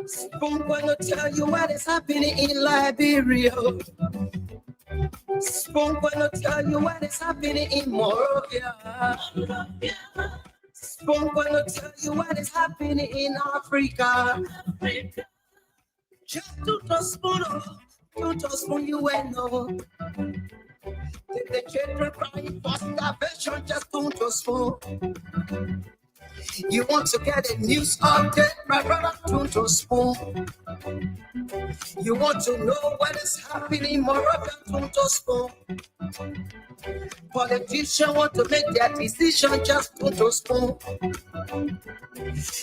Spoon gonna tell you what is happening in Liberia. Spoon gonna tell you what is happening in Morovia. Spoon gonna tell you what is happening in Africa. Just to spoon, you ain't know. The children crying for starvation, just to spoon. You want to get a news update, my brother, to spoon. You want to know what is happening more than to spoon. Politicians want to make their decision, just to spoon.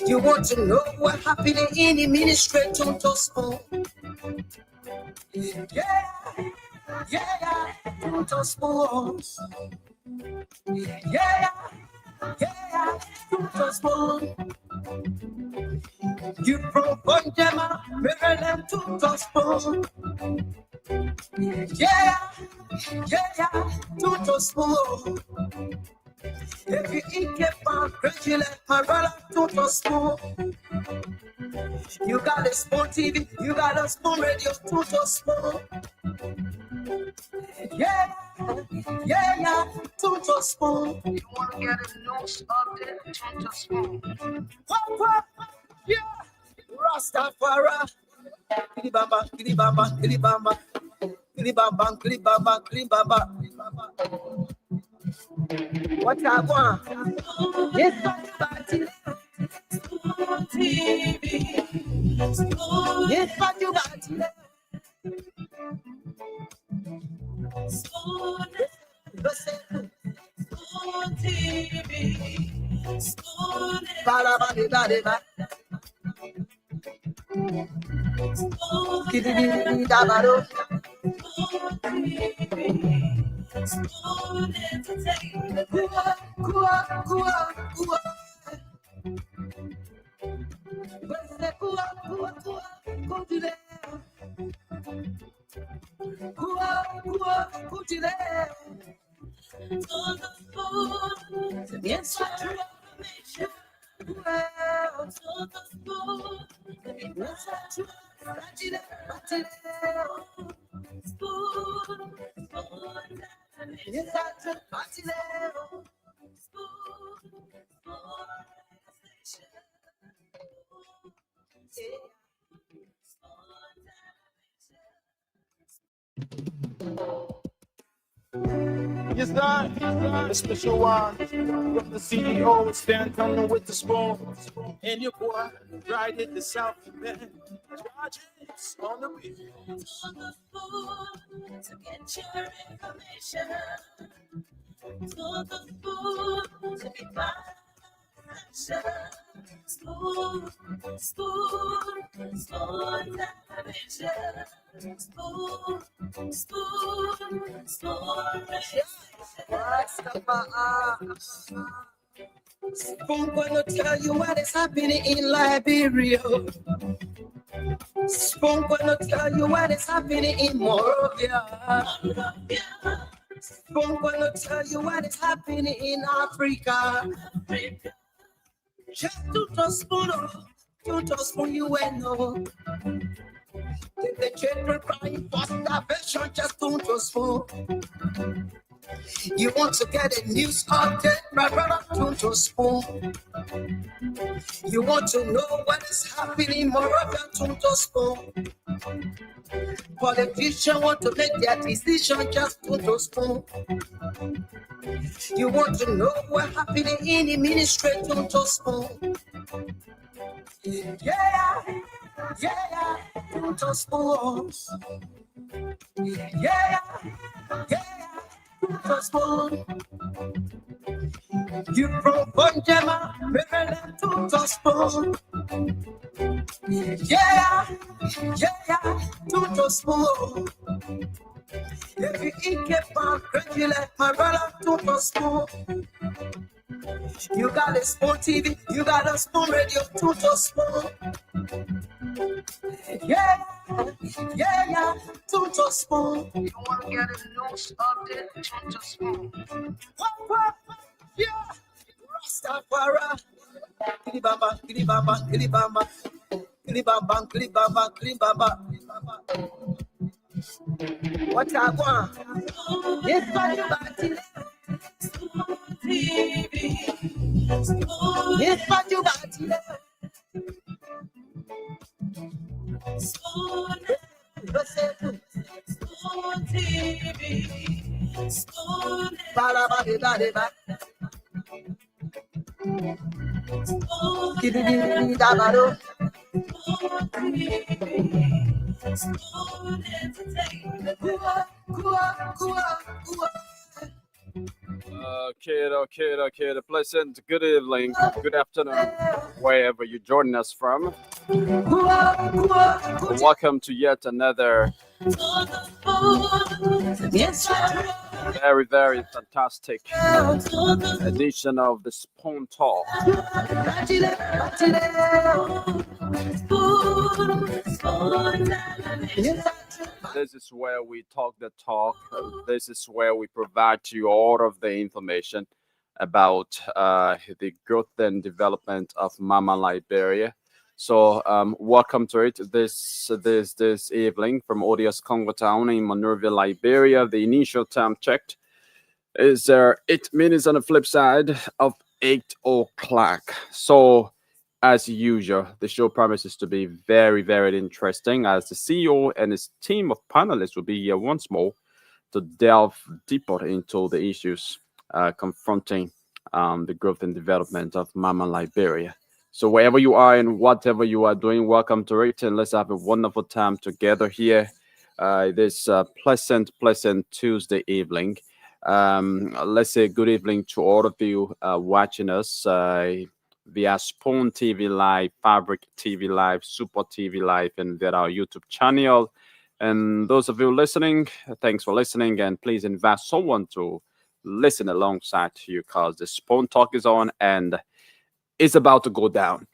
You want to know what happening in the ministry, to spoon. Yeah, to spoon. Yeah, to spoon. You from Bonjama, Maryland, to spoon. Yeah, to spoon. If you eat keep regular, my brother, to spoon. You got a spoon TV, you got a spoon radio, to spoon. Yeah, to spoon. You want to get a news update, to spoon. Yeah, Rastafari. Kilibamba, kilibamba, kilibamba. Kilibamba, kilibamba, kilibamba. What I want? Yes, party. Yes, party. Yes, sir. A special one from the CEO, Stan Tunnel with the spoon. And your boy, right at the South Bend. Rogers on the beat. On the phone to get your information. To the phone to be fine. Spoon, gonna tell you what is happening in Liberia. Spoon gonna tell you what is happening in Morovia. Spoon gonna tell you what is happening in Africa. Just to spoon, you ain't know. The children crying for starvation, just to spoon. You want to get a news update, my brother, to spoon. You want to know what is happening more than to spoon. Politicians want to make their decision, just to spoon. You want to know what happening in the ministry, to spoon. Yeah, to spoon. Yeah, to spoon. You from Bonjama, Maryland, to spoon. Yeah, to spoon. If you eat keep regular, my brother, to spoon. You got a Spoon TV, you got a Spoon Radio, Tuto Spoon. Yeah, yeah, Tuto Spoon. You want to get a news update, Tuto Spoon. Yeah, Rastafari. Kilibamba, kilibamba, kilibamba. Kilibamba, kilibamba, kilibamba. What I want? If I do bad, if I do bad, Okay. Pleasant good evening, good afternoon, wherever you're joining us from. Welcome to yet another very, very fantastic edition of the Spoon Talk. This is where we talk the talk. This is where we provide to you all of the information about the growth and development of Mama Liberia. So welcome to it this evening from Odious Congo Town in Monrovia, Liberia. The initial time checked is 8 minutes on the flip side of 8 o'clock. So as usual, the show promises to be very, very interesting as the CEO and his team of panelists will be here once more to delve deeper into the issues confronting the growth and development of Mama Liberia. So wherever you are and whatever you are doing, welcome to it, and let's have a wonderful time together here this pleasant Tuesday evening. Let's say good evening to all of you watching us via Spoon TV Live, Fabric TV Live, Super TV Live, and via our YouTube channel. And those of you listening, thanks for listening, and please invite someone to listen alongside you because the Spoon Talk is on and it's about to go down.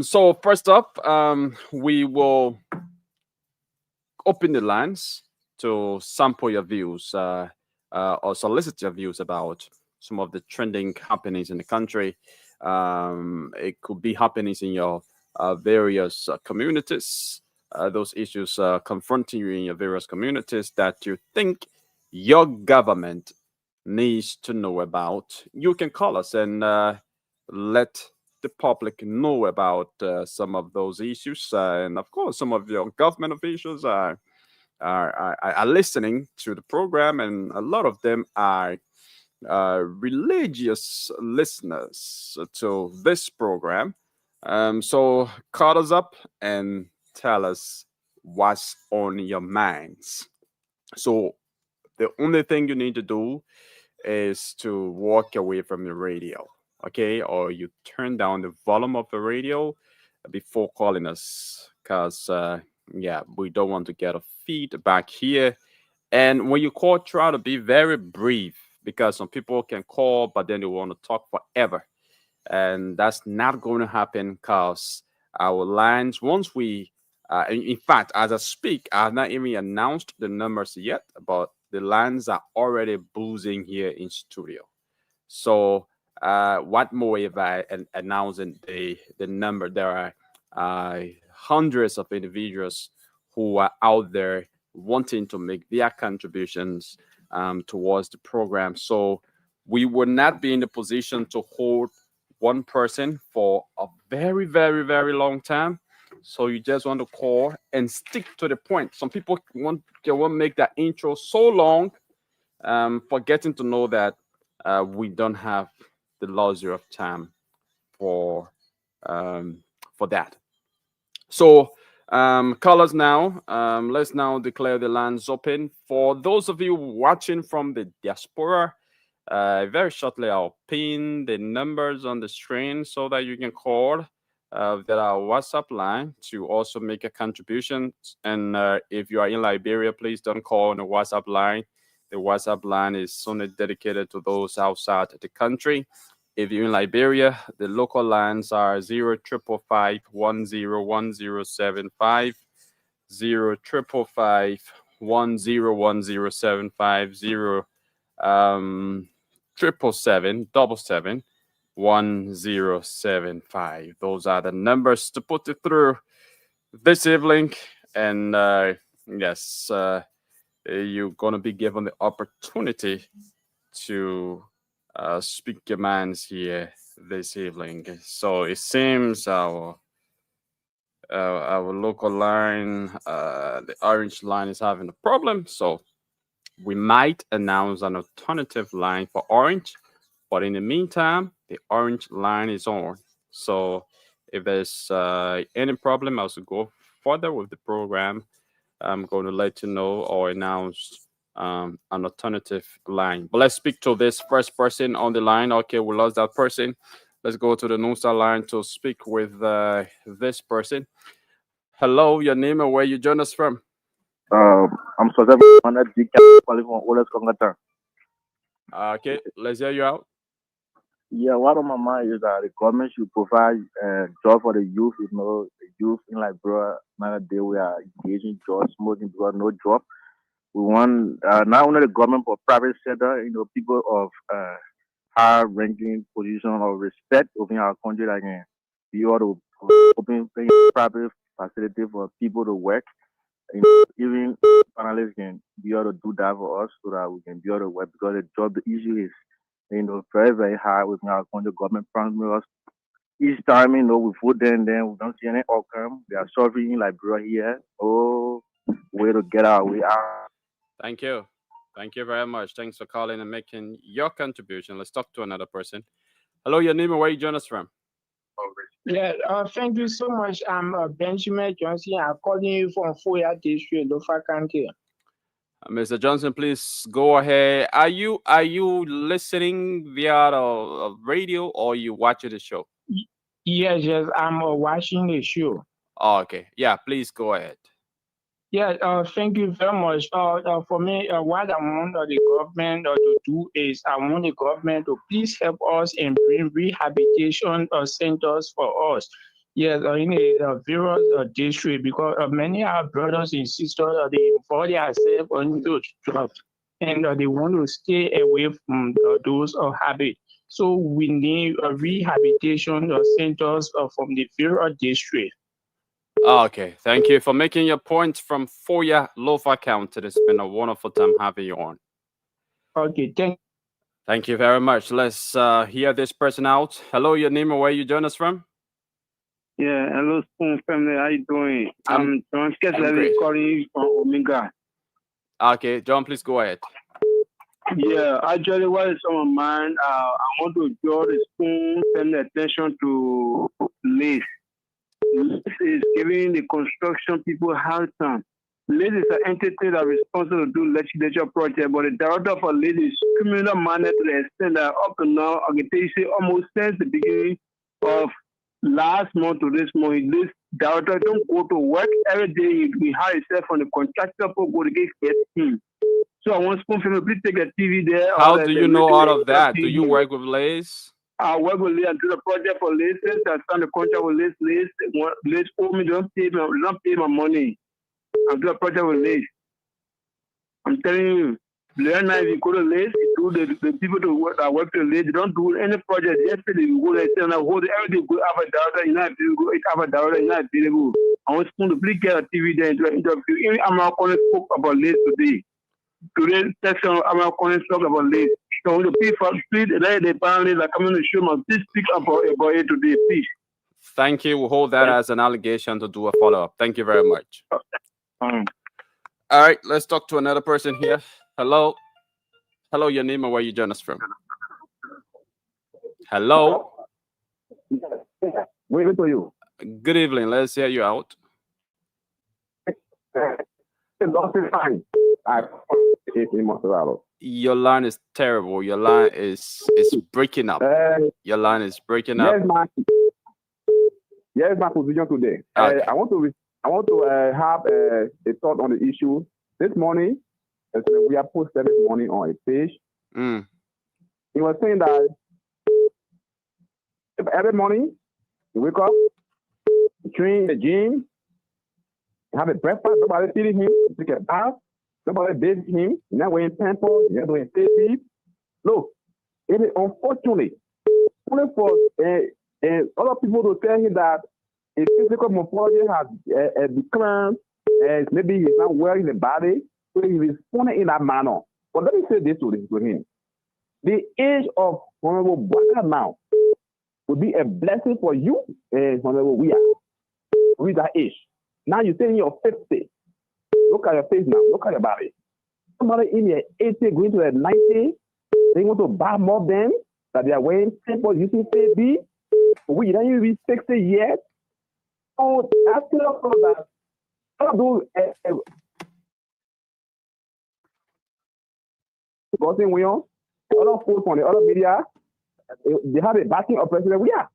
So first up, we will open the lines to sample your views or solicit your views about some of the trending happenings in the country. It could be happenings in your various communities, those issues confronting you in your various communities that you think your government needs to know about. You can call us and let the public know about some of those issues. And of course, some of your government officials are listening to the program, and a lot of them are religious listeners to this program. So call us up and tell us what's on your minds. So the only thing you need to do is to walk away from the radio, okay? Or you turn down the volume of the radio before calling us, because we don't want to get a feedback here. And when you call, try to be very brief, because some people can call, but then they want to talk forever. And that's not going to happen because our lines, once we, in fact, as I speak, I have not even announced the numbers yet, but the lines are already boozing here in studio. So what more if I announcing the number? There are hundreds of individuals who are out there wanting to make their contributions towards the program. So we would not be in the position to hold one person for a very, very, very long time. So you just want to call and stick to the point. Some people want make that intro so long, forgetting to know that we don't have the luxury of time for that. So call us now. Let's now declare the lines open. For those of you watching from the diaspora, very shortly I'll pin the numbers on the screen so that you can call that our WhatsApp line to also make a contribution. And if you are in Liberia, please don't call on the WhatsApp line. The WhatsApp line is only dedicated to those outside the country. If you're in Liberia, the local lines are 05551010750, 05551010750, 777-1075. Those are the numbers to put it through this evening. And yes, you're going to be given the opportunity to speak your minds here this evening. So it seems our local line, the orange line, is having a problem. So we might announce an alternative line for orange, but in the meantime, the orange line is on. So if there's any problem, as we go further with the program, I'm going to let you know or announce an alternative line. But let's speak to this first person on the line. Okay, we lost that person. Let's go to the Noosa line to speak with this person. Hello, your name and where you join us from? I'm Joseph Manet calling from Oles Congata. Okay, let's hear you out. Yeah, what on my mind is that the government should provide job for the youth. You know, the youth in Liberia nowadays we are engaging job smoking because no job. We want not only the government but private sector. You know, people of high-ranking position of respect within our country that can be able to open private facility for people to work. You know, even analysts can be able to do that for us so that we can be able to work because the job, the issue is, you know, very, very high within our country. Government promised us each time, you know, we vote then we don't see any outcome. We are suffering in Liberia here. Oh, way to get our way out. Thank you. Thank you very much. Thanks for calling and making your contribution. Let's talk to another person. Hello, your name and where you join us from? Yeah, thank you so much. I'm Benjamin Johnson. I'm calling you from Foya District, Lofa County. Mr. Johnson, please go ahead. Are you listening via the radio or you watching the show? Yes, I'm watching the show. Oh, okay. Yeah, please go ahead. Yeah, thank you very much. For me, what I want the government to do is I want the government to please help us and bring rehabilitation centers for us. Yes, in a various district because many of our brothers and sisters they involve themselves on those jobs and they want to stay away from those habits. So we need rehabilitation centers from the various districts. Okay, thank you for making your point from Foya, Lofa County. It's been a wonderful time having you on. Okay, thank you very much. Let's hear this person out. Hello, your name and where you join us from? Yeah, hello, Spoon family. How you doing? I'm John Kessler calling you from Omega. Okay, John, please go ahead. Yeah, actually, what is on my mind? I want to draw the Spoon family attention to LACE. LACE is giving the construction people hard time. LACE is an entity that is responsible to do legislature project, but the director for LACE is criminal minded to the extent that up to now, I can tell you, say almost since the beginning of last month to this month, this director don't go to work every day. We hire himself from the contractor for go to get him. So I want Spoon family please take a TV there. How do you know all of that? Do you work with LACE? I work with LACE and do the project for LACE. I signed the contract with LACE. LACE owe me, don't pay my money. I do a project with LACE. I'm telling you, learn now if you go to LACE, you do the people that work to LACE, they don't do any project. Yesterday you go there and hold it every day, go have a daughter, you're not available, have a daughter, you're not available. I want Spoon to please get a TV there and do an interview. Even American spoke about LACE today. Today's section American spoke about LACE. So the people please let the panelists that come on the show must please speak about it today, please. Thank you. We'll hold that as an allegation to do a follow-up. Thank you very much. All right, let's talk to another person here. Hello. Hello, your name and where you join us from? Hello. Wait for you. Good evening. Let's hear you out. Your line is terrible. Your line is breaking up. Your line is breaking up. Yes, my position today. Okay. I want to have a thought on the issue. This morning, we have posted this morning on a page. He was saying that Every morning, you wake up, you train the gym, you have a breakfast, nobody feeding him, you take a bath, nobody bathes him, you're not wearing pampers, you're not doing baby. Look, it is unfortunately only for other people to tell him that his physical morphology has declined, maybe he's not well in the body, so he is responding in that manner. But let me say this to him. The age of Honorable Bwaka now would be a blessing for you, Honorable Weah, with that age. Now you're saying you're 50. Look at your face now. Look at your body. Somebody in your 80 going to a 90, they want to buy more than that they are wearing pampers using baby. We don't even be 60 yet. So asking us that, how do Gossing William, other folks from the other media, they have a backing of President Weah.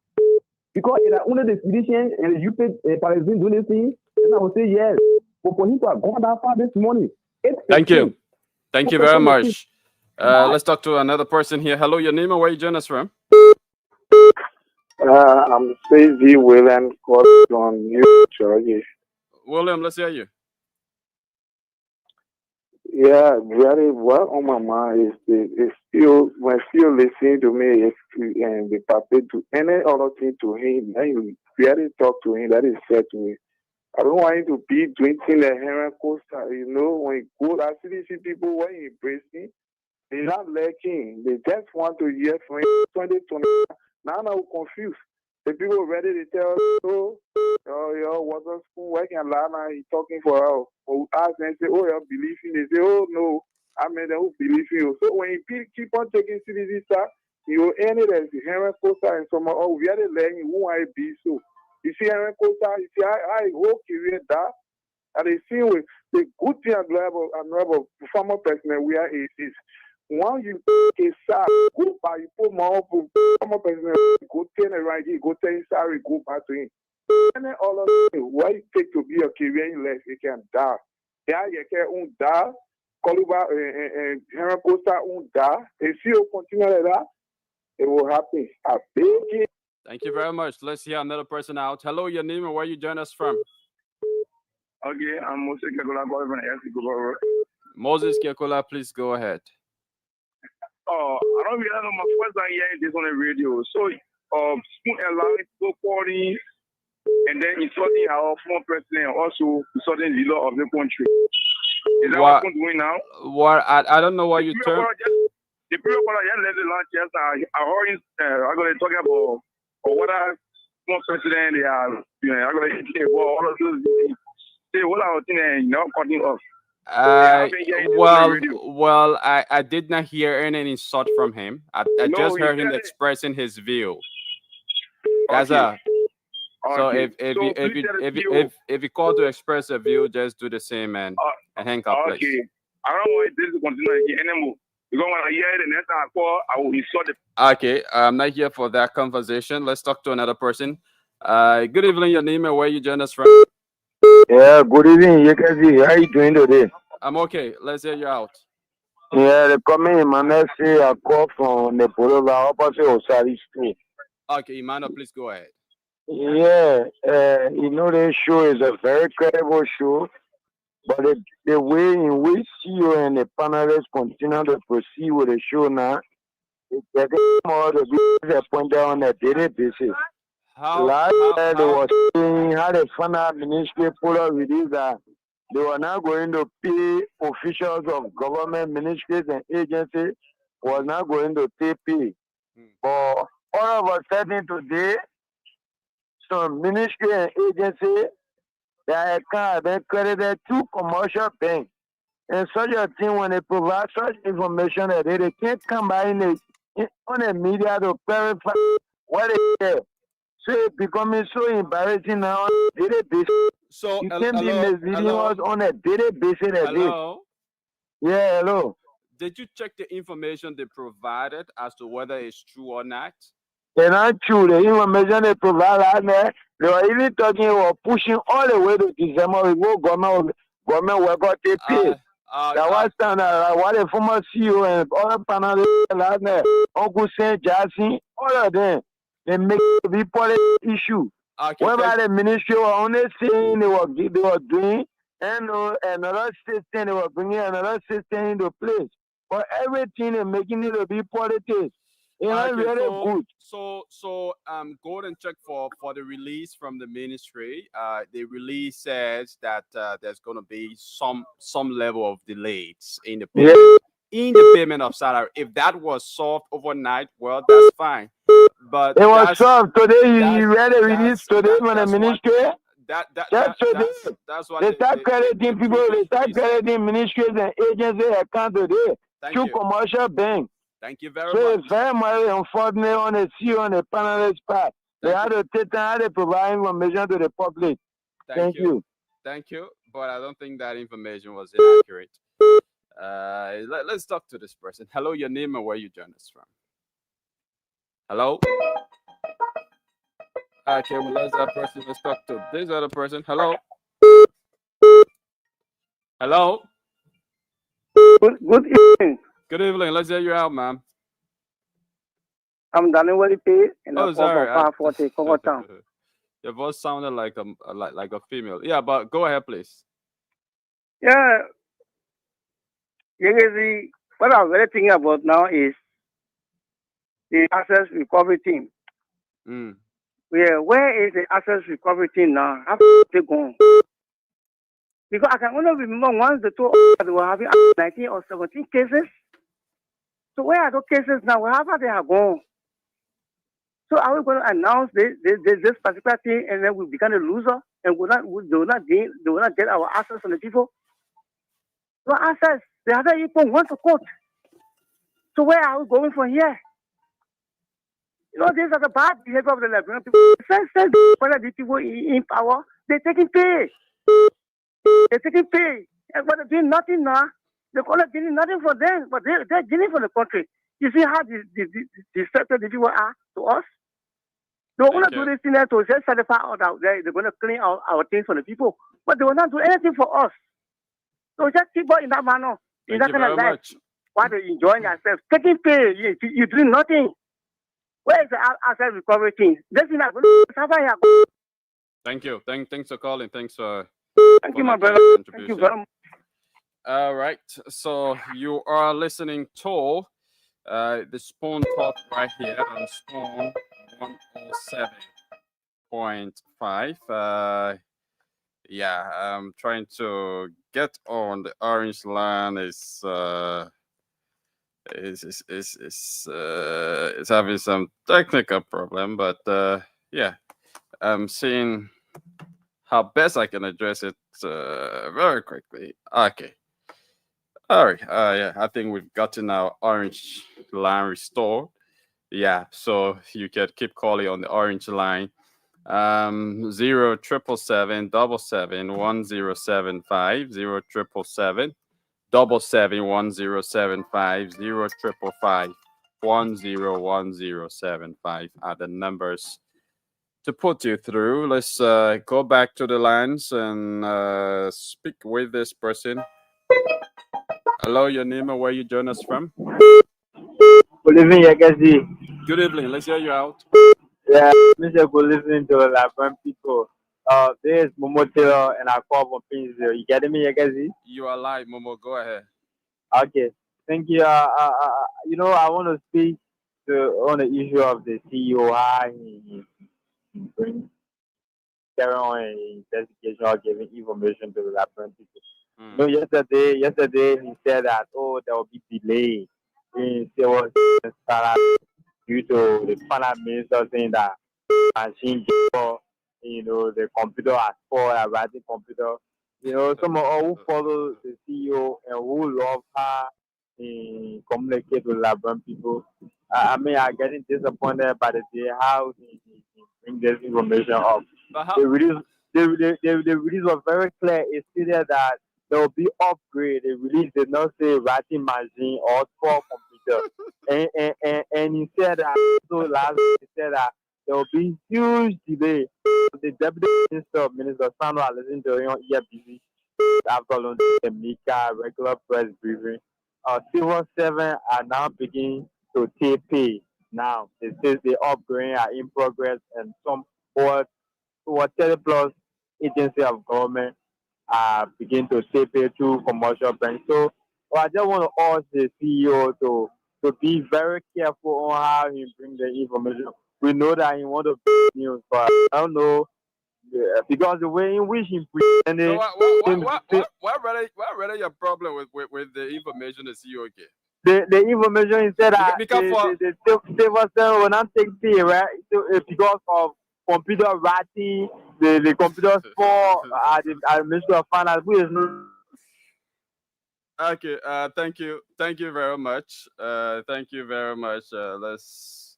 Because it is only the physicians and the UK Palestinian doing this thing, then I would say yes. But for him to have gone that far this morning, Thank you. Thank you very much. Let's talk to another person here. Hello, your name and where you join us from? I'm Stacey William calling from New Jersey. William, let's hear you. Yeah, very well on my mind is still when still listening to me and the paper to any other thing to him. Then you really talk to him. That is said to me. I don't want him to be drinking the Henry Costa. You know, when you go, I see people when you embrace him, they're not liking. They just want to hear from him 2020. Now I'm confused. The people ready to tell us, what's on school working a lot now, he's talking for us. Or ask and say, oh, you're believing. They say, oh, no, I mean, they don't believe you. So when you keep on taking CDC stuff, you end it as Henry Costa and someone, oh, we are the learning who I be. So you see, Henry Costa, you see, I hope you read that. And they see with the good thing and noble former president we are is when you take a side, go by, you put more former president, go turn it right here, go turn sorry, go back to him. And then all of you, what you take to be a career in life, you can die. Yeah, you can die. Koluba and Henry Costa die. If you continue like that, it will happen. I beg you. Thank you very much. Let's hear another person out. Hello, your name and where you join us from? Okay, I'm Moses Kekola calling from Essex. Moses Kekola, please go ahead. I don't really know my first time hearing this on the radio. So, Spoon allowing so calling and then insulting our former president and also insulting the law of the country. Is that what's doing now? What I don't know what you term. The people just left the lunch just now. I heard I'm going to talk about what our former president they are. I'm going to say all of those things. Say what I was saying, cutting off. Well, I did not hear any insult from him. I just heard him expressing his view. That's okay. So if you call to express a view, just do the same and hang up, please. Okay. I don't want this to continue anymore. Because when I hear it, the next time I call, I will insult it. Okay, I'm not here for that conversation. Let's talk to another person. Good evening, your name and where you join us from? Yeah, good evening, Yekezi. How are you doing today? I'm okay. Let's hear you out. Yeah, the coming Emmanuel say I call from the Polova opposite Osari School. Okay, Emmanuel, please go ahead. Yeah, the show is a very credible show, but the way in which you and the panelists continue to proceed with the show now, it's getting more to be pointed on a daily basis. Last year they were saying how the final ministry put out release that they were now going to pay officials of government ministries and agencies was not going to take pay. But all of a sudden today, some ministry and agency that have been credited to commercial banks. And such a thing when they provide such information that they can't come by on the media to clarify what they say. So it's becoming so embarrassing now on a daily basis. So you can't be misleading us on a daily basis. Hello? Yeah, hello. Did you check the information they provided as to whether it's true or not? They're not true. The information they provide out there, they were even talking about pushing all the way to December. We go government work they pay. That was standard. What the former CEO and other panelists out there, Uncle Saint Jassy, all of them. They make it be political issue. Okay, Whereby the ministry were only saying they were doing, and another system they were bringing another system into place. But everything they're making it to be politics. You know, okay, really good. so go and check for the release from the ministry. The release says that there's gonna be some level of delays in the Yeah. payment of salary. If that was solved overnight, well, that's fine. But It was solved today. You read the release today from the that's what ministry. Just today. that's what They start crediting people. They previous start release said. crediting ministries and agencies account today Thank through you. commercial bank. Thank you very So much. it's very much unfortunate on the CEO on the panelist part. They Thank have to take time to provide information to the public. Thank you. Thank you. But I don't think that information was inaccurate. Let's talk to this person. Hello, your name and where you join us from. Hello. Okay, well, that's that person. Let's talk to this other person. Hello. Hello. Good evening. Good evening. Let's hear you out, ma'am. I'm Daniel Walipe in the sorry. Power 40 Congo Town. Your voice sounded like a female. Yeah, but go ahead, please. Yeah, what I'm really thinking about now is the access recovery team. Mm. Yeah, where is the access recovery team now? How they gone? Because I can only remember once the two they were having 19 or 17 cases. So where are those cases now? Where they are gone? So are we going to announce this particular thing and then we become a loser and they will not get our access from the people? No access. The other people want to court. So where are we going from here? You know, these are the bad behavior of the Liberian people. Whether the people in power, they're taking pay. They're taking pay. But they're doing nothing now. They're getting nothing for them, but they're getting for the country. You see how distracted the people are to us? They want to do this thing to just satisfy us out there. They're going to clean our things for the people. But they will not do anything for us. So just keep on in that manner. In that kind of life. While they're enjoying themselves. Taking pay. You're doing nothing. Where is the access recovery thing? This is not going to Thank you. Thanks for calling. Thanks for Thank you, my brother. Thank you very much. All right. So you are listening to the Spoon Talk right here on Spoon 107.5. Yeah, I'm trying to get on the orange line. Is having some technical problem, but yeah, I'm seeing how best I can address it very quickly. Okay. All right. Yeah, I think we've gotten our orange line restored. Yeah, so you can keep calling on the orange line. 0777 1075 0777 1075 101075 are the numbers to put you through. Let's go back to the lines and speak with this person. Hello, your name and where you join us from? Good evening, Yagazi. Good evening. Let's hear you out. Yeah, Mr. Good evening to Liberian people. This is Momo Taylor and I call from Pinsville. You getting me, Yagazi? You are live, Momo. Go ahead. Okay, thank you. You know, I want to speak on the issue of the CEO. How he brings carry on an investigation or giving information to the Liberian people. You know, yesterday he said that there will be delay in sales due to the finance minister saying that machine, the computer has spoiled, a writing computer. You know, some of all who follow the CEO and who love her and communicate with Liberian people. I mean, I'm getting disappointed by the day how he bring this information up. The release was very clear. It stated that there will be upgrade. The release did not say writing machine or small computer. and he said that so last he said that there will be huge delay. The deputy minister Sano, I listened to him on EFBC after the Mika regular press briefing. Civil servants are now beginning to take pay. now. It says the upgrading are in progress, and some over 30 plus agency of government begin to shape it through commercial banks. So I just want to urge the CEO to be very careful on how he brings the information. We know that he wants to bring news, but I don't know because the way in which he presents So it, what really your problem with the information the CEO gave? the information is that the civil servant will not take pay, right? So, because of computer writing, the computer score at the Ministry of Finance, which is not. Okay, thank you very much. Thank you very much. Let's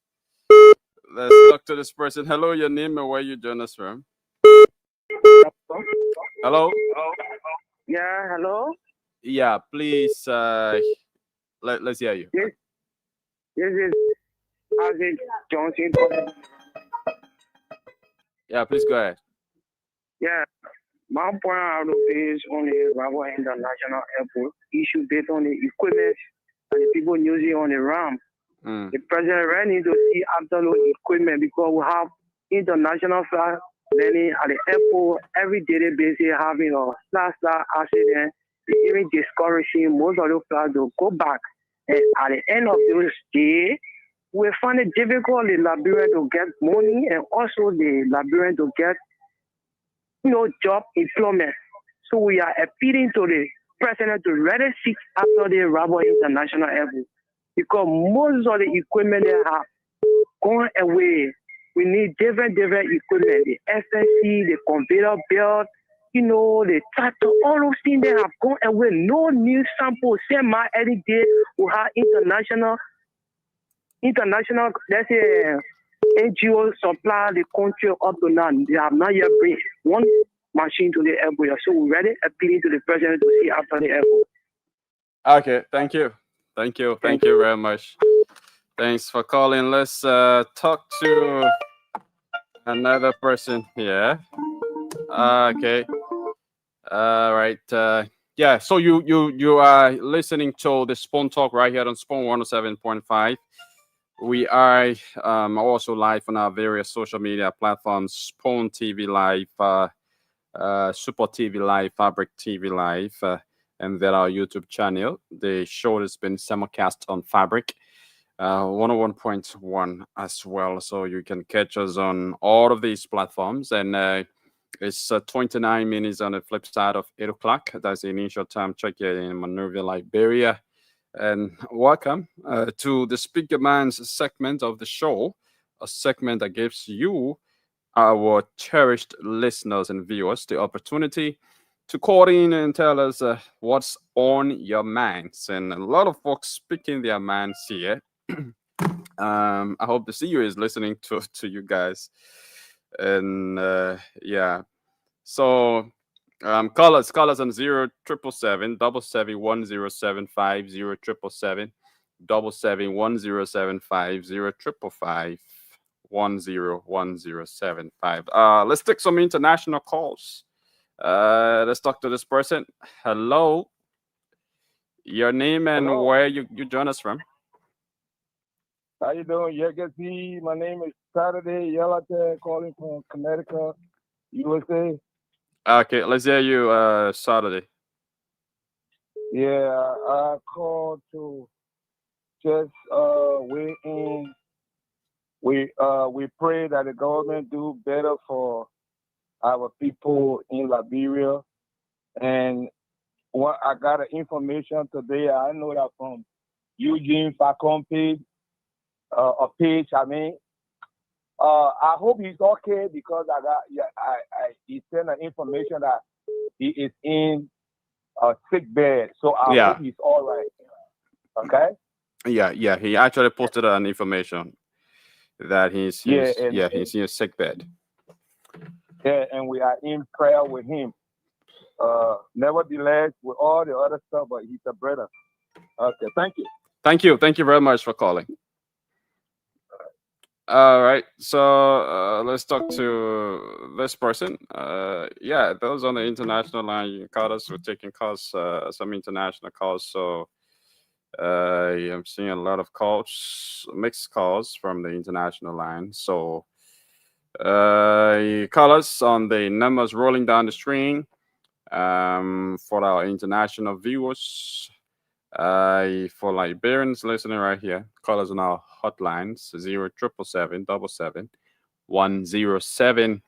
talk to this person. Hello, your name and where you join us from? Hello. Yeah, hello. Yeah, please. Let's hear you. Yes, this is Isaac Johnson. Yeah, please go ahead. Yeah, my point out of is on the Rabo International Airport issue based on the equipment and the people using on the ramp. The president really need to see after the equipment because we have international flight landing at the airport every daily basis having a slash accident. It's even discouraging most of the flights to go back. And at the end of those days, we find it difficult the Liberian to get money and also the Liberian to get job employment. So we are appealing to the president to rather seek after the Rabo International Airport because most of the equipment they have gone away. We need different equipment, the FSC, the conveyor belt, the tractor, all those things they have gone away. No new sample. Same my every day we have international, let's say NGO supply the country up to now. They have not yet bring one machine to the airport. So we're ready appealing to the president to see after the airport. Okay, thank you very much. Thanks for calling. Let's talk to another person here. Okay. All right. Yeah. So you are listening to the Spawn Talk right here on Spawn 107.5. We are also live on our various social media platforms: Spawn TV Live, Super TV Live, Fabric TV Live, and then our YouTube channel. The show has been simulcast on Fabric 101.1 as well, so you can catch us on all of these platforms. And it's 29 minutes on the flip side of 8 o'clock. That's the initial time check here in Monrovia, Liberia. And welcome to the Speaker Man's segment of the show, a segment that gives you, our cherished listeners and viewers, the opportunity to call in and tell us what's on your minds. And a lot of folks speaking their minds here. I hope the CEO is listening to you guys. And yeah, so call us on 0777 771 0777 771 0555 101075. Let's take some international calls. Let's talk to this person. Hello, your name and where you join us from? How you doing? Yegasi. My name is Saturday Yelate, calling from Connecticut, USA. Okay, let's hear you, Saturday. Yeah, I called to just weigh in. We pray that the government do better for our people in Liberia. And what I got information today, I know that from Eugene Facompe, a page. I mean, I hope he's okay because he sent an information that he is in a sick bed. So I hope he's all right. Okay. Yeah. He actually posted an information that he's in a sick bed. Yeah, and we are in prayer with him. Nevertheless, with all the other stuff, but he's a brother. Okay, thank you. Thank you very much for calling. All right, so let's talk to this person. Yeah, those on the international line, you can call us. We're taking calls, some international calls. So I'm seeing a lot of calls, mixed calls from the international line. So, call us on the numbers rolling down the screen. For our international viewers, for Liberians listening right here, call us on our hotlines 0777-107-5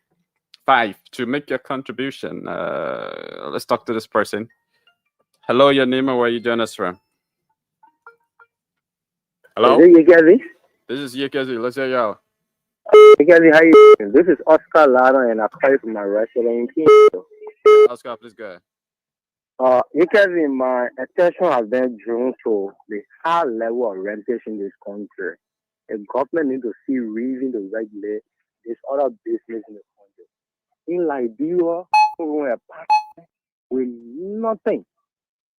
to make your contribution. Let's talk to this person. Hello, your name and where you join us from? Hello? Is it Yekezi? This is Yekezi. Let's hear you out. Yekezi, how you doing? This is Oscar Lara, and I call from my restaurant in Oscar, please go ahead. Yekezi, my attention has been drawn to the high level of rentation in this country. The government needs to see reason to regulate this other business in the country. In Liberia, we're with nothing.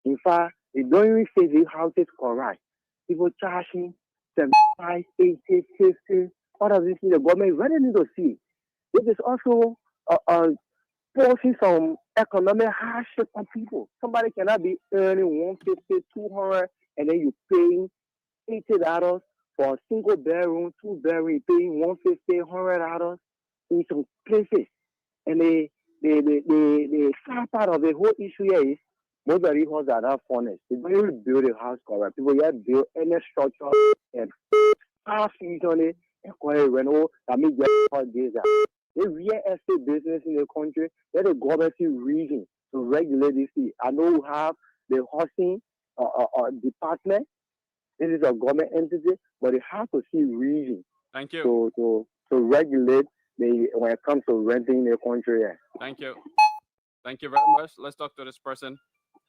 In fact, they don't even say the houses correct. People charging 75, 80, 50. What does this mean? The government really need to see. It is also posing some economic hardship on people. Somebody cannot be earning 150, 200, and then you paying $80 for a single bedroom, 2 bedroom, you paying $150, $100 in some places. And the sad part of the whole issue here is most of the houses are not furnished. They don't even build a house correct. People yet build any structure and half seasonally and call it rental. That means days. The real estate business in the country, let the government see reason to regulate this. I know we have the housing department. This is a government entity, but they have to see reason. Thank you. To regulate when it comes to renting in the country. Yeah. Thank you. Thank you very much. Let's talk to this person.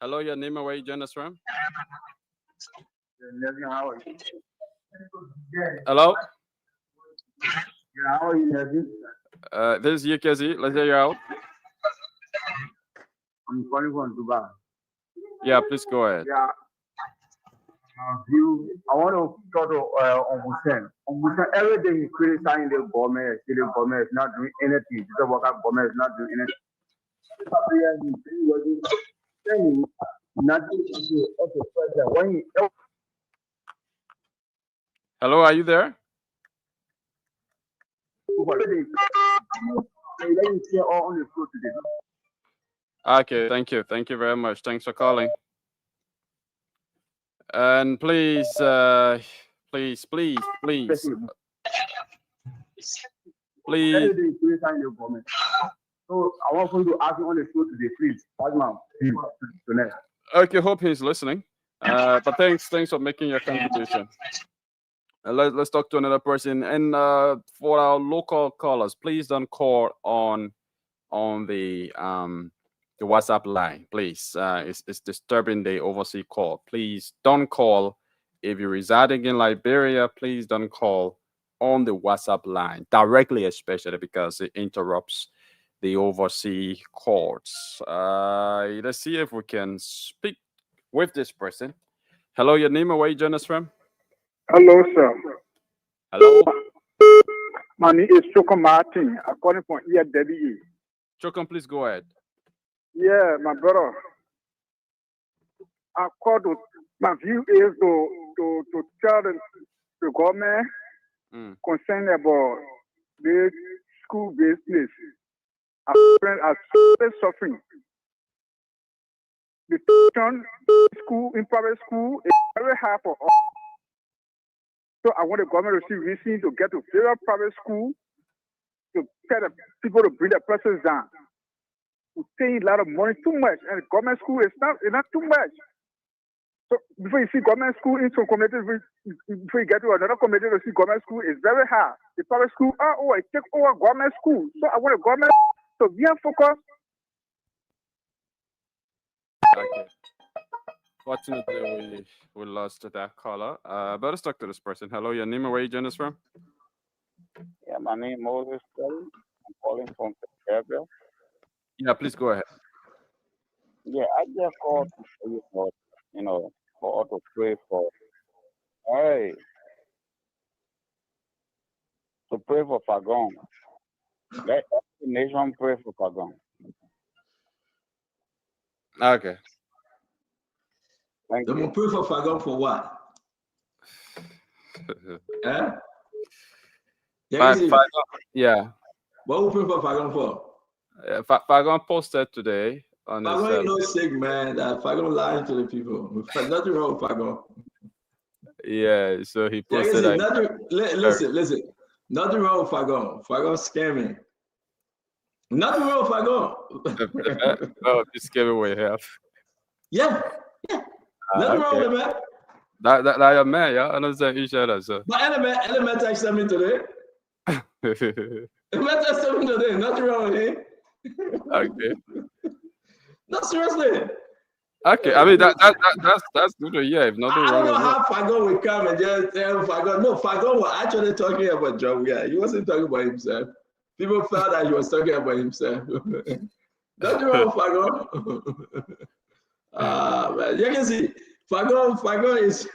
Hello, your name and where you join us from? Hello? Yeah, how are you, Nazi? This is Yekezi. Let's hear you out. I'm calling from Dubai. Yeah, please go ahead. Yeah. I want to talk to Ombudsman. Ombudsman, every day he's criticizing the government. The government is not doing anything. The worker government is not doing anything. Hello, are you there? Okay, thank you. Thank you very much. Thanks for calling. And please, please. So I want you to ask me on the show today, please. Okay, hope he's listening. But thanks for making your contribution. Let's talk to another person. And for our local callers, please don't call on the WhatsApp line, please. It's disturbing the overseas call. Please don't call. If you're residing in Liberia, please don't call on the WhatsApp line directly, especially because it interrupts the overseas calls. Let's see if we can speak with this person. Hello, your name and where you join us from? Hello, sir. Hello. My name is Choko Martin. I'm calling from EFWE. Choko, please go ahead. Yeah, my brother. I called to, my view is to tell the government concerned about the school business. Our friends are suffering. The tuition school in private school is very hard for us. So I want the government to see reason to get to various private school to tell the people to bring their prices down. We pay a lot of money, too much, and government school is not too much. So before you see government school in some communities, before you get to another community to see government school, it's very hard. The private school it takes over government school. So I want the government to be focused. Okay. Fortunately, we lost that caller. But let's talk to this person. Hello, your name and where you join us from? Yeah, my name is Moses Kelly. I'm calling from Fairville. Yeah, please go ahead. Yeah, I just called to show you for us to pray for. Hey, to pray for Fagon. Let every nation pray for Fagon. Okay. Thank They will you. pray for Fagon for what? Eh? Fagon, yeah. What will pray for Fagon for? Fagon posted today on his. Fagon ain't no sick, man. Fagon lying to the people. Nothing wrong with Fagon. Yeah, so he Yeah, posted. listen, listen. Nothing wrong with Fagon. Fagon scamming. Nothing wrong with Fagon. Oh, this gave away half. Yeah. Nothing wrong with it, man. That your man, yeah. I understand each other, so. But Element texted me today. Element texted me today. Nothing wrong with him. Okay. No, seriously. Okay, I mean that's good to hear. If nothing I wrong don't know with how Fagon would come and just tell Fagon. No, Fagon was actually talking about John. Yeah, he wasn't talking about himself. People felt that he was talking about himself. Nothing wrong with Fagon. Man, you can see Fagon is.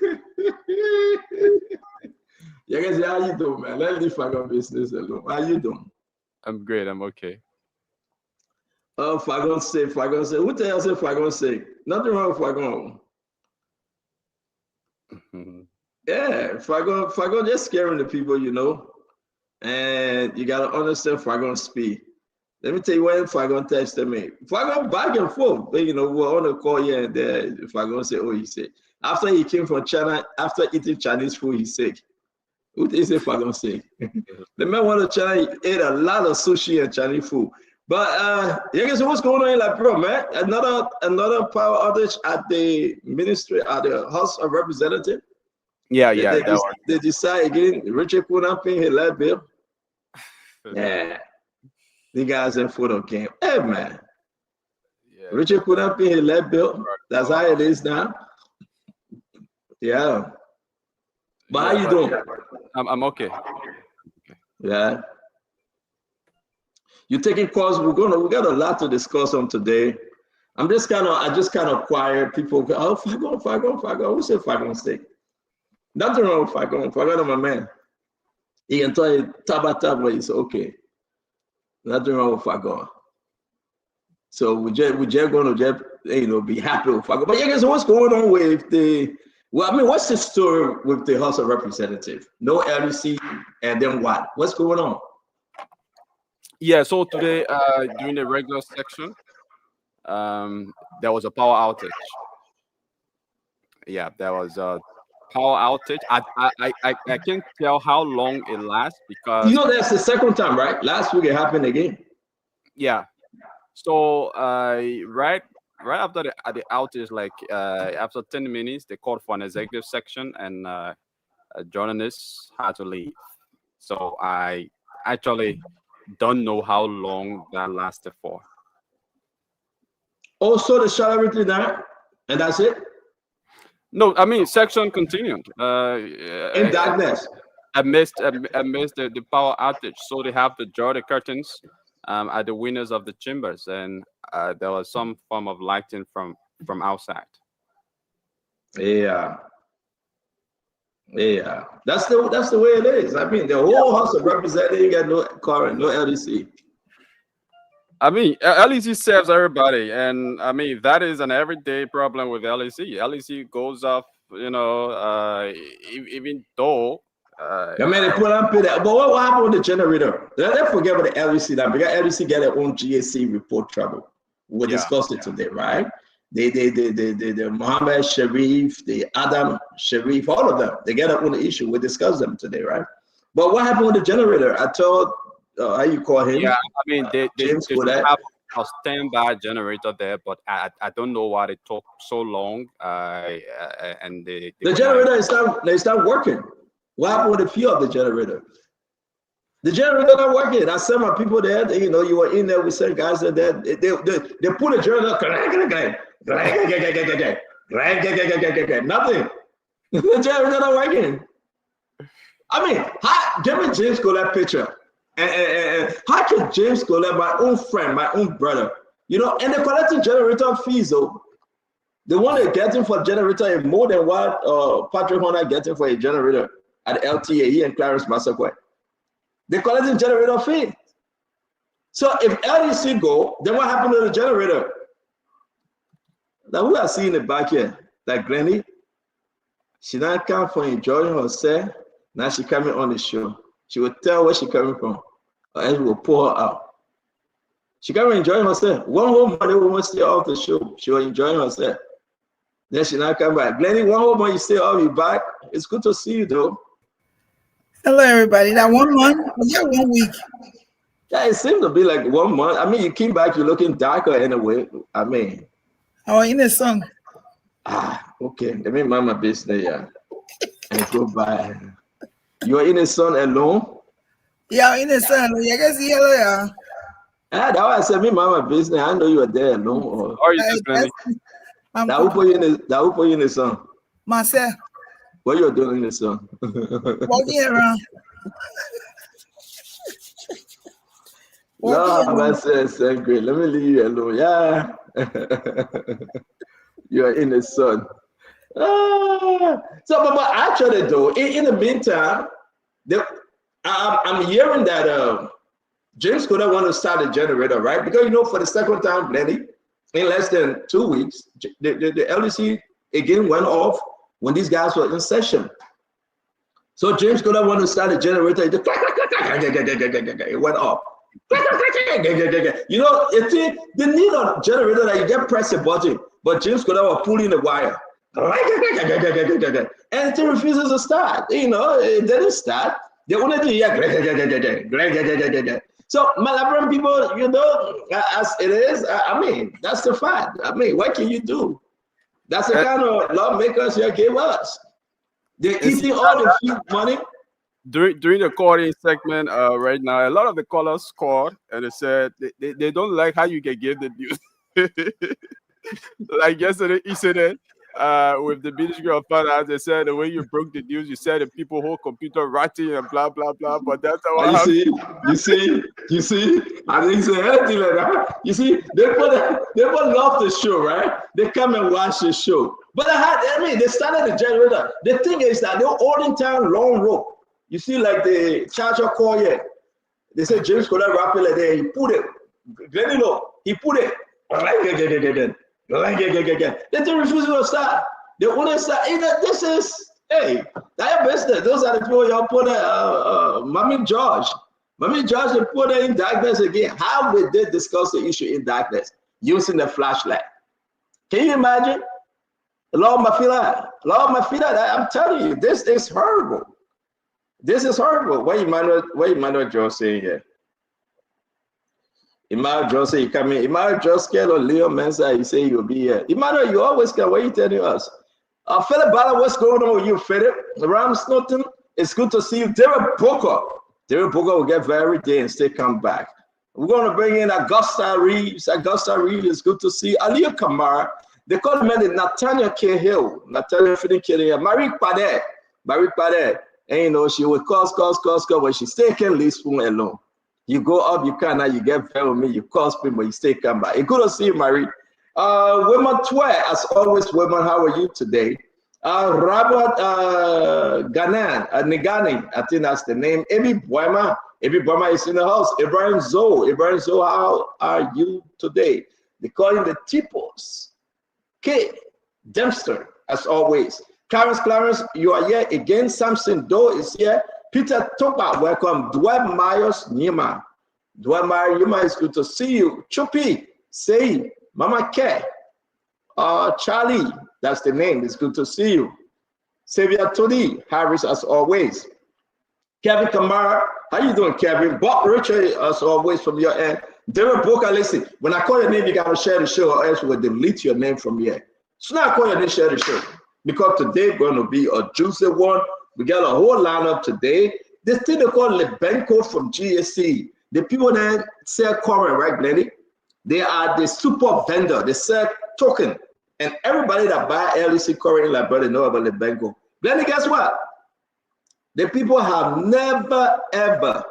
You can see how you doing, man. Let's leave Fagon business alone. How you doing? I'm great. I'm okay. Oh, Fagon say. Who tells you Fagon say? Nothing wrong with Fagon. Yeah, Fagon just scaring the people, you know. And you gotta understand Fagon's speed. Let me tell you when Fagon texted me. Fagon back and forth. But, you know, we're on the call here and there. Fagon said, oh, he's sick. After he came from China, after eating Chinese food, he's sick. Who did he say Fagon sick? The man went to China, he ate a lot of sushi and Chinese food. But you guys, what's going on in La Pro, man? Another power outage at the ministry, at the House of Representatives. Yeah, They decide again, Richard Kunampin, he led bill. Yeah. The guys in photo game. Hey, man. Yeah. Richard Kunampin, he led bill. That's how it is now. Yeah. But how you doing? I'm okay. Yeah. You're taking calls. We got a lot to discuss on today. I just kind of quiet. People go, oh, Fagon. Who said Fagon sick? Nothing wrong with Fagon. Fagon, my man. He can tell you taba, but it's okay. Nothing wrong with Fagon. So we're just going to be happy with Fagon. But yeah, guys, what's going on with what's the story with the House of Representatives? No LEC, and then what? What's going on? Yeah, so today during the regular section, there was a power outage. Yeah, there was a power outage. I can't tell how long it lasts because you know that's the second time, right? Last week it happened again. Yeah. So right after the outage, like after 10 minutes, they called for an executive section, and journalists had to leave. So I actually don't know how long that lasted for. Also, the shut everything down, and that's it. No, I mean section continued. In darkness. Amidst the power outage, so they have to draw the curtains at the windows of the chambers, and there was some form of lighting from outside. Yeah. That's the way it is. I mean, the whole House of Representatives got no current, no LEC. I mean, LEC serves everybody, and I mean that is an everyday problem with LEC. LEC goes off, even though. I mean, they put on that. But what happened with the generator? Let's forget about the LEC now, because LEC got their own GAC report trouble. We'll discuss it today, right? The Mohammed Sharif, the Adam Sharif, all of them, they get their own issue. We'll discuss them today, right? But what happened with the generator? I told how you call him? Yeah, I mean they have a standby generator there, but I don't know why it took so long. And the generator is not working. What happened with the fuel of the generator? The generator not working. I sent my people there. You were in there. We sent guys there. They put a generator. Nothing. The generator not working. I mean, give me James Colette picture. And how can James Colette, my own friend, my own brother, and they're collecting generator fees, though. The one they're getting for generator is more than what Patrick Horner getting for a generator at LTA, he and Clarence Massaquoi. They're collecting generator fee. So if LEC go, then what happened to the generator? Now we are seeing it back here. like Glenny, she not come for enjoying herself. Now she coming on the show. She will tell where she coming from, or else we will pull her out. She coming enjoying herself. One whole Monday we won't stay off the show. She was enjoying herself. Then she not come back. Glenny, one whole month you stay off, you back. It's good to see you though. Hello, everybody. That 1 month, yeah, 1 week. Yeah, it seemed to be like 1 month. I mean, you came back, you're looking darker anyway. I mean, Oh, in the sun. okay, let me mind my business, yeah. And go by. You are in the sun alone? Yeah, in the sun. I guess yellow, yeah. That's why I said, me mind my business. I know you are there alone. Or Are you just Glenny? that will put you in the sun. Myself, What you doing in the sun? walking around. No, that's great. Let me leave you alone. Yeah. You are in the sun. So, but actually, though, in the meantime, I'm hearing that James Coder want to start a generator, right? Because, you know, for the second time, Lenny, in less than 2 weeks, the LEC again went off when these guys were in session. So James Coder want to start a generator. It went off. You know, the need of generator that you just press a button, but James Coder was pulling the wire. And it refuses to start. You know, it didn't start. They only do So Malabaran people, you know, as it is, I mean, that's the fact. I mean, what can you do? That's the kind of lawmakers you gave us. They're eating all the free money. During the calling segment right now, a lot of the callers called and they said they don't like how you can give the news. Like yesterday, he said it with the Ministry of Finance. They said the way you broke the news, you said that people hold computer writing and blah blah blah. But that's how you see. I didn't say anything like that. You see, they love the show, right? They come and watch the show. But they started the generator. The thing is that they're holding down long rope. You see, like the charger call here. They say James Coder rap it like that. He put it. Glenny Low, he put it. They don't refuse to start. They want to start. This is, hey, that business. Those are the people y'all put Mommy George. Mommy George, they put her in darkness again. How would they discuss the issue in darkness using the flashlight? Can you imagine? Lord Mafila, I'm telling you, this is horrible. This is horrible. What Emmanuel Joe saying here? Emmanuel Joe say you come in. Emmanuel Joe scared of Leo Mensa. He say you'll be here. Emmanuel, you always come. What are you telling us? Philip Bala, what's going on with you, Philip? Ram Snowden, it's good to see you. Derek Booker will get very day and still come back. We're going to bring in Augusta Reeves. Augusta Reeves, it's good to see. Aliya Kamara. They call him Nathaniel Cahill. Nathaniel Cahill. Marie Padet. And you know, she would cause, but she still can't leave spoon alone. You go up, you can now, you get fair with me, you cause people, but you still come back. It's good to see you, Marie. Women Twe, as always, women, how are you today? Robert Nigani, I think that's the name. Ebi Boima is in the house. Ibrahim Zoe, how are you today? They call him the Tipos. K. Dempster, as always. Clarence, you are here again. Samson Doe is here. Peter Topa, welcome. Dweb Myers Nima. Dweb Myers Nima, is good to see you. Chupi, Say, Mama K. Charlie, that's the name. It's good to see you. Xavier Tony Harris, as always. Kevin Kamara, how you doing, Kevin? Bob Richard, as always, from your end. Derek Booker, listen, when I call your name, you got to share the show, or else we'll delete your name from here. So now I call your name, share the show. Because today going to be a juicy one. We got a whole lineup today. This thing they call Lebenko from GSC. The people that sell current, right, Glenny? They are the super vendor. They sell token. And everybody that buy LEC current in Liberia know about Lebenko. Glenny, guess what? The people have never, ever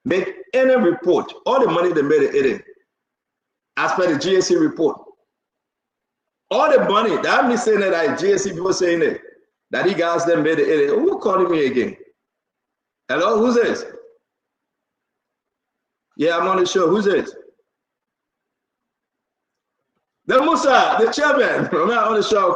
made any report. All the money they made it as per the GSC report. All the money, that me saying that GSC people saying it, that he guys them made it. Who calling me again? Hello, who's this? Yeah, I'm on the show. Who's this? The Musa, the chairman. I'm not on the show.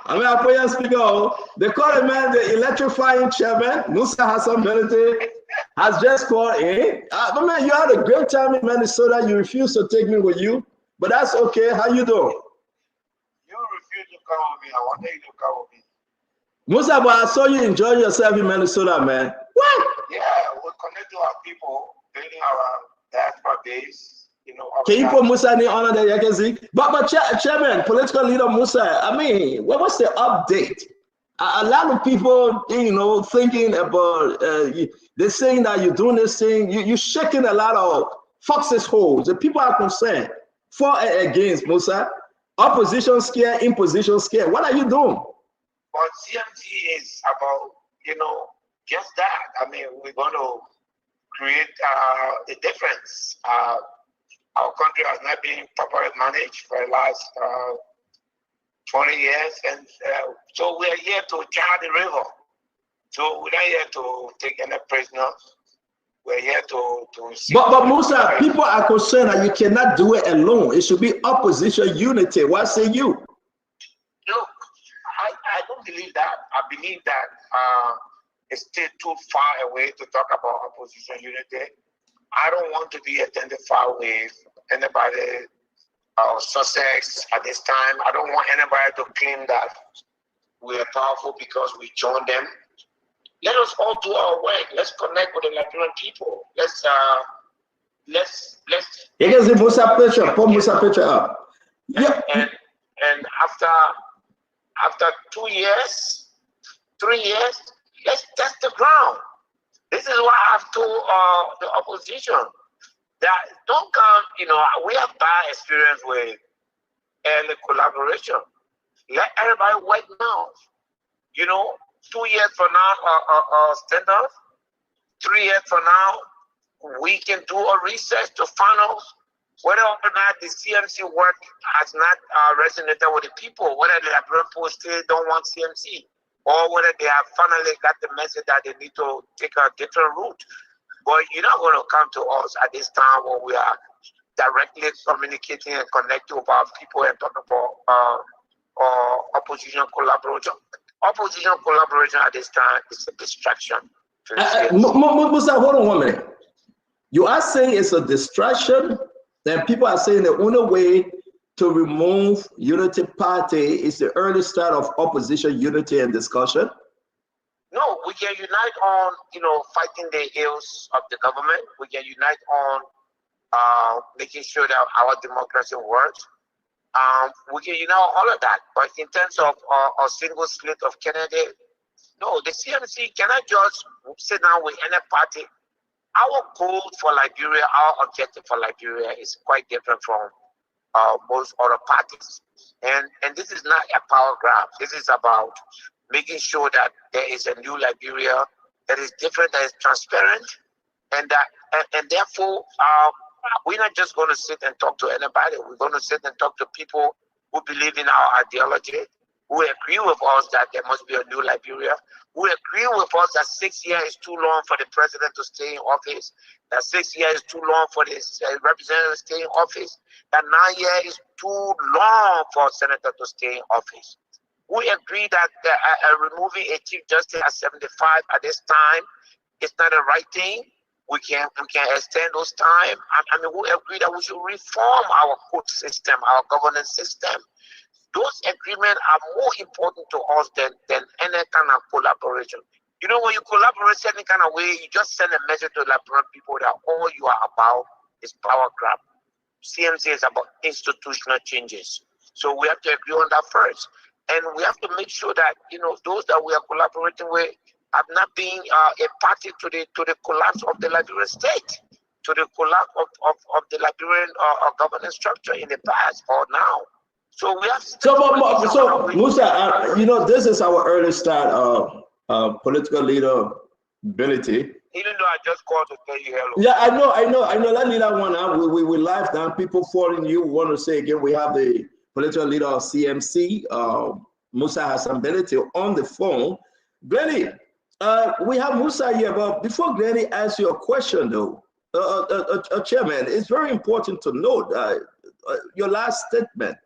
I mean, I put your speaker. They call him man the electrifying chairman. Musa Hassan Benete has just called in. But man, you had a great time in Minnesota. You refused to take me with you, but that's okay. How you doing? You refused to come with me. I wanted you to come with me. Musa, but I saw you enjoying yourself in Minnesota, man. What? Yeah, we connect to our people, building our diaspora base. You know, can you put Musa in the honor that you can see? But chairman, political leader Musa, I mean, what was the update? A lot of people, you know, thinking about, they're saying that you're doing this thing, you're shaking a lot of foxes holes. The people are concerned for and against Musa. Opposition scare, imposition scare. What are you doing? But CMC is about, you know, just that. I mean, we're going to create a difference. Our country has not been properly managed for the last 20 years. And so we're here to chart the river. So we're not here to take any prisoners. We're here to see. But Musa, people are concerned that you cannot do it alone. It should be opposition unity. What say you? Look, I don't believe that. I believe that it's still too far away to talk about opposition unity. I don't want to be identified with anybody Sussex at this time. I don't want anybody to claim that we are powerful because we joined them. Let us all do our work. Let's connect with the Liberian people. Let's. You can see Musa picture. Put Musa picture up. Yeah. And after 2 years, 3 years, let's test the ground. This is what I've told the opposition, that don't come, you know, we have bad experience with early collaboration. Let everybody work now. You know, 2 years from now, stand up. 3 years from now, we can do a research to find out whether or not the CMC work has not resonated with the people, whether the Liberian people still don't want CMC, or whether they have finally got the message that they need to take a different route. But you're not going to come to us at this time when we are directly communicating and connecting with our people and talking about opposition collaboration. Opposition collaboration at this time is a distraction. Musa, hold on 1 minute. You are saying it's a distraction, then people are saying the only way to remove Unity Party is the early start of opposition unity and discussion? No, we can unite on, you know, fighting the ills of the government. We can unite on making sure that our democracy works. We can unite on all of that. But in terms of a single slate of candidates, no, the CMC cannot just sit down with any party. Our goal for Liberia, our objective for Liberia is quite different from most other parties. And this is not a power grab. This is about making sure that there is a new Liberia that is different, that is transparent, and that and therefore we're not just going to sit and talk to anybody. We're going to sit and talk to people who believe in our ideology, who agree with us that there must be a new Liberia, who agree with us that 6 years is too long for the president to stay in office, that 6 years is too long for the representative to stay in office, that 9 years is too long for a senator to stay in office. We agree that removing a chief justice at 75 at this time is not the right thing. We can extend those time. I mean, we agree that we should reform our court system, our governance system. Those agreements are more important to us than any kind of collaboration. You know, when you collaborate any kind of way, you just send a message to Liberian people that all you are about is power grab. CMC is about institutional changes. So we have to agree on that first. And we have to make sure that, you know, those that we are collaborating with have not been a party to the collapse of the Liberian state, to the collapse of the Liberian governance structure in the past or now. So we have. So Musa, you know, this is our early start of political leader ability. Even though I just called to tell you hello. Yeah, I know. That leader one. We live down. People following you. We want to say again, we have the political leader of CMC, Musa Hassan ability, on the phone. Glenny, we have Musa here, but before Glenny asks you a question though, Chairman, it's very important to note your last statement.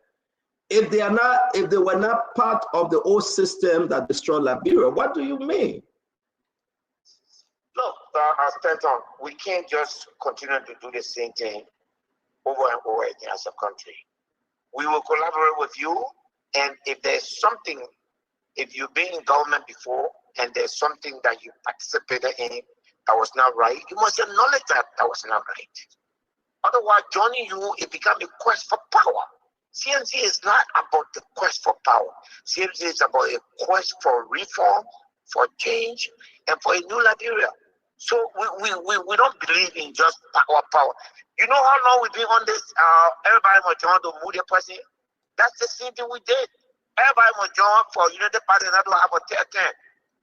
If they were not part of the old system that destroyed Liberia, what do you mean? Look, Stanton, we can't just continue to do the same thing over and over again as a country. We will collaborate with you, and if there's something, if you've been in government before and there's something that you participated in that was not right, you must acknowledge that that was not right. Otherwise, joining you, it becomes a quest for power. CNC is not about the quest for power. CNC is about a quest for reform, for change, and for a new Liberia. So we don't believe in just power. You know how long we've been on this? Everybody must join to move their person. That's the same thing we did. Everybody must join for United Party not to have a 10.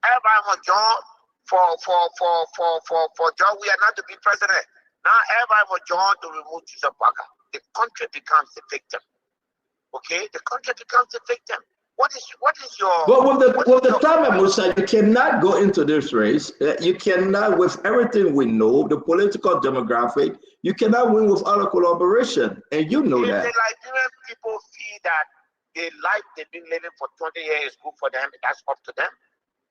Everybody must join for John. We are not to be president. Now everybody must join to remove Joseph Boakai. The country becomes the victim. Okay, the country becomes the victim. What is your? Well, with the time, Musa, you cannot go into this race. You cannot, with everything we know, the political demographic, you cannot win without a collaboration, and you know that. The Liberian people feel that the life they've been living for 20 years is good for them. That's up to them.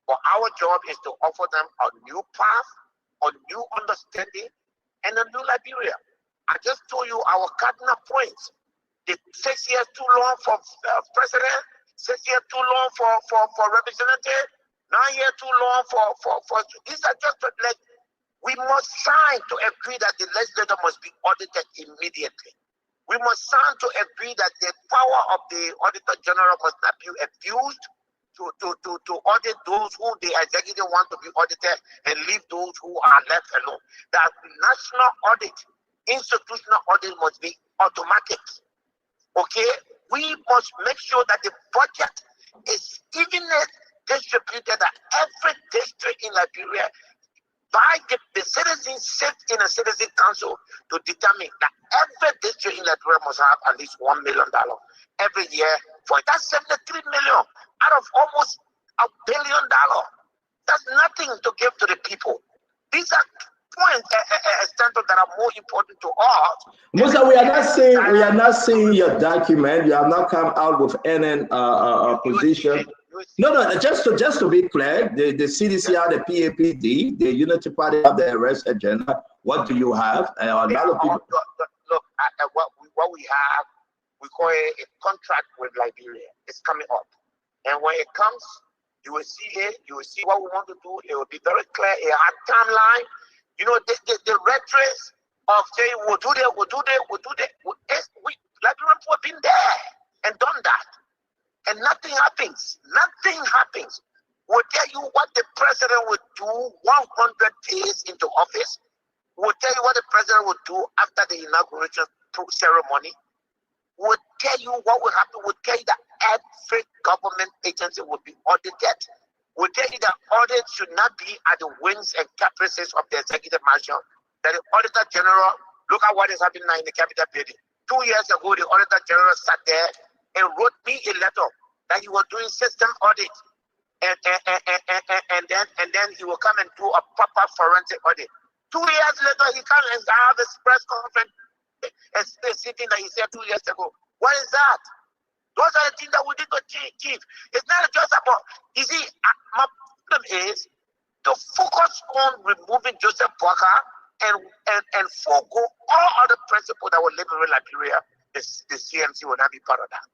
But our job is to offer them a new path, a new understanding, and a new Liberia. I just told you our cardinal points. The 6 years too long for president, 6 years too long for representative, 9 years too long for these are just like we must sign to agree that the legislature must be audited immediately. We must sign to agree that the power of the Auditor General must not be abused to audit those who the executive want to be audited and leave those who are left alone. That national audit, institutional audit must be automatic. Okay, we must make sure that the budget is evenly distributed, that every district in Liberia, by the citizens sit in a citizen council to determine that every district in Liberia must have at least $1 million every year for it. That's 73 million out of almost $1 billion. That's nothing to give to the people. These are points that are more important to us. Musa, we are not seeing your document. You have not come out with any position. No. Just to be clear, the CDC have the PAPD, the Unity Party have the arrest agenda. What do you have? A lot of people. Look, what we have, we call it a contract with Liberia. It's coming up, and when it comes, you will see it. You will see what we want to do. It will be very clear. A hard timeline. You know, the rhetoric of saying we'll do that. Liberian people have been there and done that. And nothing happens. Nothing happens. We'll tell you what the president would do 100 days into office. We'll tell you what the president would do after the inauguration ceremony. We'll tell you what will happen. We'll tell you that every government agency will be audited. We'll tell you that audit should not be at the whims and caprices of the executive mansion. That the Auditor General, look at what is happening now in the Capitol building. 2 years ago, the Auditor General sat there and wrote me a letter that he was doing system audit, and then he will come and do a proper forensic audit. 2 years later, he comes and have a press conference and sitting that he said 2 years ago. What is that? Those are the things that we need to achieve. It's not just about, you see, my problem is to focus on removing Joseph Boakai and forego all other principles that will liberate Liberia. The CNC will not be part of that.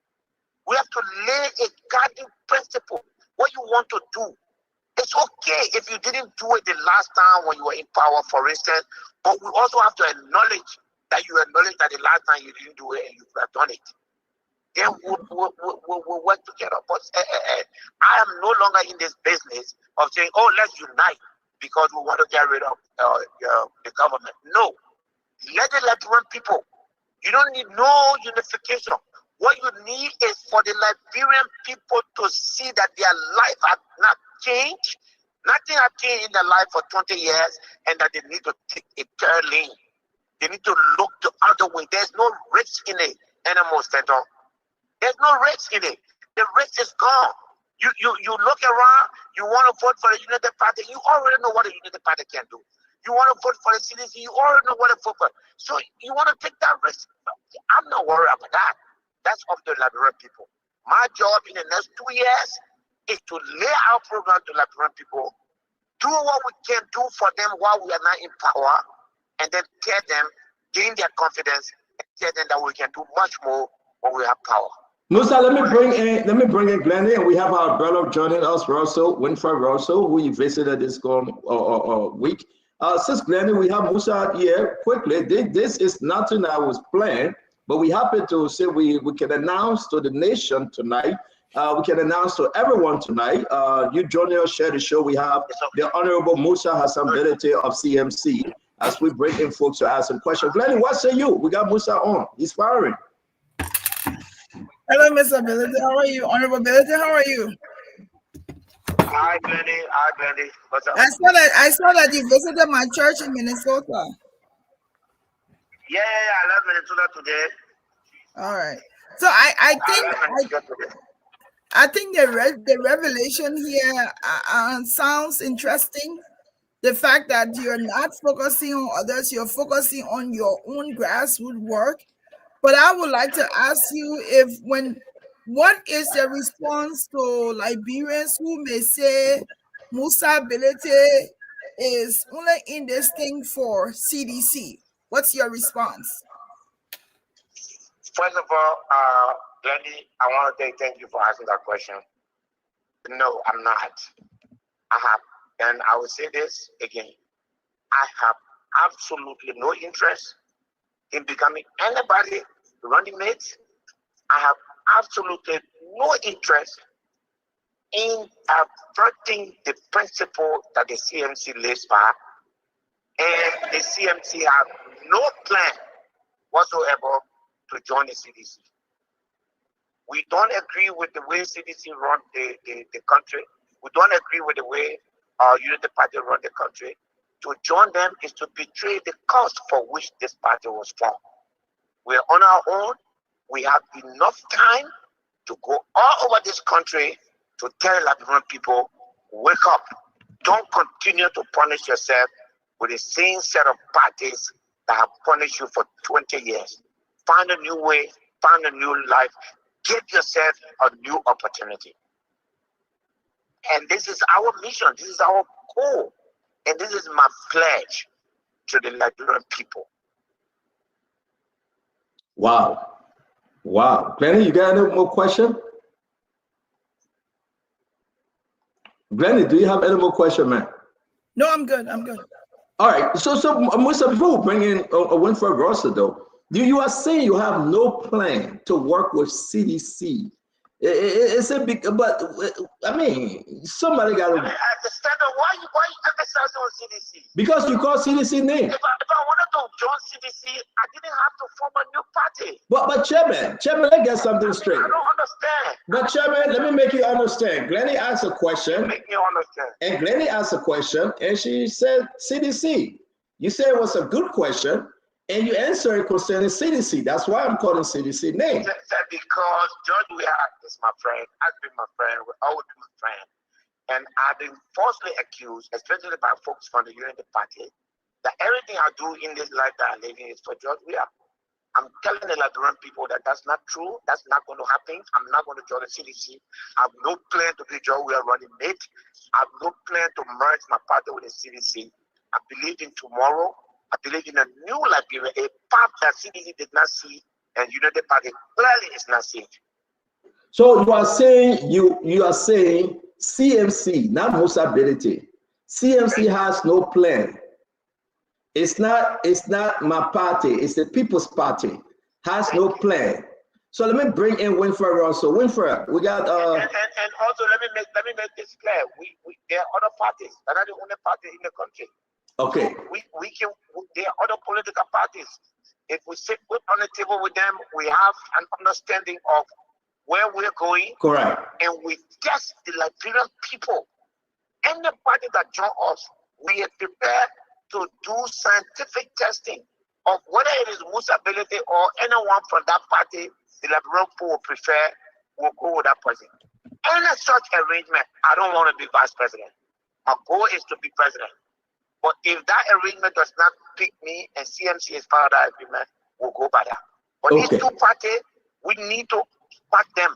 We have to lay a guiding principle. What you want to do. It's okay if you didn't do it the last time when you were in power, for instance, but we also have to acknowledge that the last time you didn't do it and you could have done it. Then we'll work together. But I am no longer in this business of saying, oh, let's unite because we want to get rid of the government. No. Let the Liberian people, you don't need no unification. What you need is for the Liberian people to see that their life has not changed. Nothing has changed in their life for 20 years, and that they need to take a turn lane. They need to look the other way. There's no risk in it anymore, Stanton. There's no risk in it. The risk is gone. You look around, you want to vote for the United Party, you already know what the United Party can do. You want to vote for the CDC, you already know what to vote for. So you want to take that risk. I'm not worried about that. That's up to the Liberian people. My job in the next 2 years is to lay our program to Liberian people, do what we can do for them while we are not in power, and then tell them, gain their confidence, and tell them that we can do much more when we have power. Musa, let me bring in Glennie, and we have our brother joining us, Russell, Winfred Russell, who visited this week. Since Glennie, we have Musa here quickly. This is nothing that was planned, but we happen to say we can announce to the nation tonight. We can announce to everyone tonight. You joining us, share the show. We have the Honorable Musa Hassan Belete of CMC as we bring in folks to ask some questions. Glennie, what say you? We got Musa on. He's firing. Hello, Mr. Belete. How are you? Honorable Belete, how are you? Hi, Glennie. Hi, Glennie. What's up? I saw that you visited my church in Minnesota. Yeah, I left Minnesota today. All right. So I think the revelation here sounds interesting. The fact that you're not focusing on others, you're focusing on your own grassroots work. But I would like to ask you what is the response to Liberians who may say Musa Belete is only in this thing for CDC? What's your response? First of all, Glennie, I want to say thank you for asking that question. No, I'm not. And I will say this again. I have absolutely no interest in becoming anybody running mate. I have absolutely no interest in averting the principle that the CMC lays by, and the CMC have no plan whatsoever to join the CDC. We don't agree with the way CDC run the country. We don't agree with the way our Unity Party run the country. To join them is to betray the cause for which this party was formed. We're on our own. We have enough time to go all over this country to tell Liberian people, wake up. Don't continue to punish yourself with the same set of parties that have punished you for 20 years. Find a new way, find a new life, give yourself a new opportunity. And this is our mission, this is our goal, and this is my pledge to the Liberian people. Wow. Wow. Glennie, you got any more question? Glennie, do you have any more question, man? No, I'm good. I'm good. All right. So Musa, before we bring in Winfred Russell, though, you are saying you have no plan to work with CDC. It's a big, but I mean, somebody got to. I understand why you emphasizing on CDC? Because you call CDC name. If I wanted to join CDC, I didn't have to form a new party. But Chairman, let's get something straight. I don't understand. But Chairman, let me make you understand. Glennie asked a question. Make me understand. And Glennie asked a question, and she said CDC. You said it was a good question. And you answer it concerning CDC. That's why I'm calling CDC name. Because George Weah is my friend, has been my friend, will always be my friend. And I've been falsely accused, especially by folks from the Unity Party, that everything I do in this life that I live in is for George Weah. I'm telling the Liberian people that that's not true. That's not going to happen. I'm not going to join the CDC. I have no plan to be George Weah running mate. I have no plan to merge my party with the CDC. I believe in tomorrow. I believe in a new Liberia, a path that CDC did not see, and United Party clearly is not seeing. So you are saying CMC, not Musa Belete. CMC has no plan. It's not my party. It's the People's Party. Has no plan. So let me bring in Winfred Russell. Winfred, we got. And also let me make this clear. There are other parties that are the only party in the country. Okay. So there are other political parties. If we sit on the table with them, we have an understanding of where we're going. Correct. And we test the Liberian people. Anybody that joins us, we are prepared to do scientific testing of whether it is Musa Belete or anyone from that party the Liberian people will prefer, will go with that person. Any such arrangement, I don't want to be vice president. My goal is to be president. But if that arrangement does not pick me and CMC is part of that agreement, we'll go by that. But these two parties, we need to back them.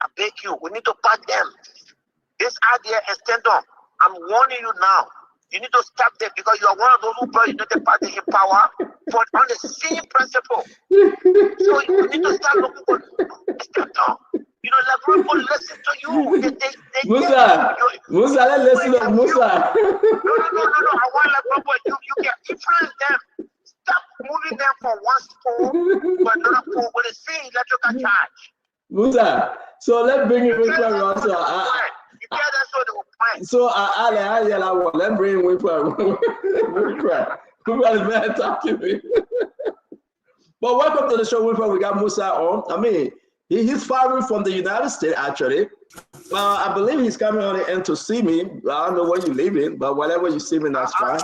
I beg you, we need to back them. This idea is stand on. I'm warning you now. You need to stop them because you are one of those who brought United Party in power, but on the same principle. So you need to start looking for stand on. You know, like people listen to you. Musa, let's listen to Musa. No. I want like people, you can influence them. Stop moving them from one pole to another pole with the same electrical charge. Musa, so let's bring it with us. So let's bring it with us. People are very talking. But welcome to the show, Wilfred. We got Musa on. I mean, he's firing from the United States, actually. I believe he's coming on the end to see me. I don't know where you live in, but whenever you see me, that's fine.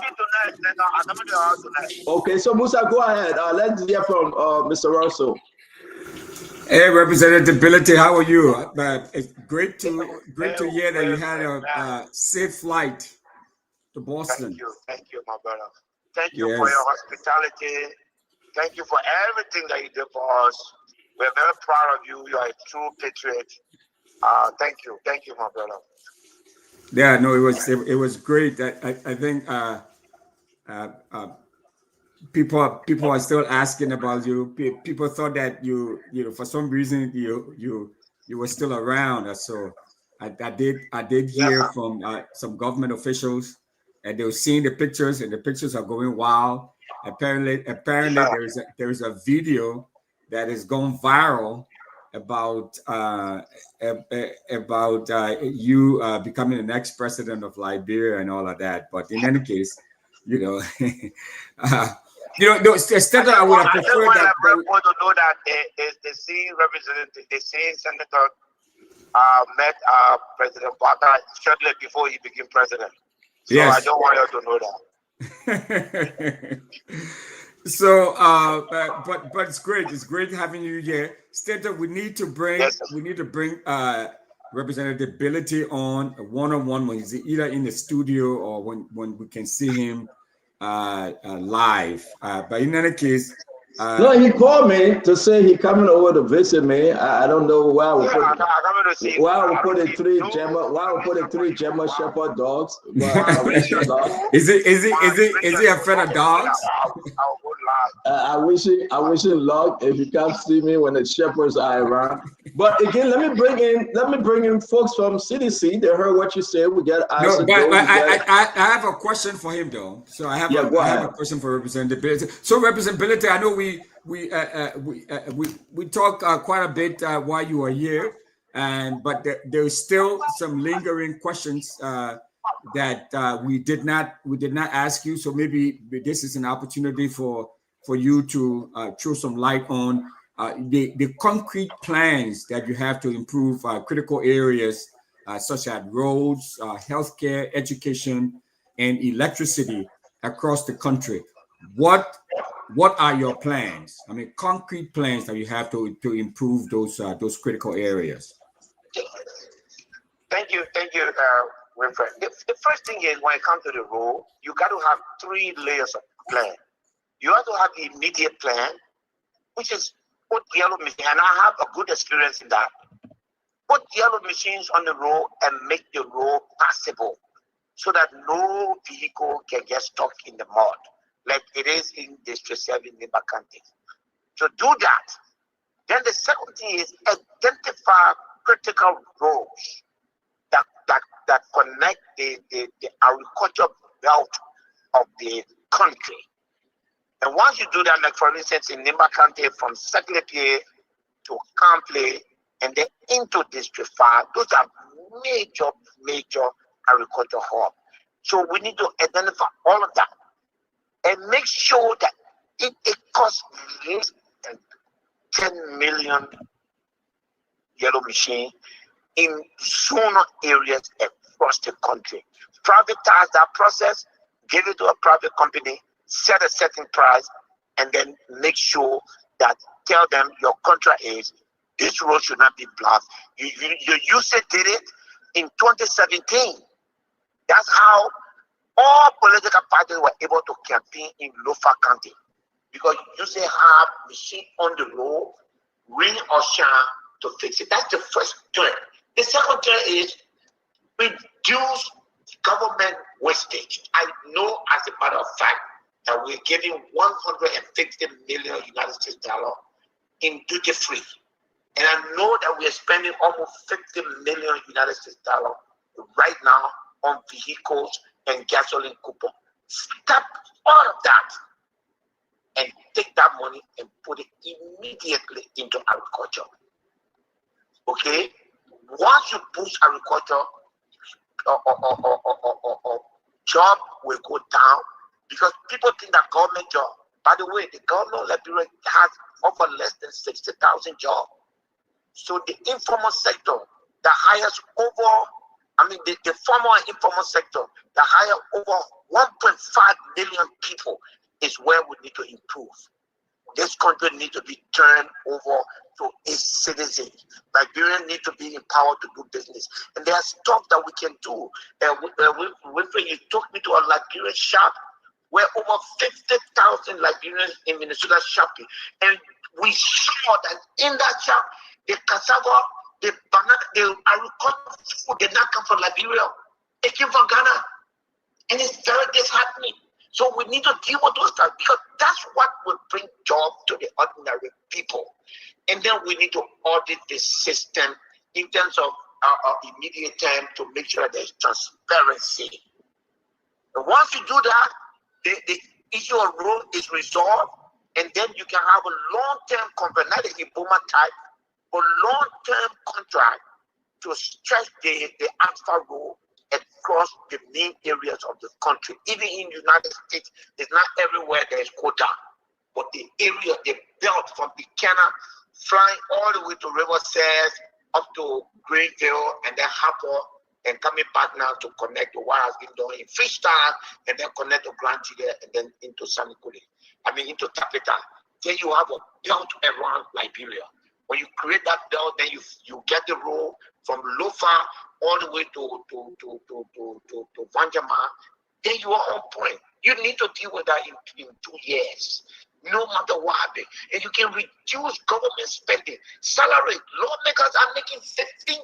Okay, so Musa, go ahead. Let's hear from Mr. Russell. Hey, Representative Ability, how are you? It's great to hear that you had a safe flight to Boston. Thank you, my brother. Thank you for your hospitality. Thank you for everything that you did for us. We're very proud of you. You are a true patriot. Thank you, my brother. Yeah, no, it was great. I think people are still asking about you. People thought that you for some reason you were still around. So I did hear from some government officials, and they were seeing the pictures, and the pictures are going wild. Apparently there is a video that is going viral about you becoming the next president of Liberia and all of that. But in any case, I would have preferred that. I want to know that the same representative, the same senator met President Bata shortly before he became president. So yes. I don't want you to know that. So, but it's great. It's great having you here, Stanton. We need to bring Representative Ability on one-on-one when he's either in the studio or when we can see him live. But in any case, no, he called me to say he coming over to visit me. I don't know why we put the three German Shepherd dogs. Is it a friend of dogs? I wish him luck if you come see me when the shepherds are around. But again, let me bring in folks from CDC. They heard what you said. We get I have a question for him though. So I have a question for Representability. So Representability, I know we talked quite a bit while you were here, but there's still some lingering questions that we did not ask you. So maybe this is an opportunity for you to throw some light on the concrete plans that you have to improve critical areas such as roads, healthcare, education, and electricity across the country. What are your plans? I mean, concrete plans that you have to improve those critical areas. Thank you, Wilfred. The first thing is when it comes to the road, you got to have 3 layers of plan. You have to have the immediate plan, which is put yellow machine, and I have a good experience in that. Put yellow machines on the road and make the road passable so that no vehicle can get stuck in the mud, like it is in District 7 in Bakante. So do that. Then the second thing is identify critical roads that connect the agriculture belt of the country. And once you do that, like for instance in Nimba County from Secretary to Campley and then into District 5, those are major agriculture hubs. So we need to identify all of that and make sure that it costs less than 10 million yellow machines in zona areas across the country. Privatize that process, give it to a private company, set a certain price, and then make sure that tell them your contract is this road should not be blocked. You did it in 2017. That's how all political parties were able to campaign in Lofa County because you say have machine on the road, rain or shine to fix it. That's the first turn. The second turn is reduce government wastage. I know as a matter of fact that we're getting 150 million United States dollar in duty free. And I know that we're spending almost 50 million United States dollar right now on vehicles and gasoline coupon. Stop all of that and take that money and put it immediately into agriculture. Okay? Once you boost agriculture, job will go down because people think that government job. By the way, the government of Liberia has over less than 60,000 jobs. So the informal sector, the highest over, the formal and informal sector, the higher over 1.5 million people is where we need to improve. This country needs to be turned over to its citizens. Liberians need to be empowered to do business. And there's stuff that we can do. When you took me to a Liberian shop where over 50,000 Liberians in Minnesota shopping, and we saw that in that shop, the cassava, the banana, the agricultural food did not come from Liberia. It came from Ghana. And it's very disheartening. So we need to deal with those stuff because that's what will bring jobs to the ordinary people. And then we need to audit the system in terms of immediate time to make sure there's transparency. And once you do that, the issue of road is resolved, and then you can have a long-term contract, not a Iboma type, but long-term contract to stretch the asphalt road across the main areas of the country. Even in the United States, it's not everywhere there is quota, but the area, the belt from Buchanan, flying all the way to River Cess, up to Greenville, and then Harper, and coming back now to connect to what has been done in Fishtown, and then connect to Grand Chile, and then into Sanikuli. Into Tapeta. Then you have a belt around Liberia. When you create that belt, then you get the road from Lofa all the way to Vanjama. Then you are on point. You need to deal with that in 2 years, no matter what happens. And you can reduce government spending. Salary, lawmakers are making $15,000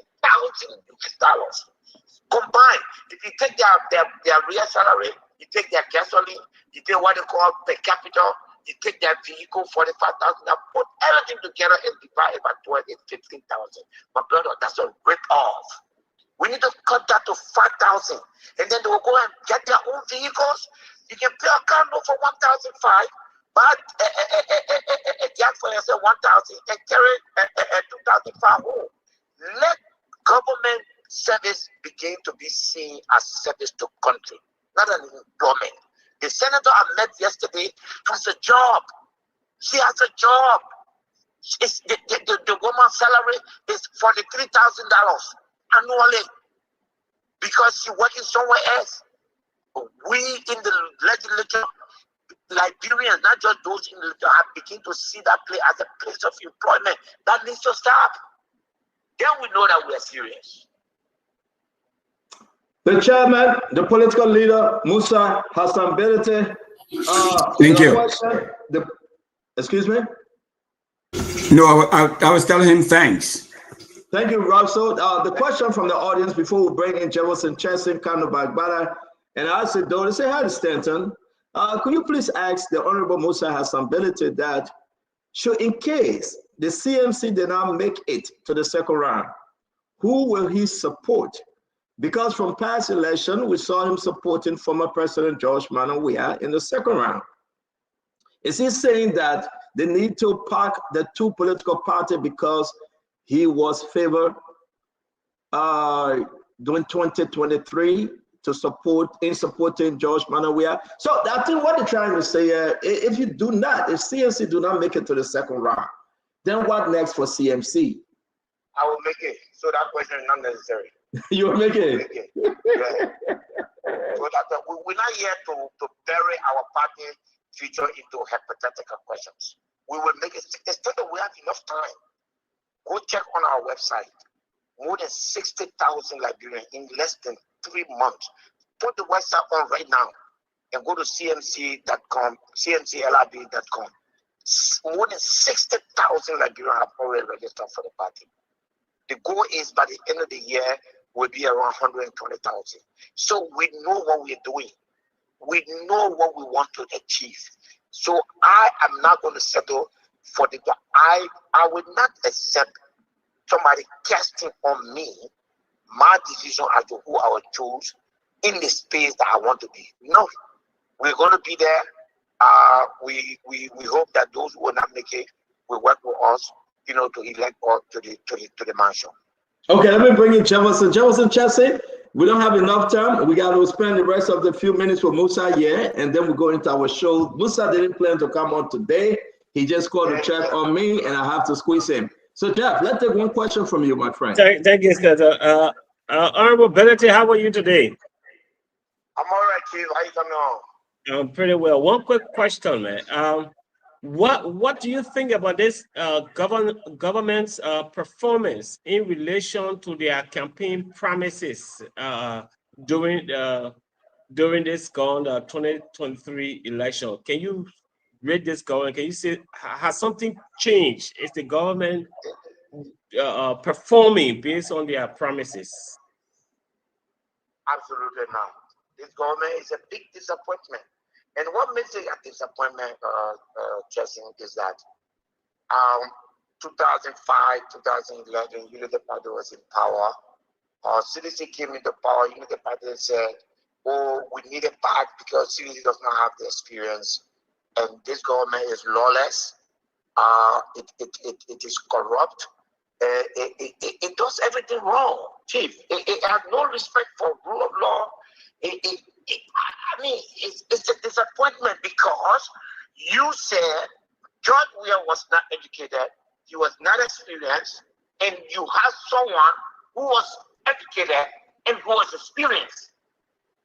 combined. If you take their real salary, you take their gasoline, you take what they call per capita, you take their vehicle, 45,000, put everything together and divide it by 12, it's 15,000. My brother, that's a rip-off. We need to cut that to 5,000. And then they will go and get their own vehicles. You can pay a car note for 1,500, but a gas for yourself 1,000 and carry 2,500 home. Let government service begin to be seen as service to country, not an employment. The senator I met yesterday has a job. She has a job. It's the woman's salary is $43,000 annually because she's working somewhere else. We in the legislature, Liberians, not just those in the legislature, have begun to see that place as a place of employment. That needs to stop. Then we know that we are serious. The chairman, the political leader, Musa Hassan Belete. Thank you. Excuse me? No, I was telling him thanks. Thank you, Russell. The question from the audience before we bring in Jefferson Chesson, Kano Bagbara, and I said, don't say hi to Stanton. Could you please ask the Honorable Musa Hassan Belete that should, in case the CMC did not make it to the second round, who will he support? Because from past election, we saw him supporting former President George Manuel Weah in the second round. Is he saying that they need to park the two political parties because he was favored during 2023 to supporting George Manuel Weah? So I think what they're trying to say, if CMC do not make it to the second round, then what next for CMC? I will make it. So that question is not necessary. You will make it. Yeah. So that we're not here to bury our party future into hypothetical questions. We will make it. Instead of we have enough time. Go check on our website. More than 60,000 Liberians in less than 3 months put the website on right now and go to cmc.com, cmclrb.com. More than 60,000 Liberians have already registered for the party. The goal is by the end of the year will be around 120,000. So we know what we're doing. We know what we want to achieve. So I am not going to settle for the. I will not accept somebody casting on me my decision as to who I will choose in the space that I want to be. No, we're going to be there. We hope that those who will not make it will work with us, you know, to elect us to the mansion. Okay, let me bring in Jefferson. Jefferson Chelsea, we don't have enough time. We got to spend the rest of the few minutes with Musa here, and then we go into our show. Musa didn't plan to come on today. He just called to check on me, and I have to squeeze him. So, Jeff, let's take one question from you, my friend. Thank you, Scott. Honorable Benedict, how are you today? I'm all right, Chief. How you coming on? I'm pretty well. One quick question, man. What do you think about this government's performance in relation to their campaign promises during this 2023 election? Can you rate this government? Can you say, has something changed? Is the government performing based on their promises? Absolutely not. This government is a big disappointment. And what makes it a disappointment, Justin, is that 2005, 2011, Unity Party was in power. CDC came into power. Unity Party said, oh, we need it back because CDC does not have the experience. And this government is lawless. It is corrupt. It does everything wrong, Chief. It has no respect for rule of law. I mean, it's a disappointment because you said George Weah was not educated, he was not experienced, and you have someone who was educated and who was experienced.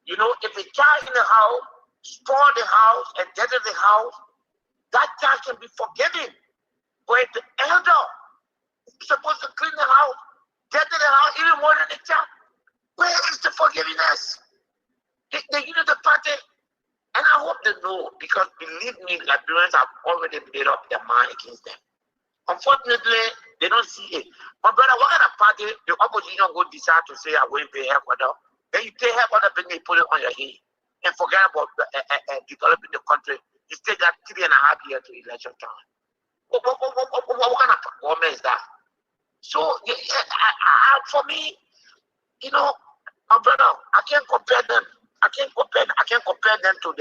You know, if a child in the house spoil the house and dirty the house, that child can be forgiven. But the elder is supposed to clean the house, dirty the house even more than the child. Where is the forgiveness? The Unity Party, and I hope they know, because believe me, Liberians have already made up their mind against them. Unfortunately, they don't see it. My brother, what kind of party the opposition go decide to say, I'm going to pay headquarters? Then you pay headquarters, then you put it on your head and forget about developing the country. You still got 3.5 years to election time. What kind of government is that? So, for me, you know, my brother, I can't compare them. I can't compare them to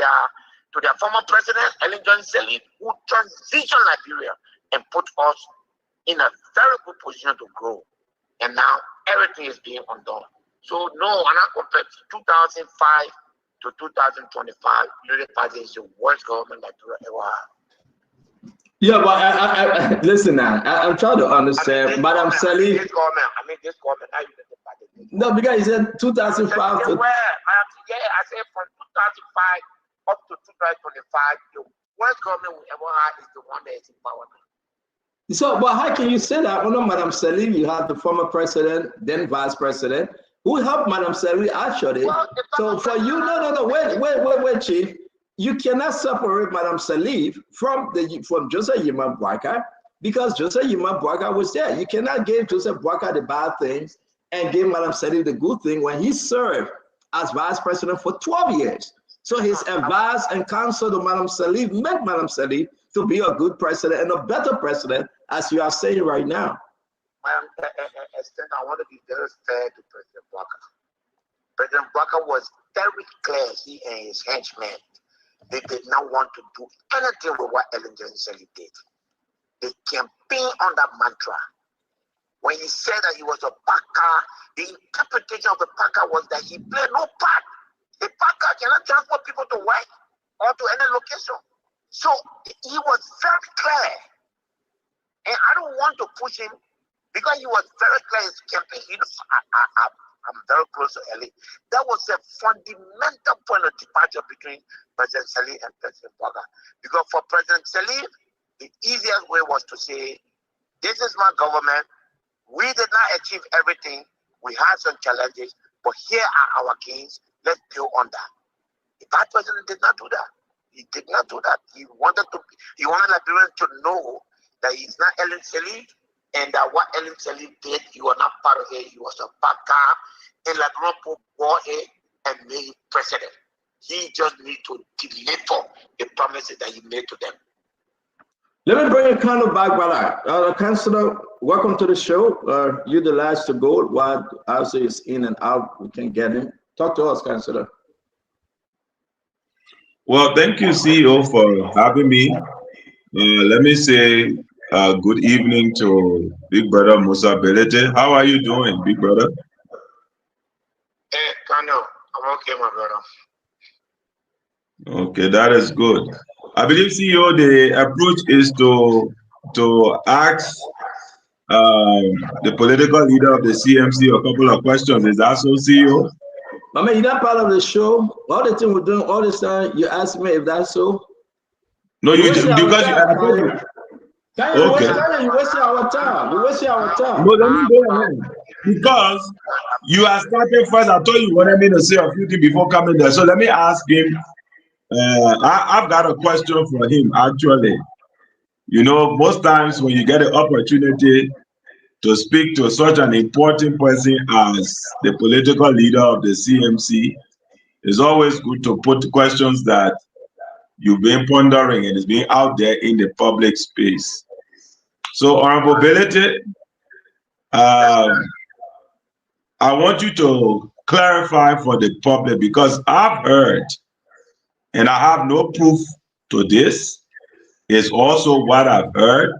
their former president, Ellen Johnson Sirleaf, who transitioned Liberia and put us in a very good position to grow. And now everything is being undone. So no, when I compare 2005 to 2025, Unity Party is the worst government that Liberia ever had. Yeah, but I listen now. I'm trying to understand, Madam Sirleaf. This government, now Unity Party. No, because he said 2005 to. I said from 2005 up to 2025, the worst government we ever had is the one that is in power now. So, but how can you say that? Under Madam Sirleaf, you had the former president, then vice president, who helped Madam Sirleaf actually. So for you, no, wait, Chief. You cannot separate Madam Sirleaf from Joseph Yima Boakai, because Joseph Yima Boakai was there. You cannot give Joseph Boakai the bad things and give Madam Sirleaf the good thing when he served as vice president for 12 years. So his advice and counsel to Madam Sirleaf made Madam Sirleaf to be a good president and a better president, as you are saying right now. I want to be very fair to President Boakai. President Boakai was very clear, he and his henchmen. They did not want to do anything with what Ellen Johnson Sirleaf did. They campaigned on that mantra. When he said that he was a packer, the interpretation of the packer was that he played no part. The packer cannot transport people to work or to any location. So he was very clear. And I don't want to push him because he was very clear in his campaign. I'm very close to Ellie. That was a fundamental point of departure between President Sirleaf and President Boakai. Because for President Sirleaf, the easiest way was to say, this is my government. We did not achieve everything. We had some challenges, but here are our gains. let's go on that. The bad president did not do that. He did not do that. He wanted Liberians to know that he's not Ellen Selig, and that what Ellen Selig did, he was not part of it. He was a bad guy, and Liberian put war in and made him president. He just need to deliver the promises that he made to them. Let me bring Kano back, brother. Councillor, welcome to the show. You're the last to go. While Asa is in and out, we can get him. Talk to us, Councillor. Well, thank you, CEO, for having me. Let me say good evening to Big Brother Musa Belete. How are you doing, Big Brother? Hey, Kano, I'm okay, my brother. Okay, that is good. I believe, CEO, the approach is to ask the political leader of the CMC a couple of questions. Is that so, CEO? I mean, you're not part of the show. All the thing we're doing all this time, you ask me if that's so. No, you because you wasting our time. You wasting our time. No, let me go ahead. Because you are starting first. I told you wanted me to say a few things before coming there. So let me ask him. I've got a question for him, actually. You know, most times when you get an opportunity to speak to such an important person as the political leader of the CMC, it's always good to put questions that you've been pondering and is being out there in the public space. So, Honorable Belete, I want you to clarify for the public, because I've heard, and I have no proof to this, is also what I've heard,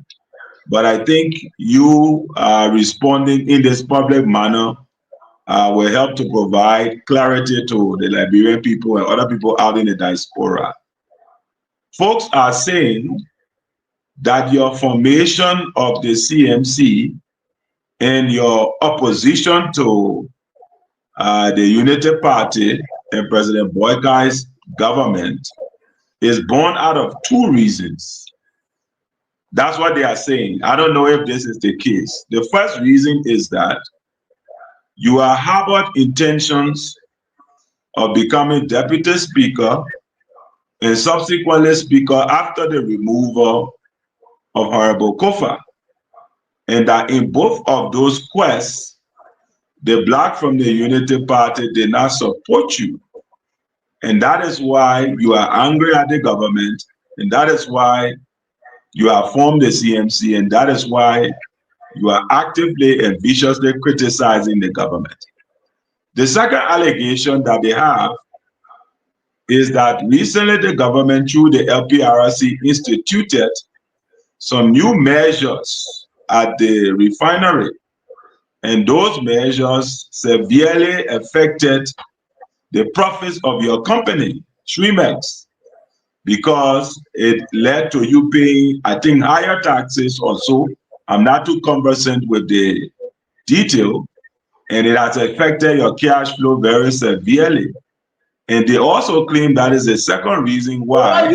but I think you responding in this public manner will help to provide clarity to the Liberian people and other people out in the diaspora. Folks are saying that your formation of the CMC and your opposition to the Unity Party and President Boykai's government is born out of two reasons. That's what they are saying. I don't know if this is the case. The first reason is that you are harbored intentions of becoming deputy speaker and subsequently speaker after the removal of Honorable Kofa. And that in both of those quests, the Black from the Unity Party did not support you. And that is why you are angry at the government, and that is why you have formed the CMC, and that is why you are actively and viciously criticizing the government. The second allegation that they have is that recently the government, through the LPRC, instituted some new measures at the refinery, and those measures severely affected the profits of your company, Shrimex, because it led to you paying, I think, higher taxes also. I'm not too conversant with the detail, and it has affected your cash flow very severely. And they also claim that is the second reason why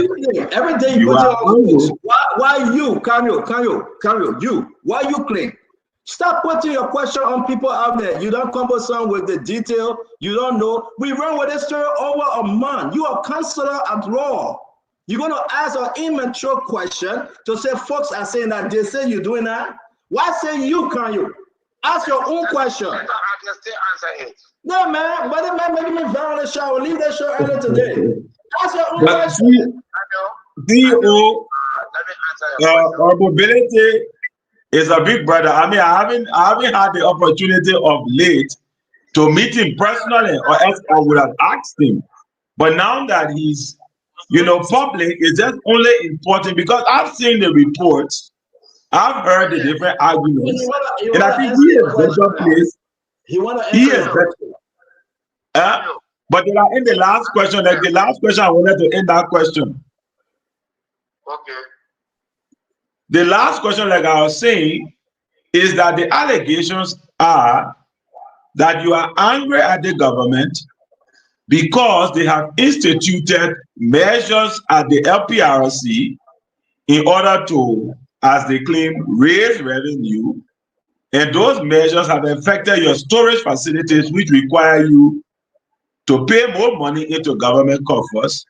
every day you put your office. Why you, Kanyo, you? Why you claim? Stop putting your question on people out there. You don't conversate with the detail. You don't know. We run with this story over a month. You are counselor at law. You're going to ask an immature question to say folks are saying that they say you're doing that. Why say you, Kanyo? Ask your own question. I can still answer it. No, man. But it might make me very on the show. We'll leave that show earlier today. Ask your own question. CEO, Belete is a big brother. I mean, I haven't had the opportunity of late to meet him personally, or else I would have asked him. But now that he's, you know, public, it's just only important because I've seen the reports, I've heard the different arguments, and I think he is better placed. He is better. But in the last question, like the last question, I wanted to end that question. Okay. The last question, like I was saying, is that the allegations are that you are angry at the government because they have instituted measures at the LPRC in order to, as they claim, raise revenue. And those measures have affected your storage facilities, which require you to pay more money into government coffers,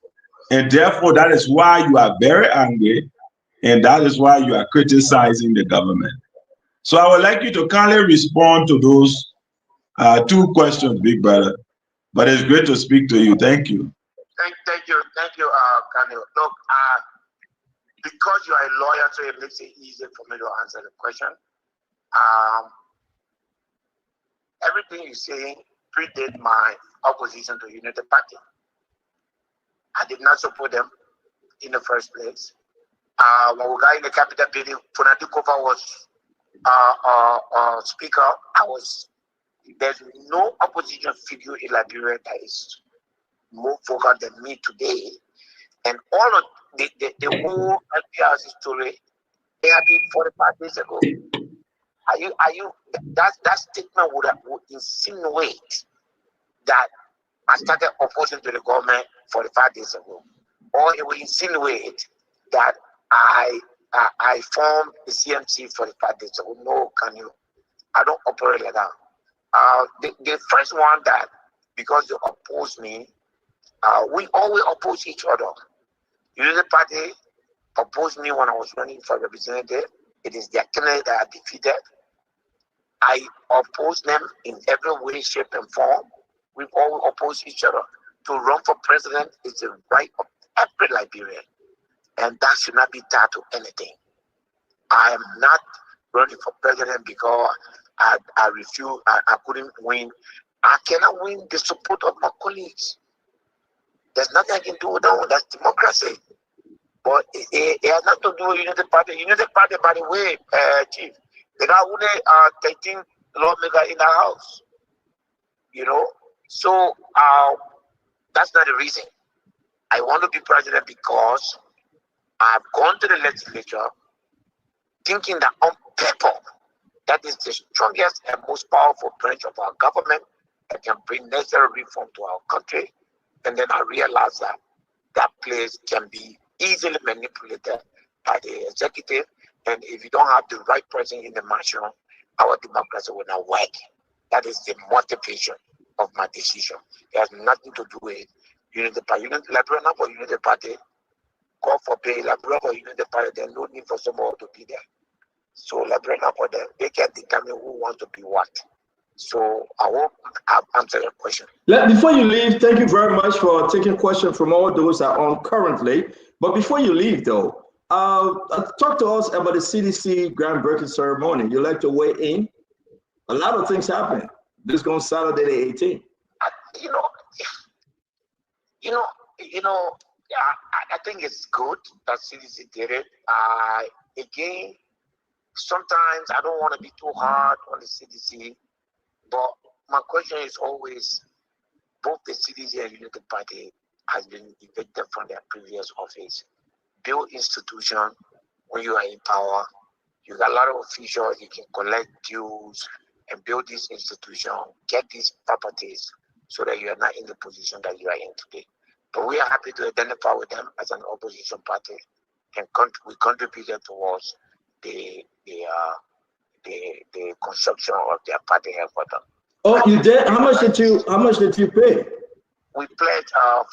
and therefore that is why you are very angry, and that is why you are criticizing the government. So I would like you to kindly respond to those two questions, big brother. But it's great to speak to you. Thank you. Thank you, Kanye. Look, because you are a lawyer, so it makes it easier for me to answer the question. Everything you say predate my opposition to United Party. I did not support them in the first place. When we got in the Capitol building, Funadi Kofa was speaker. There's no opposition figure in Liberia that is more vocal than me today. And all of the whole LPR's story, they happened 45 days ago. That statement would insinuate that I started opposing to the government 45 days ago. Or it would insinuate that I formed the CMC 45 days ago. No, I don't operate like that. The first one that, because they oppose me, we always oppose each other. Unity Party opposed me when I was running for representative. It is their candidate that I defeated. I oppose them in every way, shape, and form. We always oppose each other. To run for president is the right of every Liberian, and that should not be tied to anything. I am not running for president because I refuse. I couldn't win. I cannot win the support of my colleagues. There's nothing I can do with that. That's democracy. But it has nothing to do with United Party. United Party, by the way, Chief, they got only 13 lawmakers in the house. You know, so that's not the reason. I want to be president because I've gone to the legislature thinking that on paper, that is the strongest and most powerful branch of our government that can bring necessary reform to our country. And then I realized that that place can be easily manipulated by the executive. And if you don't have the right person in the mansion, our democracy will not work. That is the motivation of my decision. It has nothing to do with Unity Party. Liberia not for Unity Party. God forbid, Liberia for Unity Party, there's no need for someone to be there. So Liberia not for them. They can determine who wants to be what. So I hope I've answered your question. Before you leave, thank you very much for taking questions from all those that are on currently. But before you leave, though, talk to us about the CDC groundbreaking ceremony. You'd like to weigh in? A lot of things happen. This going Saturday the 18th. I think it's good that CDC did it. Again, sometimes I don't want to be too hard on the CDC, but my question is always, both the CDC and United Party has been evicted from their previous office. Build institution when you are in power. You got a lot of officials, you can collect dues and build this institution, get these properties so that you are not in the position that you are in today. But we are happy to identify with them as an opposition party, and we contributed towards the construction of their party headquarters. Oh, you did? How much did you pay? We pledged $5,000.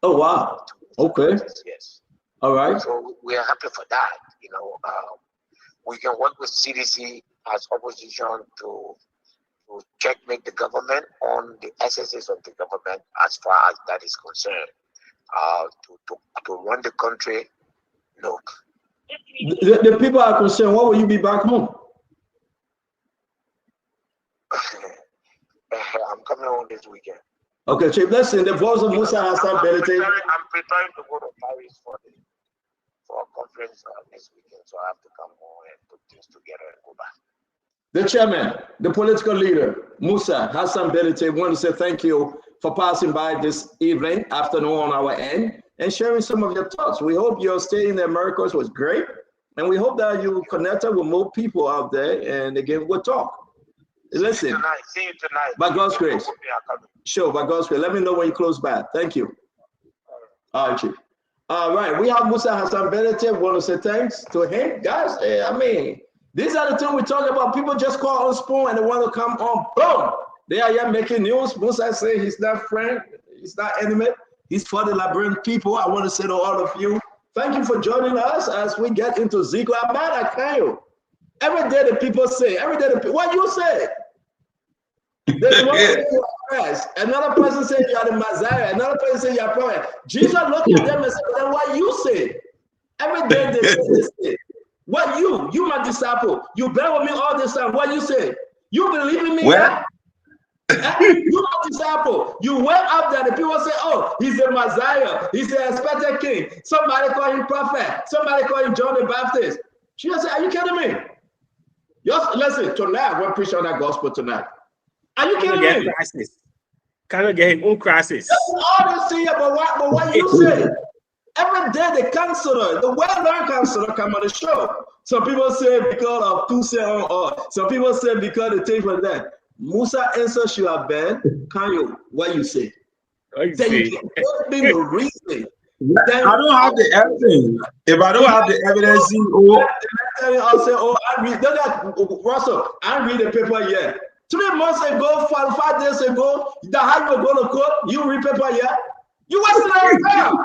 Oh wow. Okay. Yes. All right. So we are happy for that. We can work with CDC as opposition to checkmate the government on the excesses of the government as far as that is concerned. To run the country, look. The people are concerned. When will you be back home? I'm coming home this weekend. Okay, Chief. Listen, the voice of Musa Hassan Benete. I'm preparing to go to Paris for a conference this weekend, so I have to come home and put things together and go back. The chairman, the political leader, Musa Hassan Benete, want to say thank you for passing by this evening, afternoon on our end, and sharing some of your thoughts. We hope your stay in the Americas was great, and we hope that you connected with more people out there, and again, we'll talk. Listen, see you tonight. By God's grace. Sure, by God's grace. Let me know when you close back. Thank you. All right, Chief. All right, we have Musa Hassan Benete. We want to say thanks to him. Guys, I mean, these are the things we talk about. People just call on Spoon and they want to come on. Boom. They are here making news. Musa say he's not friend, he's not enemy. He's for the Liberian people. I want to say to all of you, thank you for joining us as we get into Zico Abada Kayo. Every day the people say, what you say? There's one say you are Christ. Another person say you are the Messiah. Another person say you are prophet. Jesus looked at them and said, then what you say? Every day they say, what you my disciple, you bear with me all this time. What you say? You believe in me? Well, you my disciple. You went up there. The people say, oh, he's the Messiah. He's the expected king. Somebody call him prophet. Somebody call him John the Baptist. Jesus said, are you kidding me? Just listen, tonight we're preaching that gospel tonight. Are you kidding me? Cannot get him own crisis. All this here, but what you say? Every day the counselor, the well-known counselor come on the show. Some people say because of Tuesday or some people say because the thing for that. Musa answer should have been, can you, what you say? Then you give me the reason. I don't have the evidence. If I don't have the evidence, I'll say, oh, I read Russell, I read the paper here. 3 months ago, 5 days ago, the how you were going to court, you read paper here. You wasted our time.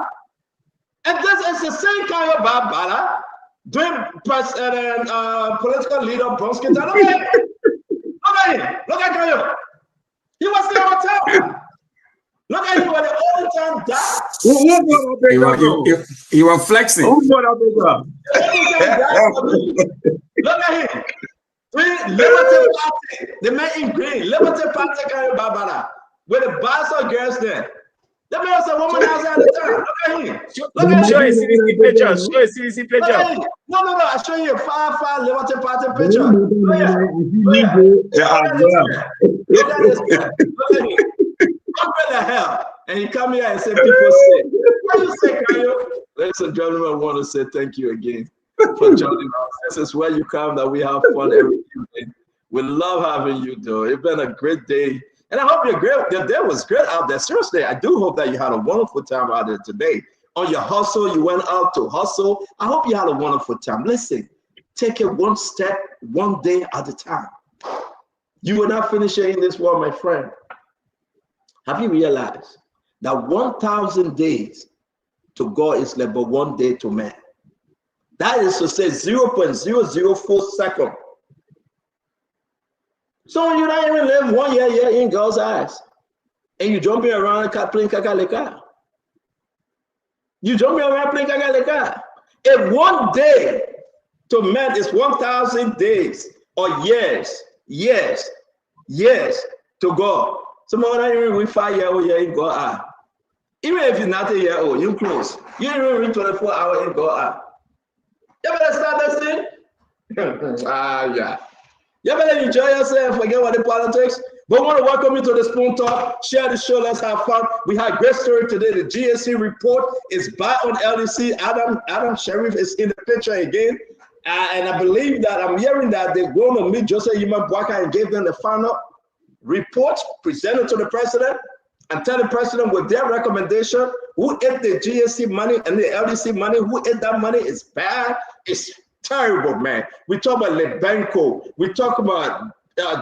And this is the same kind of Barbara doing political leader Bronski. Look at him. Look at him. He wasted our time. Look at him when the old time died. You were flexing. Look at him. Liberty Party, the man in green, Liberty Party carry Barbara with the boss of girls there. That man was a woman outside the time. Look at him. Look at him. Show a CDC picture. Show a CDC picture. No. I show you a far Liberty Party picture. Look at this guy. Look at him. What the hell? And he come here and say, people say, what you say, Kayo? Ladies and gentlemen, I want to say thank you again for joining us. This is where you come that we have fun every evening. We love having you, though. It's been a great day. And I hope the day was great out there. Seriously, I do hope that you had a wonderful time out there today. On your hustle, you went out to hustle. I hope you had a wonderful time. Listen, take it one step, one day at a time. You will not finish it in this world, my friend. Have you realized that 1,000 days to God is like but 1 day to man? That is to say 0.004 seconds. So you don't even live 1 year in God's eyes. And you jumping around playing kakaleka. You jumping around playing kakaleka. If 1 day to man is 1,000 days or years to God. Some of them even reach 5 years in God's eye. Even if you're not a year old, you close. You even reach 24 hours in God's eye. You better start that thing. Yeah. You better enjoy yourself, forget what the politics. But I want to welcome you to the Spoon Talk. Share the show, let's have fun. We had a great story today. The GSC report is back on LDC. Adam Sheriff is in the picture again. And I believe that I'm hearing that they're going to meet Joseph Yima Bwaka and give them the final report presented to the president and tell the president with their recommendation who ate the GSC money and the LDC money, who ate that money is bad. It's terrible, man. We talk about Lebanco. We talk about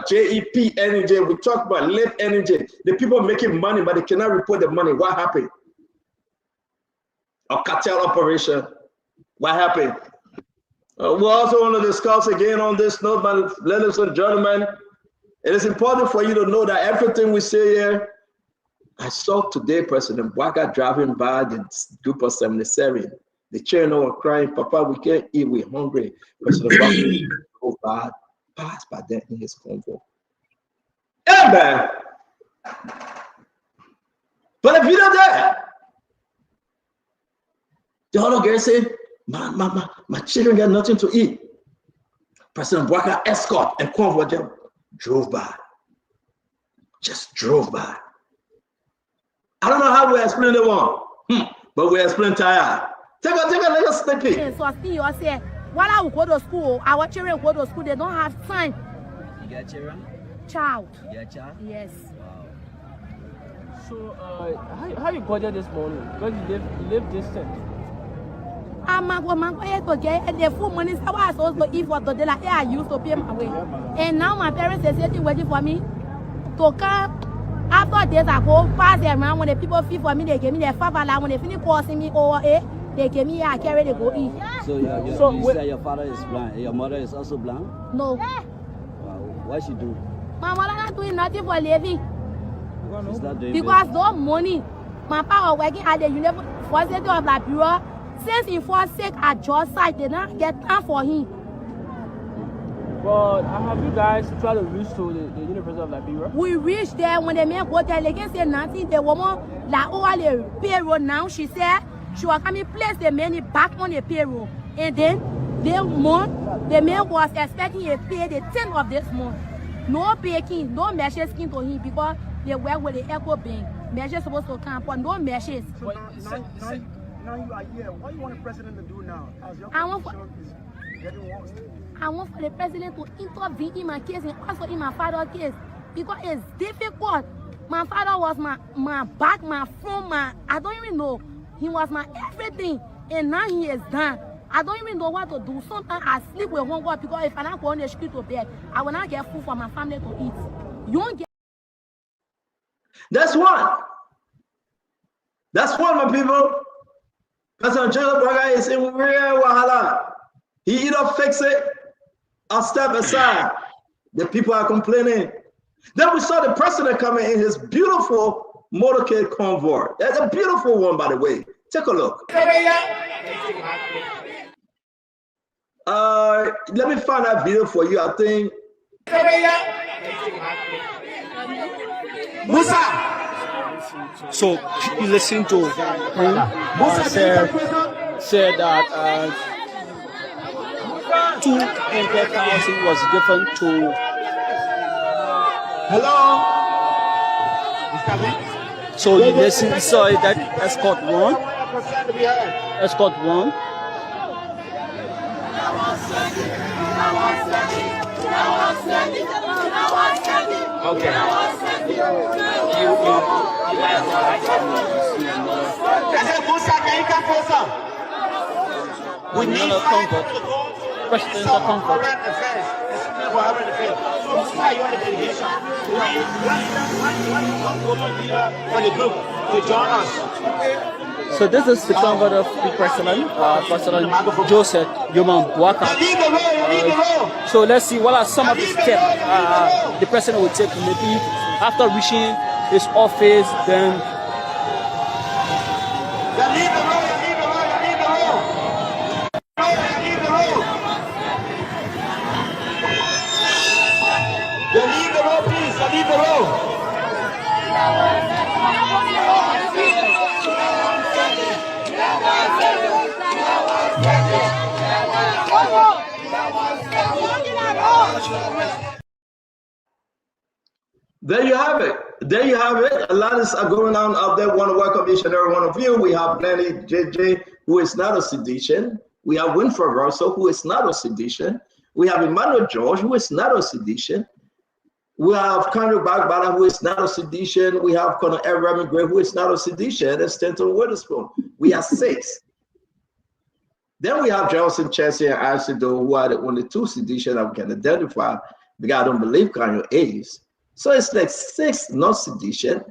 JEP Energy. We talk about Lip Energy. The people making money, but they cannot report the money. What happened? A cartel operation. What happened? We also want to discuss again on this note, but ladies and gentlemen, it is important for you to know that everything we say here, I saw today President Bwaka driving by the group of 77. The children were crying, Papa, we can't eat, we're hungry. President Bwaka so bad, passed by them in his convo. Amen. But if you don't there, the other girl said, my children got nothing to eat. President Bwaka escort and convoy them drove by. Just drove by. I don't know how we explain the one, but we explain tired. Take a little snippet. So I see you say, while I will go to school, our children go to school, they don't have time. You got children? Child. You got a child? Yes. Wow. So how you got there this morning? Because you live distant. I'm going to get the full money. So I was supposed to eat for the day like I used to pay my way. And now my parents are sitting waiting for me. to come. After days I go pass them around when the people feel for me, they give me their $5. When they finish causing me over it, they give me I carry they go eat. So you say your father is blind. Your mother is also blind? No. Wow. What she do? My mother not doing nothing for living. She's not doing Because no money. My father working at the University of Liberia. Since he was sick at George side, they not get time for him. But have you guys tried to reach to the University of Liberia? We reached there when the man go there, they can say nothing. The woman like over the payroll now, she said she was coming place the money back on the payroll. And then the man was expecting a pay the 10th of this month. No paying, no message came to him because they work with the Echo Bank. Message supposed to come, but no message. So now you are here. What do you want the president to do now? As your I want for the president to intervene in my case and also in my father's case because it's difficult. My father was my back, my front, I don't even know. He was my everything, and now he is done. I don't even know what to do. Sometimes I sleep with hunger because if I don't go on the street to bed, I will not get food for my family to eat. You won't get. That's one. That's one, my people. President Joseph Boakai is in real wahala. He either fix it or step aside. The people are complaining. Then we saw the president coming in his beautiful motorcade convoy. That's a beautiful one, by the way. Take a look. Let me find that video for you. I think. Musa. So you listen to who said that 200,000 was given to. Hello. So you listen, saw that escort one. Escort one. Okay. We need comfort. Presidential comfort. So this is the comfort of the president, President Joseph Yoman Boakai. So let's see what are some of the steps the president will take maybe after reaching his office. Then there you have it. There you have it. A lot is going on out there. Want to welcome each and every one of you. We have Glennie JJ, who is not a sedition. We have Winfred Russell, who is not a sedition. We have Emmanuel George, who is not a sedition. We have Conor Bagbala, who is not a sedition. We have Conor Remy Gray, who is not a sedition, and Stanton Witherspoon. We have 6. Then we have Johnson, Chelsea, and Asido, who are the only 2 sedition that we can identify because I don't believe Kanye is. So it's like 6 non-sedition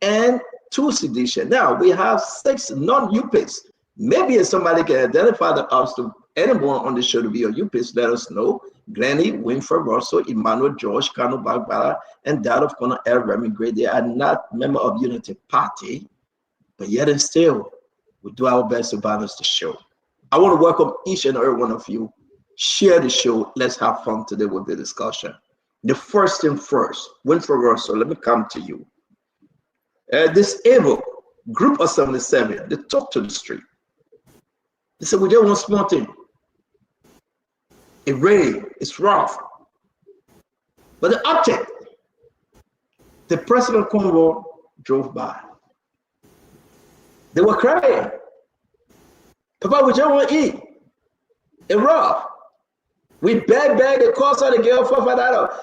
and 2 sedition. Now we have 6 non-UPIS. Maybe if somebody can identify the us to anyone on the show to be a UPIS, let us know. Glennie, Winfred Russell, Emmanuel George, Kano Bagbala, and that of Conor Remy Gray. They are not members of Unity Party, but yet and still, we do our best to balance the show. I want to welcome each and every one of you. Share the show. Let's have fun today with the discussion. The first thing first, Winfred Russell, let me come to you. Disabled Group of 77, they took to the street. They said, we just want small thing. It rained, it's rough. But the object, the president convoy drove by. They were crying. Papa, we just want to eat. It's rough. We beg, the cost of the girl for $5.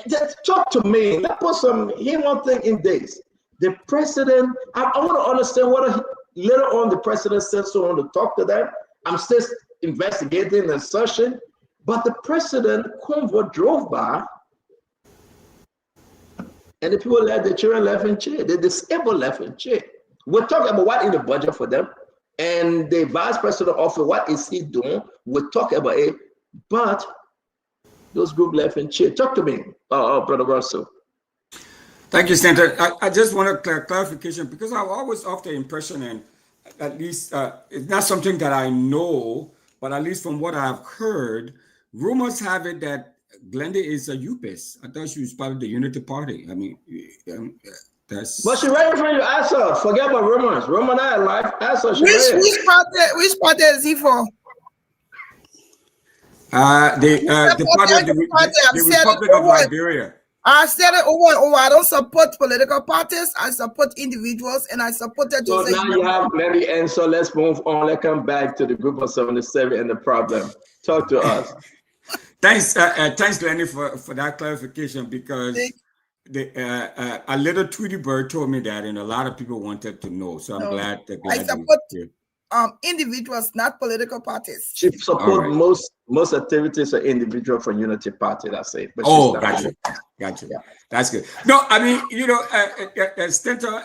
Just talk to me. Let's put some, here one thing in this. The president, I want to understand what later on the president said, so I want to talk to them. I'm still investigating the assertion, but the president convoy drove by and the people left, the children left in jail, the disabled left in jail. We're talking about what in the budget for them, and the vice president office, what is he doing? We're talking about it, but those group left in jail. Talk to me, Brother Russell. Thank you, Senator. I just want a clarification, because I'm always of the impression, and at least it's not something that I know, but at least from what I've heard, rumors have it that Glenda is a UPS. I thought she was part of the Unity Party. I mean, that's. But she ready for you to ask her. Forget about rumors. Rumor not alive. Ask her. Which party is he for? The party of the Republic of Liberia. I said it over and over. I don't support political parties. I support individuals, and I supported. So now you have, let me answer. Let's move on. Let's come back to the group of 77 and the problem. Talk to us. Thanks, Lenny, for that clarification, because a little Tweety Bird told me that, and a lot of people wanted to know. So I'm glad I support individuals, not political parties. She support most activities of individual from Unity Party. That's it. But gotcha. Yeah. That's good. No, I mean, Senator,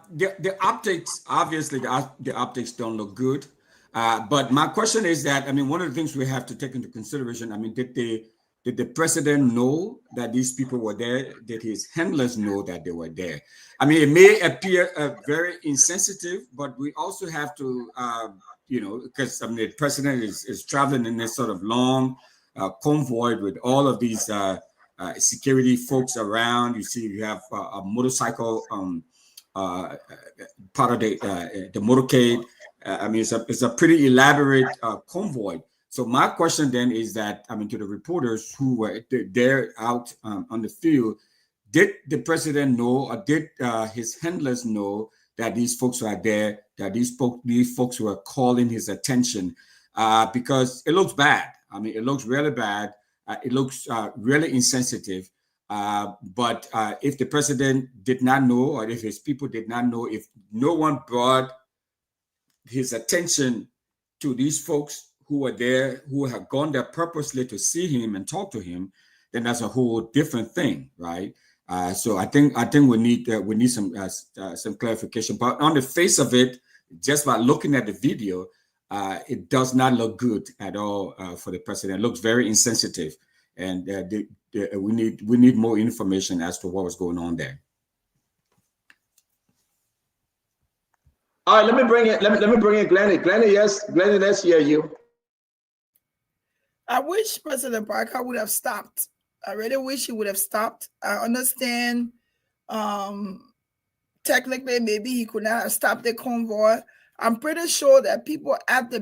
the optics, obviously, the optics don't look good. But my question is that, I mean, one of the things we have to take into consideration, I mean, did the president know that these people were there? Did his handlers know that they were there? I mean, it may appear very insensitive, but we also have to, because I mean, the president is traveling in this sort of long convoy with all of these security folks around. You see, you have a motorcycle part of the motorcade. I mean, it's a pretty elaborate convoy. So my question then is that, I mean, to the reporters who were there out on the field, did the president know, or did his handlers know that these folks were there, that these folks were calling his attention? Because it looks bad. I mean, it looks really bad. It looks really insensitive. But if the president did not know, or if his people did not know, if no one brought his attention to these folks who were there, who have gone there purposely to see him and talk to him, then that's a whole different thing, right? So I think we need some clarification. But on the face of it, just by looking at the video, it does not look good at all for the president. It looks very insensitive, and we need more information as to what was going on there. All right, let me bring in Glennie. Glennie, yes, Glennie, let's hear you. I wish President Barker would have stopped. I really wish he would have stopped. I understand technically maybe he could not have stopped the convoy. I'm pretty sure that people at the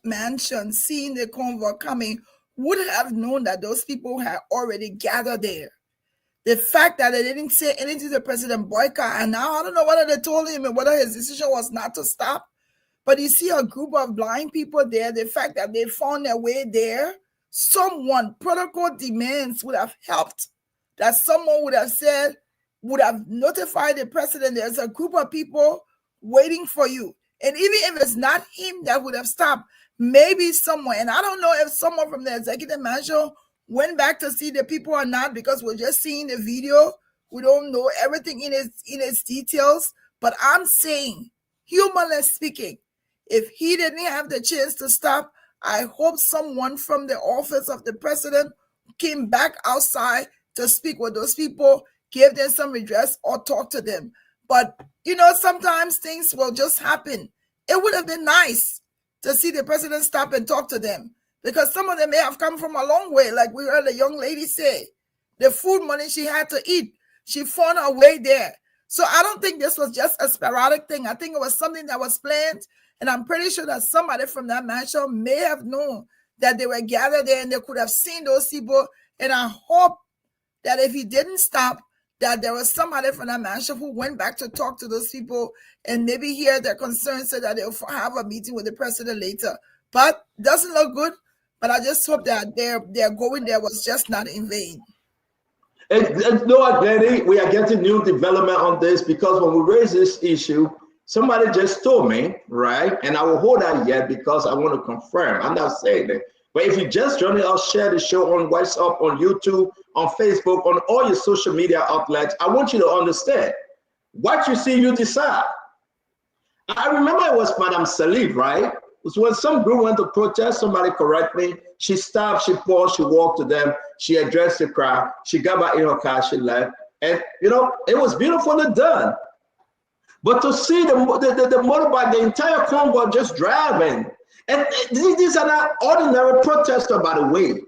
mansion seeing the convoy coming would have known that those people had already gathered there. The fact that they didn't say anything to President Boyka, and now I don't know whether they told him and whether his decision was not to stop, but you see a group of blind people there, the fact that they found their way there, someone, protocol demands would have helped, that someone would have said, would have notified the president, there's a group of people waiting for you. And even if it's not him that would have stopped, maybe someone, and I don't know if someone from the executive mansion went back to see the people or not, because we're just seeing the video. We don't know everything in its details. But I'm saying, humanly speaking, if he didn't have the chance to stop, I hope someone from the office of the president came back outside to speak with those people, give them some redress or talk to them. But, sometimes things will just happen. It would have been nice to see the president stop and talk to them, because some of them may have come from a long way, like we heard the young lady say. The food money she had to eat, she found her way there. So I don't think this was just a sporadic thing. I think it was something that was planned, and I'm pretty sure that somebody from that mansion may have known that they were gathered there and they could have seen those people. And I hope that if he didn't stop, that there was somebody from that mansion who went back to talk to those people and maybe hear their concerns so that they'll have a meeting with the president later. But it doesn't look good. But I just hope that their going there was just not in vain. And you know what, Glennie? We are getting new development on this, because when we raise this issue, somebody just told me, right? And I will hold that yet because I want to confirm. I'm not saying it, But if you just join us, share the show on WhatsApp, on YouTube, on Facebook, on all your social media outlets, I want you to understand, what you see, you decide. I remember it was Madame Salif, right? It was when some group went to protest, somebody correct me, she stopped, she paused, she walked to them, she addressed the crowd, she got back in her car, she left. And, you know, it was beautifully done. But to see the motorbike, the entire convoy just driving, and these are not ordinary protesters, by the way.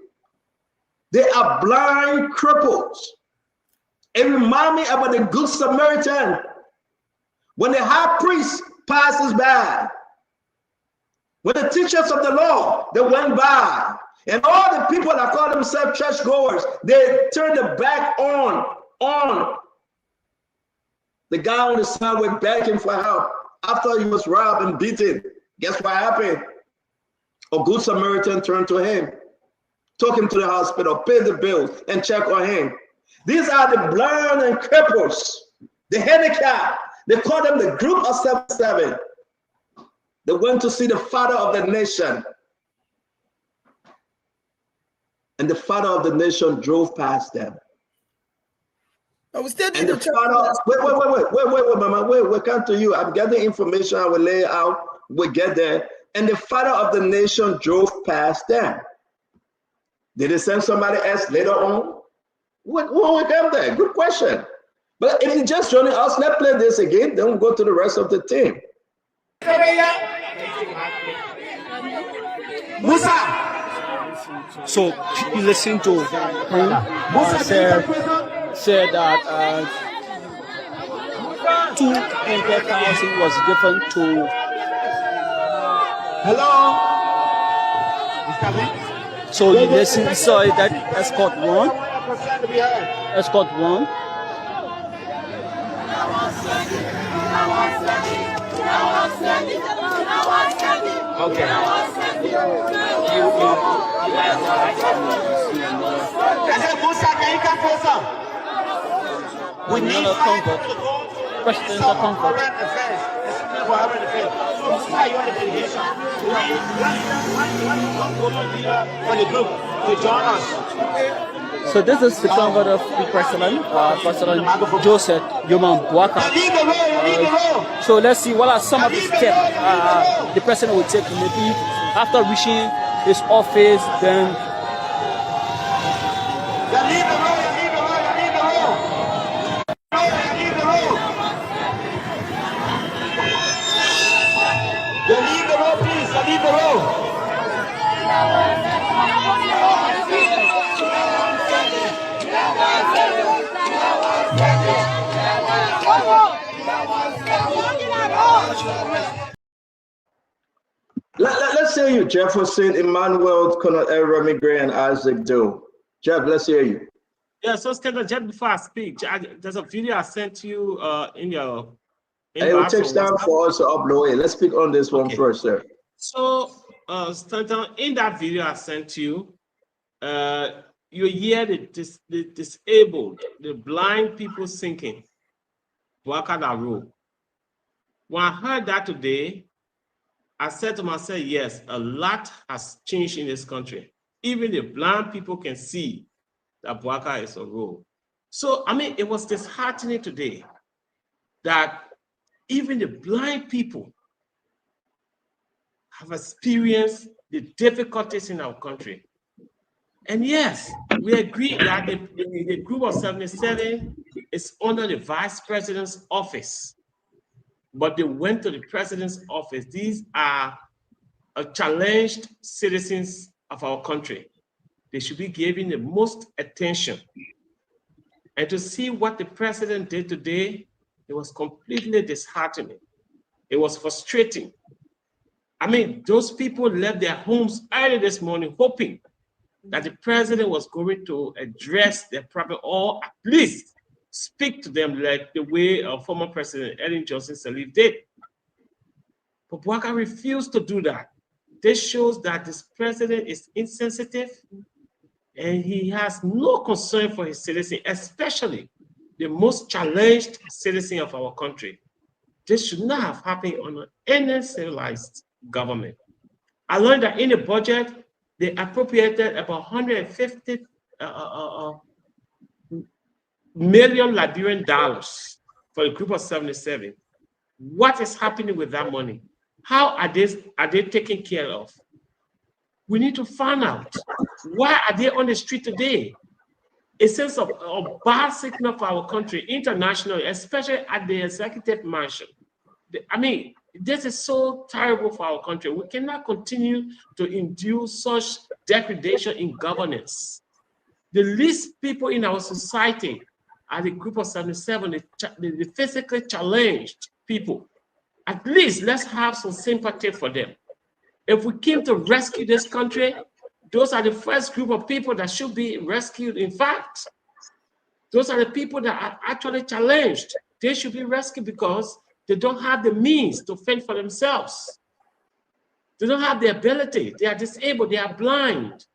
They are blind cripples. It reminds me about the Good Samaritan. When the high priest passes by, when the teachers of the law, they went by, and all the people that call themselves churchgoers, they turned their back on the guy on the sideway begging for help after he was robbed and beaten. Guess what happened? A Good Samaritan turned to him, took him to the hospital, paid the bills, and checked on him. These are the blind and cripples, the handicapped. They call them the group of 77. They went to see the father of the nation. And the father of the nation drove past them. I was still And the father, wait, Mama, we'll come to you. I'm getting information, I will lay it out, we'll get there. And the father of the nation drove past them. Did they send somebody else later on? When we come there? Good question. But if you just joining us, let's play this again, then we'll go to the rest of the team. Musa. So you listen to him said that 200,000 was given to. Hello. So you listen, you saw that escort one. Escort one. Okay. Musa, can you come closer? We need comfort. Presidential comfort. So this is the comfort of the president, President Joseph Yoman Boakai. So let's see what are some of the steps the president will take maybe after reaching his office, then Let's hear you, Jefferson, Emmanuel, Colonel Remy Gray, and Isaac Doe. Jeff, let's hear you. Yeah, so Stella, just before I speak, there's a video I sent you in your It will take time for us to upload it. Let's speak on this one first, sir. So, Stanton, in that video I sent you, you hear the disabled, the blind people singing Wakada Road. When I heard that today, I said to myself, yes, a lot has changed in this country. Even the blind people can see that Bwaka is a road. So, I mean, it was disheartening today that even the blind people have experienced the difficulties in our country. And yes, we agree that the group of 77 is under the vice president's office, but they went to the president's office. These are challenged citizens of our country. They should be given the most attention. And to see what the president did today, it was completely disheartening. It was frustrating. I mean, those people left their homes early this morning hoping that the president was going to address their problem or at least speak to them like the way former President Ellen Johnson Sirleaf did. But Bwaka refused to do that. This shows that this president is insensitive and he has no concern for his citizens, especially the most challenged citizen of our country. This should not have happened under any civilized government. I learned that in the budget, they appropriated about 150 million Liberian dollars for a group of 77. What is happening with that money? How are they taken care of? We need to find out. Why are they on the street today? A sense of bad signal for our country internationally, especially at the executive mansion. I mean, this is so terrible for our country. We cannot continue to endure such degradation in governance. The least people in our society are the group of 77, the physically challenged people. At least let's have some sympathy for them. If we came to rescue this country, those are the first group of people that should be rescued. In fact, those are the people that are actually challenged. They should be rescued because they don't have the means to fend for themselves. They don't have the ability. They are disabled. They are blind.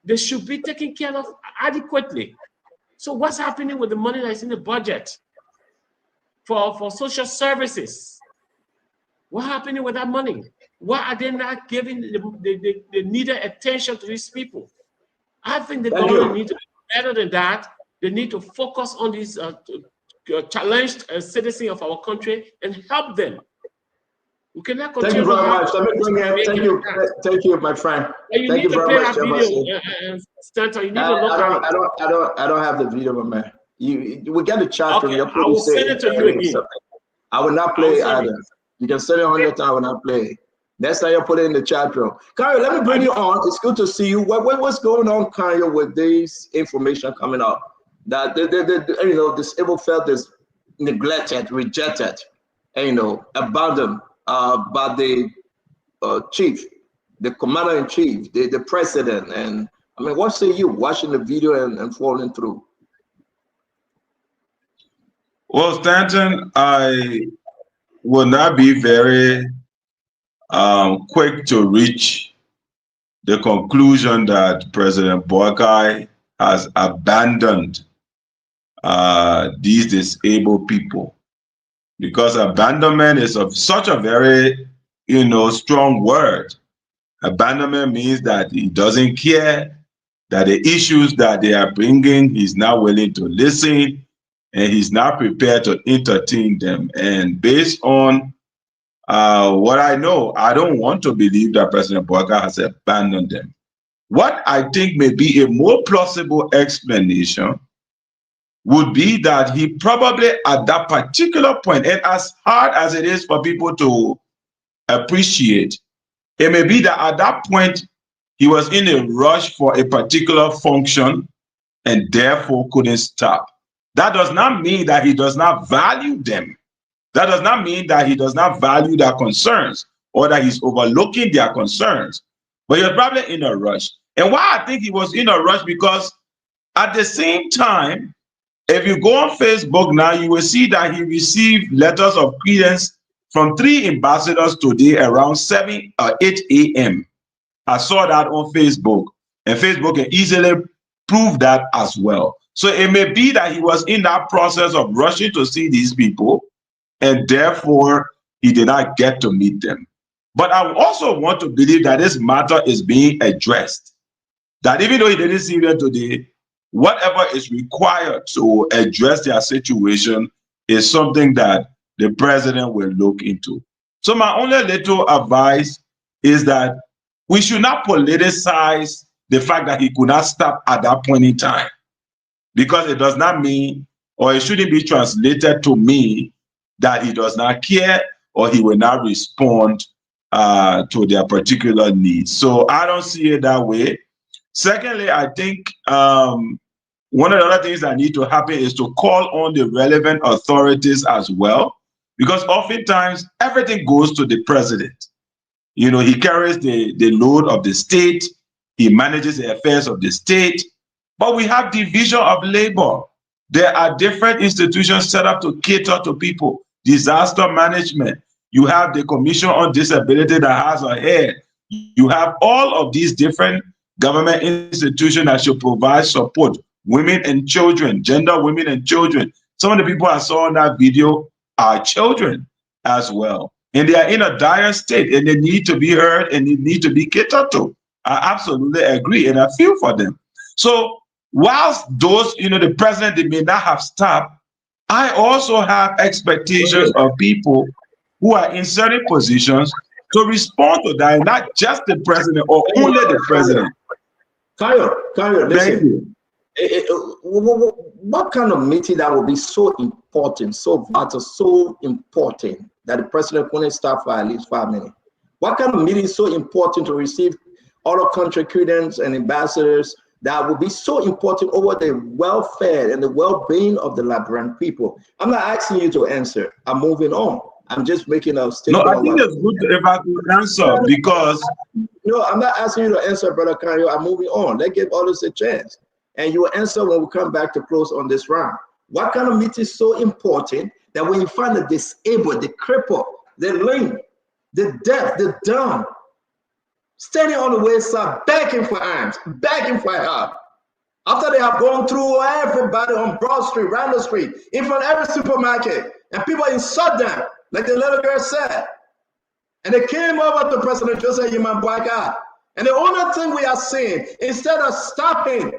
They should be taken care of adequately. So what's happening with the money that's in the budget for social services? What's happening with that money? Why are they not giving the needed attention to these people? I think the government needs to do better than that. They need to focus on these challenged citizens of our country and help them. We cannot continue. Thank you very much. Let me bring in. Thank you, my friend. You thank need you to very play much, that video, Stanton. You need to look at it. I don't have the video, my man. We get the chat from Okay, your. I will send it to you again. I will not play either. You can send it 100 times. I will not play. Next time you put it in the chat room. Kanye, let me bring you on. It's good to see you. What's going on, Kanye, with this information coming out that the disabled felt is neglected, rejected, and abandoned by the chief, the commander-in-chief, the president. And I mean, what say you watching the video and following through? Well, Stanton, I will not be very quick to reach the conclusion that President Boakai has abandoned these disabled people, because abandonment is such a very strong word. Abandonment means that he doesn't care, that the issues that they are bringing, he's not willing to listen, and he's not prepared to entertain them. And based on what I know, I don't want to believe that President Boakai has abandoned them. What I think may be a more plausible explanation would be that he probably at that particular point, and as hard as it is for people to appreciate, it may be that at that point he was in a rush for a particular function and therefore couldn't stop. That does not mean that he does not value them. That does not mean that he does not value their concerns or that he's overlooking their concerns. But he was probably in a rush. And why I think he was in a rush, because at the same time, if you go on Facebook now, you will see that he received letters of credence from 3 ambassadors today around 7 or 8 a.m. I saw that on Facebook, and Facebook can easily prove that as well. So it may be that he was in that process of rushing to see these people, and therefore he did not get to meet them. But I also want to believe that this matter is being addressed, that even though he didn't see them today, whatever is required to address their situation is something that the president will look into. So my only little advice is that we should not politicize the fact that he could not stop at that point in time, because it does not mean, or it shouldn't be translated to mean, that he does not care or he will not respond to their particular needs. So I don't see it that way. Secondly, I think one of the other things that need to happen is to call on the relevant authorities as well, because oftentimes everything goes to the president. He carries the load of the state, he manages the affairs of the state, but we have division of labor. There are different institutions set up to cater to people. Disaster management. You have the Commission on Disability that has a head. You have all of these different government institutions that should provide support. Women and children, gender women and children. Some of the people I saw in that video are children as well. And they are in a dire state, and they need to be heard and they need to be catered to I absolutely agree, and I feel for them. So whilst those, the president, they may not have stopped, I also have expectations of people who are in certain positions to respond to that, and not just the president or only the president. Kayo, Thank listen. you. What kind of meeting that would be so important, so vital, so important that the president couldn't stop for at least 5 minutes? What kind of meeting is so important to receive other country credence and ambassadors that would be so important over the welfare and the well-being of the Liberian people? I'm not asking you to answer. I'm moving on. I'm just making a statement. No, I think it's good if I could answer, because no, I'm not asking you to answer, Brother Kanyo. I'm moving on. Let's give others a chance. And you will answer when we come back to close on this round. What kind of meeting is so important that when you find the disabled, the crippled, the lame, the deaf, the dumb, standing on the wayside, begging for arms, begging for help, after they have gone through everybody on Broad Street, Randall Street, in front of every supermarket, and people insult them, like the little girl said. And they came over to President Joseph Yman Boakai. And the only thing we are seeing, instead of stopping,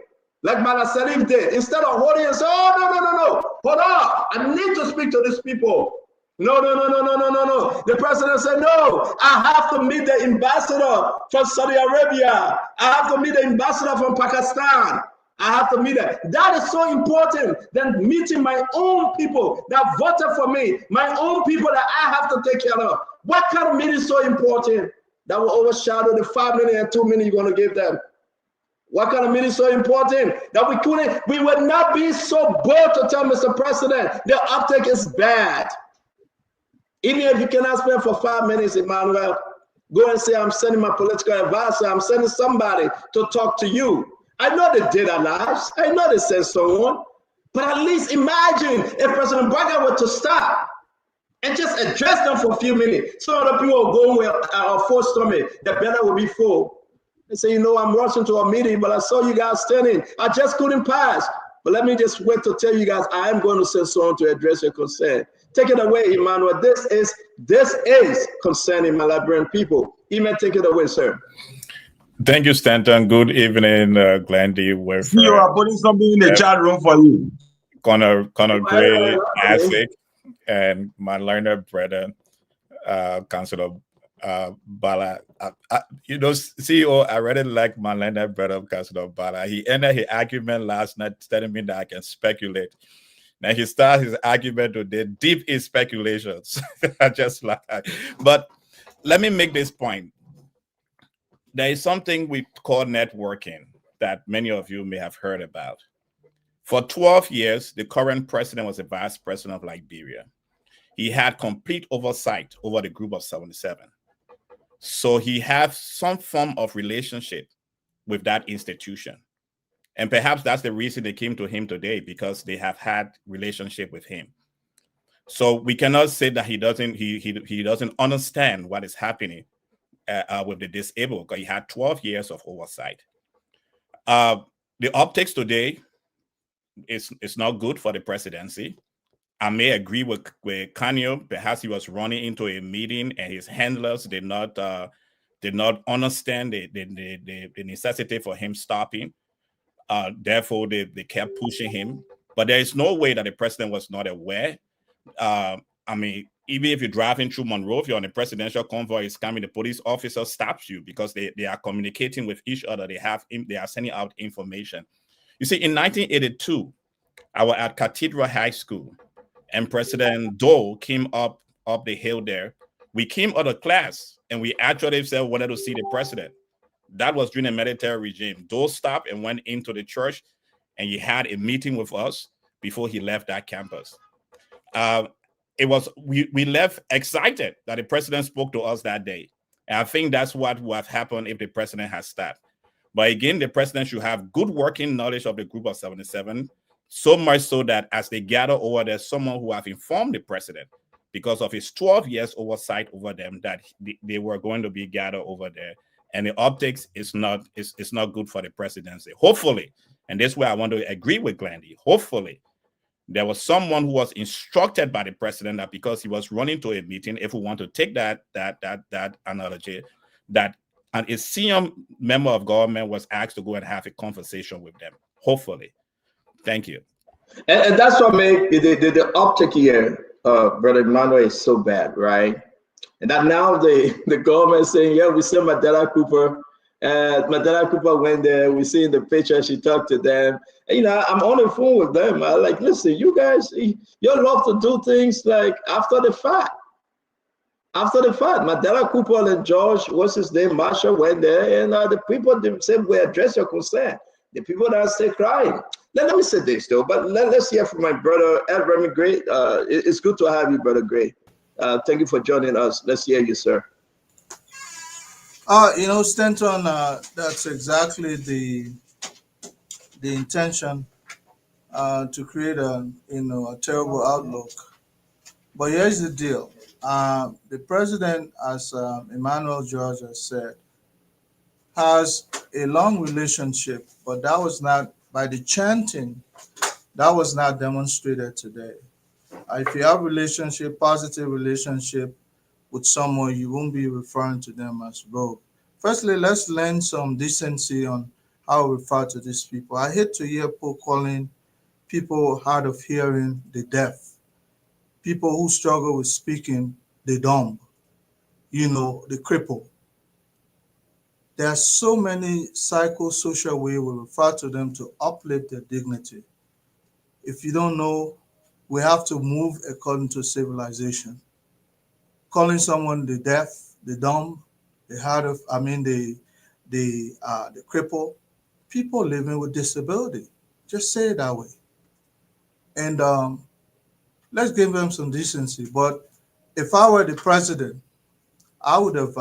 like Mala Salif did, instead of holding and saying, oh, no, hold on, I need to speak to these people. No. The president said, no, I have to meet the ambassador from Saudi Arabia. I have to meet the ambassador from Pakistan. I have to meet them. That is so important than meeting my own people that voted for me, my own people that I have to take care of. What kind of meeting is so important that will overshadow the 5 minutes and 2 minutes you're going to give them? What kind of meeting is so important that we would not be so bold to tell Mr. President the uptake is bad. Even if you cannot spend for 5 minutes, Emmanuel, go and say, I'm sending my political advisor, I'm sending somebody to talk to you. I know they did our lives. I know they sent someone. But at least imagine if President Boakai were to stop and just address them for a few minutes. Some other people will go with a full stomach. The belly will be full. They say, I'm rushing to a meeting, but I saw you guys standing. I just couldn't pass. But let me just wait to tell you guys, I am going to send someone to address your concern. Take it away, Emmanuel. This is concerning my Liberian people. Take it away, sir. Thank you, Stanton. Good evening, Glendy. You are putting something in the chat room for you. Conor Gray, ASIC, and my learner brother, Councilor Bala. CEO, I really like my learner brother, Councilor Bala. He ended his argument last night telling me that I can speculate. Now he starts his argument with the deep in speculations. I just like, but let me make this point. There is something we call networking that many of you may have heard about. For 12 years, the current president was the vice president of Liberia. He had complete oversight over the group of 77. So he had some form of relationship with that institution. And perhaps that's the reason they came to him today, because they have had relationship with him. So we cannot say that he doesn't understand what is happening with the disabled, because he had 12 years of oversight. The optics today is not good for the presidency. I may agree with Kanyo. Perhaps he was running into a meeting and his handlers did not understand the necessity for him stopping. Therefore, they kept pushing him. But there is no way that the president was not aware. Even if you're driving through Monroe, if you're on a presidential convoy, it's coming, the police officer stops you because they are communicating with each other. They are sending out information. You see, in 1982, I was at Cathedral High School, and President Dole came up the hill there. We came out of class, and we actually said we wanted to see the president. That was during the military regime. Dole stopped and went into the church, and he had a meeting with us before he left that campus. We left excited that the president spoke to us that day. And I think that's what would have happened if the president had stopped. But again, the president should have good working knowledge of the group of 77, so much so that as they gather over there, someone who have informed the president because of his 12 years oversight over them that they were going to be gathered over there. And the optics is not good for the presidency. Hopefully, and this is where I want to agree with Glendy, hopefully, there was someone who was instructed by the president that because he was running to a meeting, if we want to take that analogy, that and a senior member of government was asked to go and have a conversation with them. Hopefully. Thank you. And that's what made the optic here, Brother Emmanuel, is so bad, right? And that now the government is saying, yeah, we sent Mandela Cooper. Mandela Cooper went there. We see in the picture, she talked to them. And, you know, I'm on the phone with them. I'm like, listen, you guys, you love to do things like after the fact. After the fact, Mandela Cooper and George, what's his name, Marshall went there, and the people themselves will address your concern. The people that stay crying. Let me say this though, but let's hear from my brother Ed Remy Gray. It's good to have you, Brother Gray. Thank you for joining us. Let's hear you, sir. You know, Stanton, that's exactly the intention to create a terrible outlook. But here's the deal: the president, as Emmanuel George has said, has a long relationship, but that was not by the chanting. That was not demonstrated today. If you have relationship, positive relationship with someone, you won't be referring to them as rogue. Firstly, let's learn some decency on how we refer to these people. I hate to hear people calling people hard of hearing the deaf, people who struggle with speaking the dumb, the cripple. There are so many psychosocial ways we refer to them to uplift their dignity. If you don't know, we have to move according to civilization. Calling someone the deaf, the dumb, the hard of, the cripple, people living with disability. Just say it that way. And let's give them some decency. But if I were the president, I would have,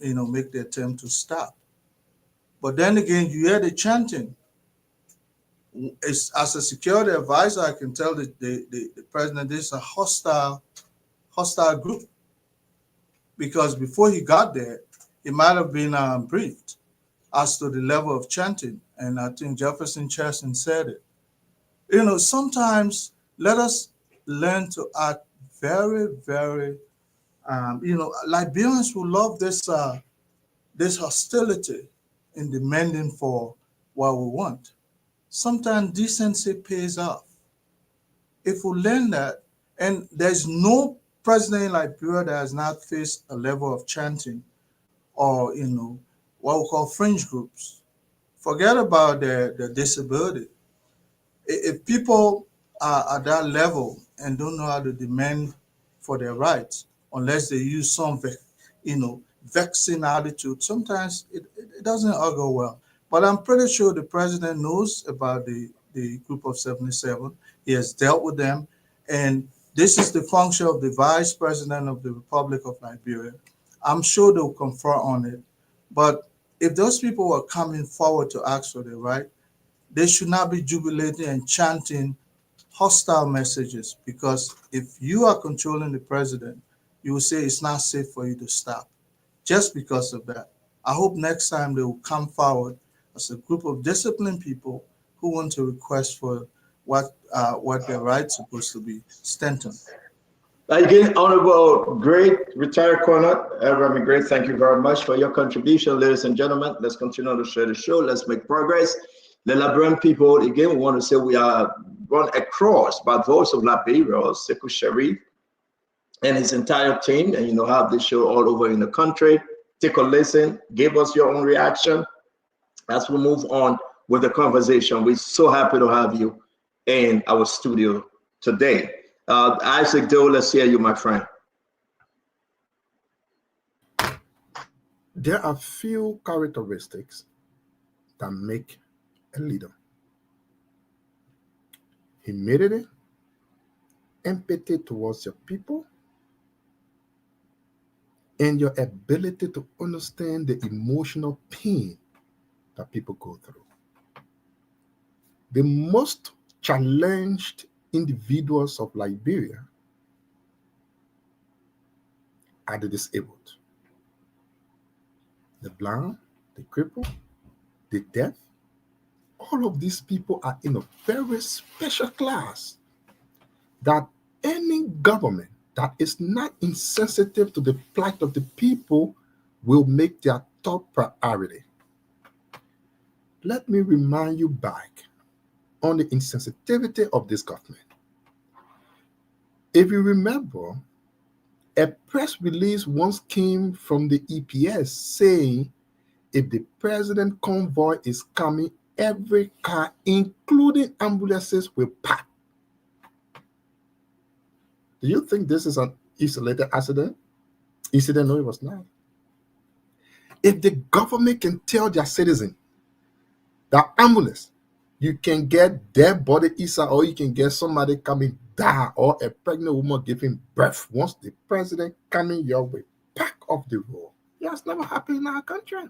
make the attempt to stop. But then again, you hear the chanting. As a security advisor, I can tell the president this is a hostile group, because before he got there, he might have been briefed as to the level of chanting, and I think Jefferson Chesson said it. Sometimes let us learn to act very, very. Liberians will love this hostility in demanding for what we want. Sometimes decency pays off. If we learn that, and there's no president in Liberia that has not faced a level of chanting or, what we call fringe groups. Forget about their disability. If people are at that level and don't know how to demand for their rights, unless they use some, vexing attitude, sometimes it doesn't all go well. But I'm pretty sure the president knows about the group of 77. He has dealt with them. And this is the function of the vice president of the Republic of Liberia. I'm sure they'll confer on it. But if those people are coming forward to ask for their right, they should not be jubilating and chanting hostile messages, because if you are controlling the president, you will say it's not safe for you to stop. Just because of that, I hope next time they will come forward as a group of disciplined people who want to request for what their rights are supposed to be. Stanton. Again, Honorable Gray, retired corner, Remy Gray, thank you very much for your contribution, ladies and gentlemen. Let's continue to share the show. Let's make progress. The Liberian people, again, we want to say we are run across by Voice of Liberia, Sekou Sharif, and his entire team, and have this show all over in the country. Take a listen, give us your own reaction as we move on with the conversation. We're so happy to have you in our studio today. Isaac Doe, let's hear you, my friend. There are few characteristics that make a leader: humility, empathy towards your people, and your ability to understand the emotional pain that people go through. The most challenged individuals of Liberia are the disabled, the blind, the crippled, the deaf. All of these people are in a very special class that any government that is not insensitive to the plight of the people will make their top priority. Let me remind you back on the insensitivity of this government. If you remember, a press release once came from the EPS saying if the president convoy is coming, every car, including ambulances, will pack. Do you think this is an isolated incident? No, it was not. If the government can tell their citizens that ambulance, you can get dead body inside, or you can get somebody coming down, or a pregnant woman giving birth. Once the president coming your way, pack off the road. It has never happened in our country.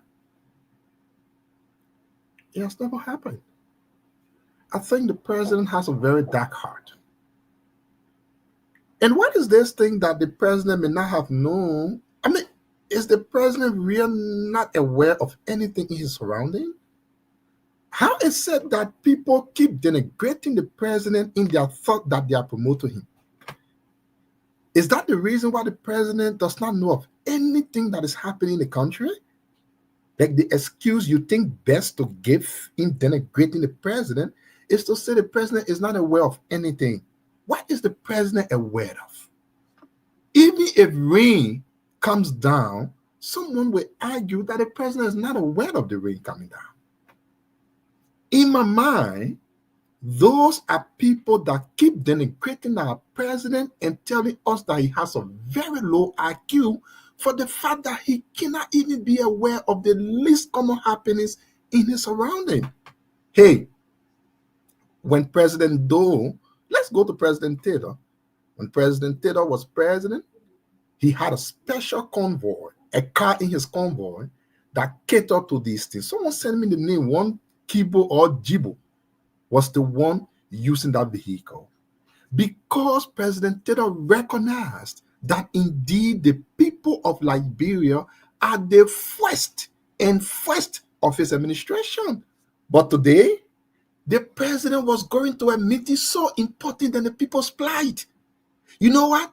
It has never happened. I think the president has a very dark heart. And what is this thing that the president may not have known? I mean, is the president really not aware of anything in his surroundings? How is it that people keep denigrating the president in their thought that they are promoting him? Is that the reason why the president does not know of anything that is happening in the country? Like the excuse you think best to give in denigrating the president is to say the president is not aware of anything. What is the president aware of? Even if rain comes down, someone will argue that the president is not aware of the rain coming down. In my mind, those are people that keep denigrating our president and telling us that he has a very low IQ for the fact that he cannot even be aware of the least common happenings in his surrounding. Hey, when President Doe, let's go to President Taylor. When President Taylor was president, he had a special convoy, a car in his convoy that catered to these things. Someone sent me the name, one Kibo or Jibo was the one using that vehicle. Because President Taylor recognized that indeed the people of Liberia are the first of his administration. But today, the president was going to a meeting so important than the people's plight. You know what?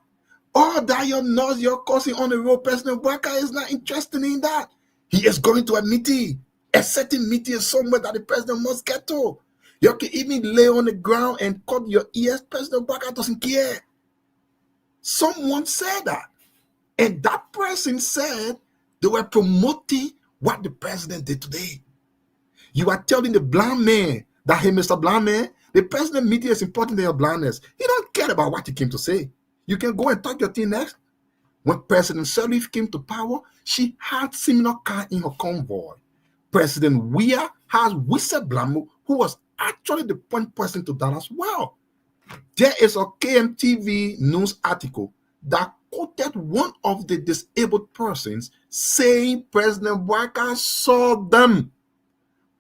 All that your noise you're causing on the road, President Bouaka is not interested in that. He is going to a meeting. A certain meeting somewhere that the president must get to. You can even lay on the ground and cut your ears. President Bouaka doesn't care. Someone said that. And that person said they were promoting what the president did today. You are telling the blind man that, hey, Mr. Blind Man, the president meeting is important than your blindness. He don't care about what he came to say. You can go and talk your thing next. When President Sirleaf came to power, she had similar car in her convoy. President Weah has Wissa Blamo, who was actually the point person to that as well. There is a KMTV news article that quoted one of the disabled persons saying President Bouaka saw them,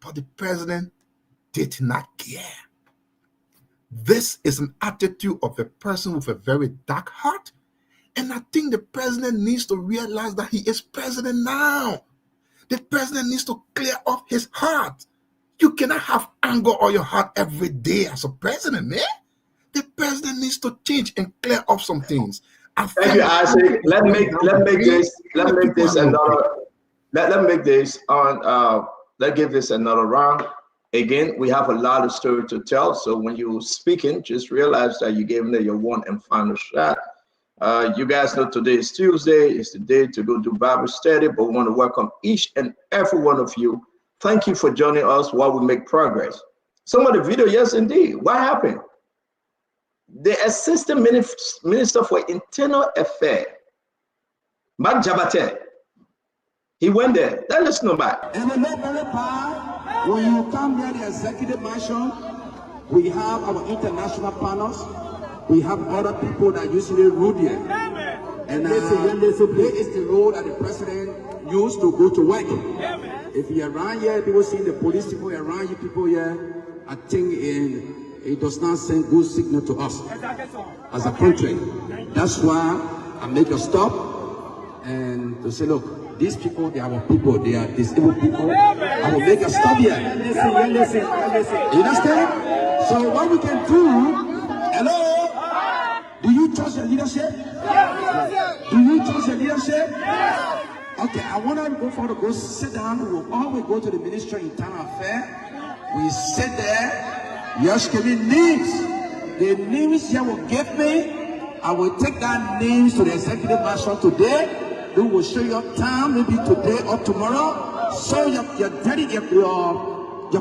but the president did not care. This is an attitude of a person with a very dark heart, and I think the president needs to realize that he is president now. The president needs to clear off his heart. You cannot have anger on your heart every day as a president, man. The president needs to change and clear up some things. Thank you, Isaac. Let's make this another round. Again, we have a lot of story to tell. So when you're speaking, just realize that you gave me your one and final shot. You guys know today is Tuesday. It's the day to go do Bible study, but we want to welcome each and every one of you. Thank you for joining us while we make progress. Some of the video, yes, indeed. What happened? The Assistant Minister for Internal Affairs, Mark Jabate, he went there. Let us know back. When you come here, the executive mansion, we have our international panels. We have other people that usually root here. And there is the road that the president used to go to work. If you're around here, people see the police people around you, people here, I think it does not send good signal to us as a country. That's why I make a stop and to say, look, these people, they are our people, they are disabled people. I will make a stop here. Listen. You understand? So what we can do, hello? Do you trust your leadership? Do you trust your leadership? Okay, I want to go for to go sit down. We will always go to the Ministry of Internal Affairs. We sit there. Just give me names. The names you will give me, I will take that names to the executive marshal today. We will show your time, maybe today or tomorrow, so your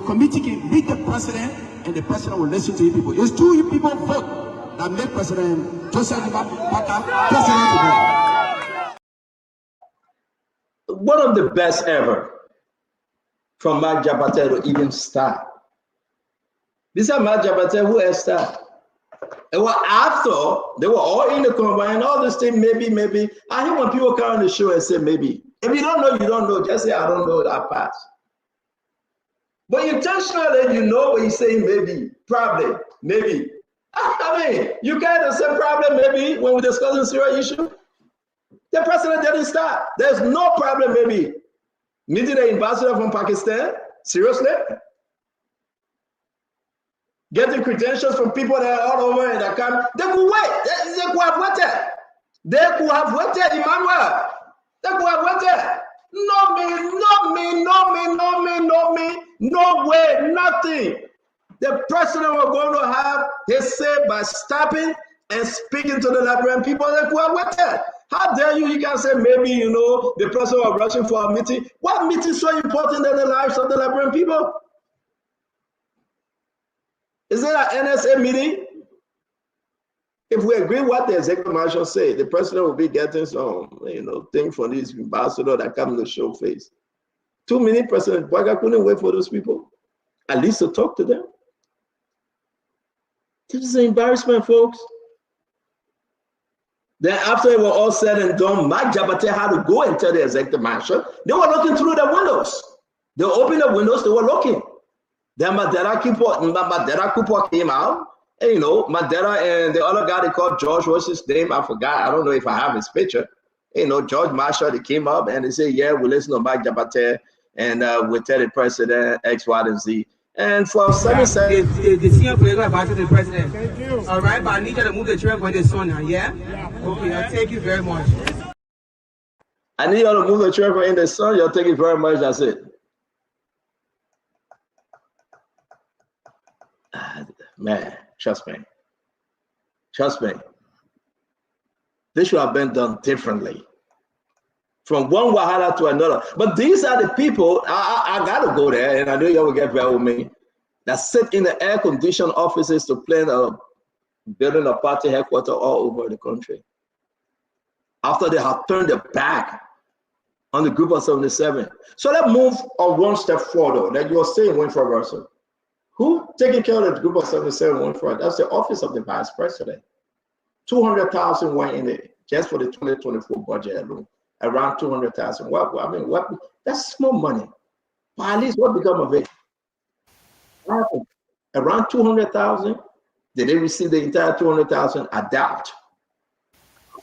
committee can meet the president, and the president will listen to you people. It's two you people vote that make President Joseph Boakai president today. One of the best ever from Mark Jabate to even start. This is Mark Jabate who has started. And what after they were all in the combine, all this thing, maybe. I hear when people come on the show and say maybe. If you don't know, you don't know. Just say I don't know, I pass. But intentionally, you know when you say maybe, probably, maybe. I mean, you can't say problem maybe when we discuss a serious issue. The president didn't start. There's no problem maybe. Meeting the ambassador from Pakistan, seriously? Getting credentials from people that are all over and that come. They could wait. They could have waited. They could have waited, Emmanuel. They could have waited. No way, nothing. The president was going to have his say by stopping and speaking to the Liberian people. They could have waited. How dare you can say maybe, you know, the president was rushing for a meeting. What meeting is so important in the lives of the Liberian people? Is it an NSA meeting? If we agree what the executive marshal say, the president will be getting some, you know, thing from these ambassadors that come to show face. 2 minutes, President Boakai couldn't wait for those people, at least to talk to them. This is an embarrassment, folks. Then after it was all said and done, Mark Jabate had to go and tell the executive marshal. They were looking through the windows. They opened the windows, they were looking. Then Madera Cooper came out. And, you know, Madera and the other guy they called George, what's his name? I forgot. I don't know if I have his picture. You know, George Marshall, they came up and they said, yeah, we listen to Mark Jabate and we tell the president X, Y, and Z. And for 7 seconds. The senior political advisor to the president. Thank you. All right, but I need you to move the chair for this one now, yeah? Okay, thank you very much. I need you to move the chair for in the sun. You'll take it very much. That's it. Man, trust me. Trust me. This should have been done differently. From one Wahala to another. But these are the people, I gotta go there, and I know you will get back with me, that sit in the air-conditioned offices to plan a building a party headquarters all over the country. After they have turned their back on the group of 77. So let's move on one step further. Like you were saying, Winfred Russell. Who taking care of the group of 77 Winfred? That's the office of the vice president. 200,000 went in it just for the 2024 budget alone. Around 200,000. What? That's small money. But at least what become of it? Around 200,000. Did they receive the entire 200,000? I doubt.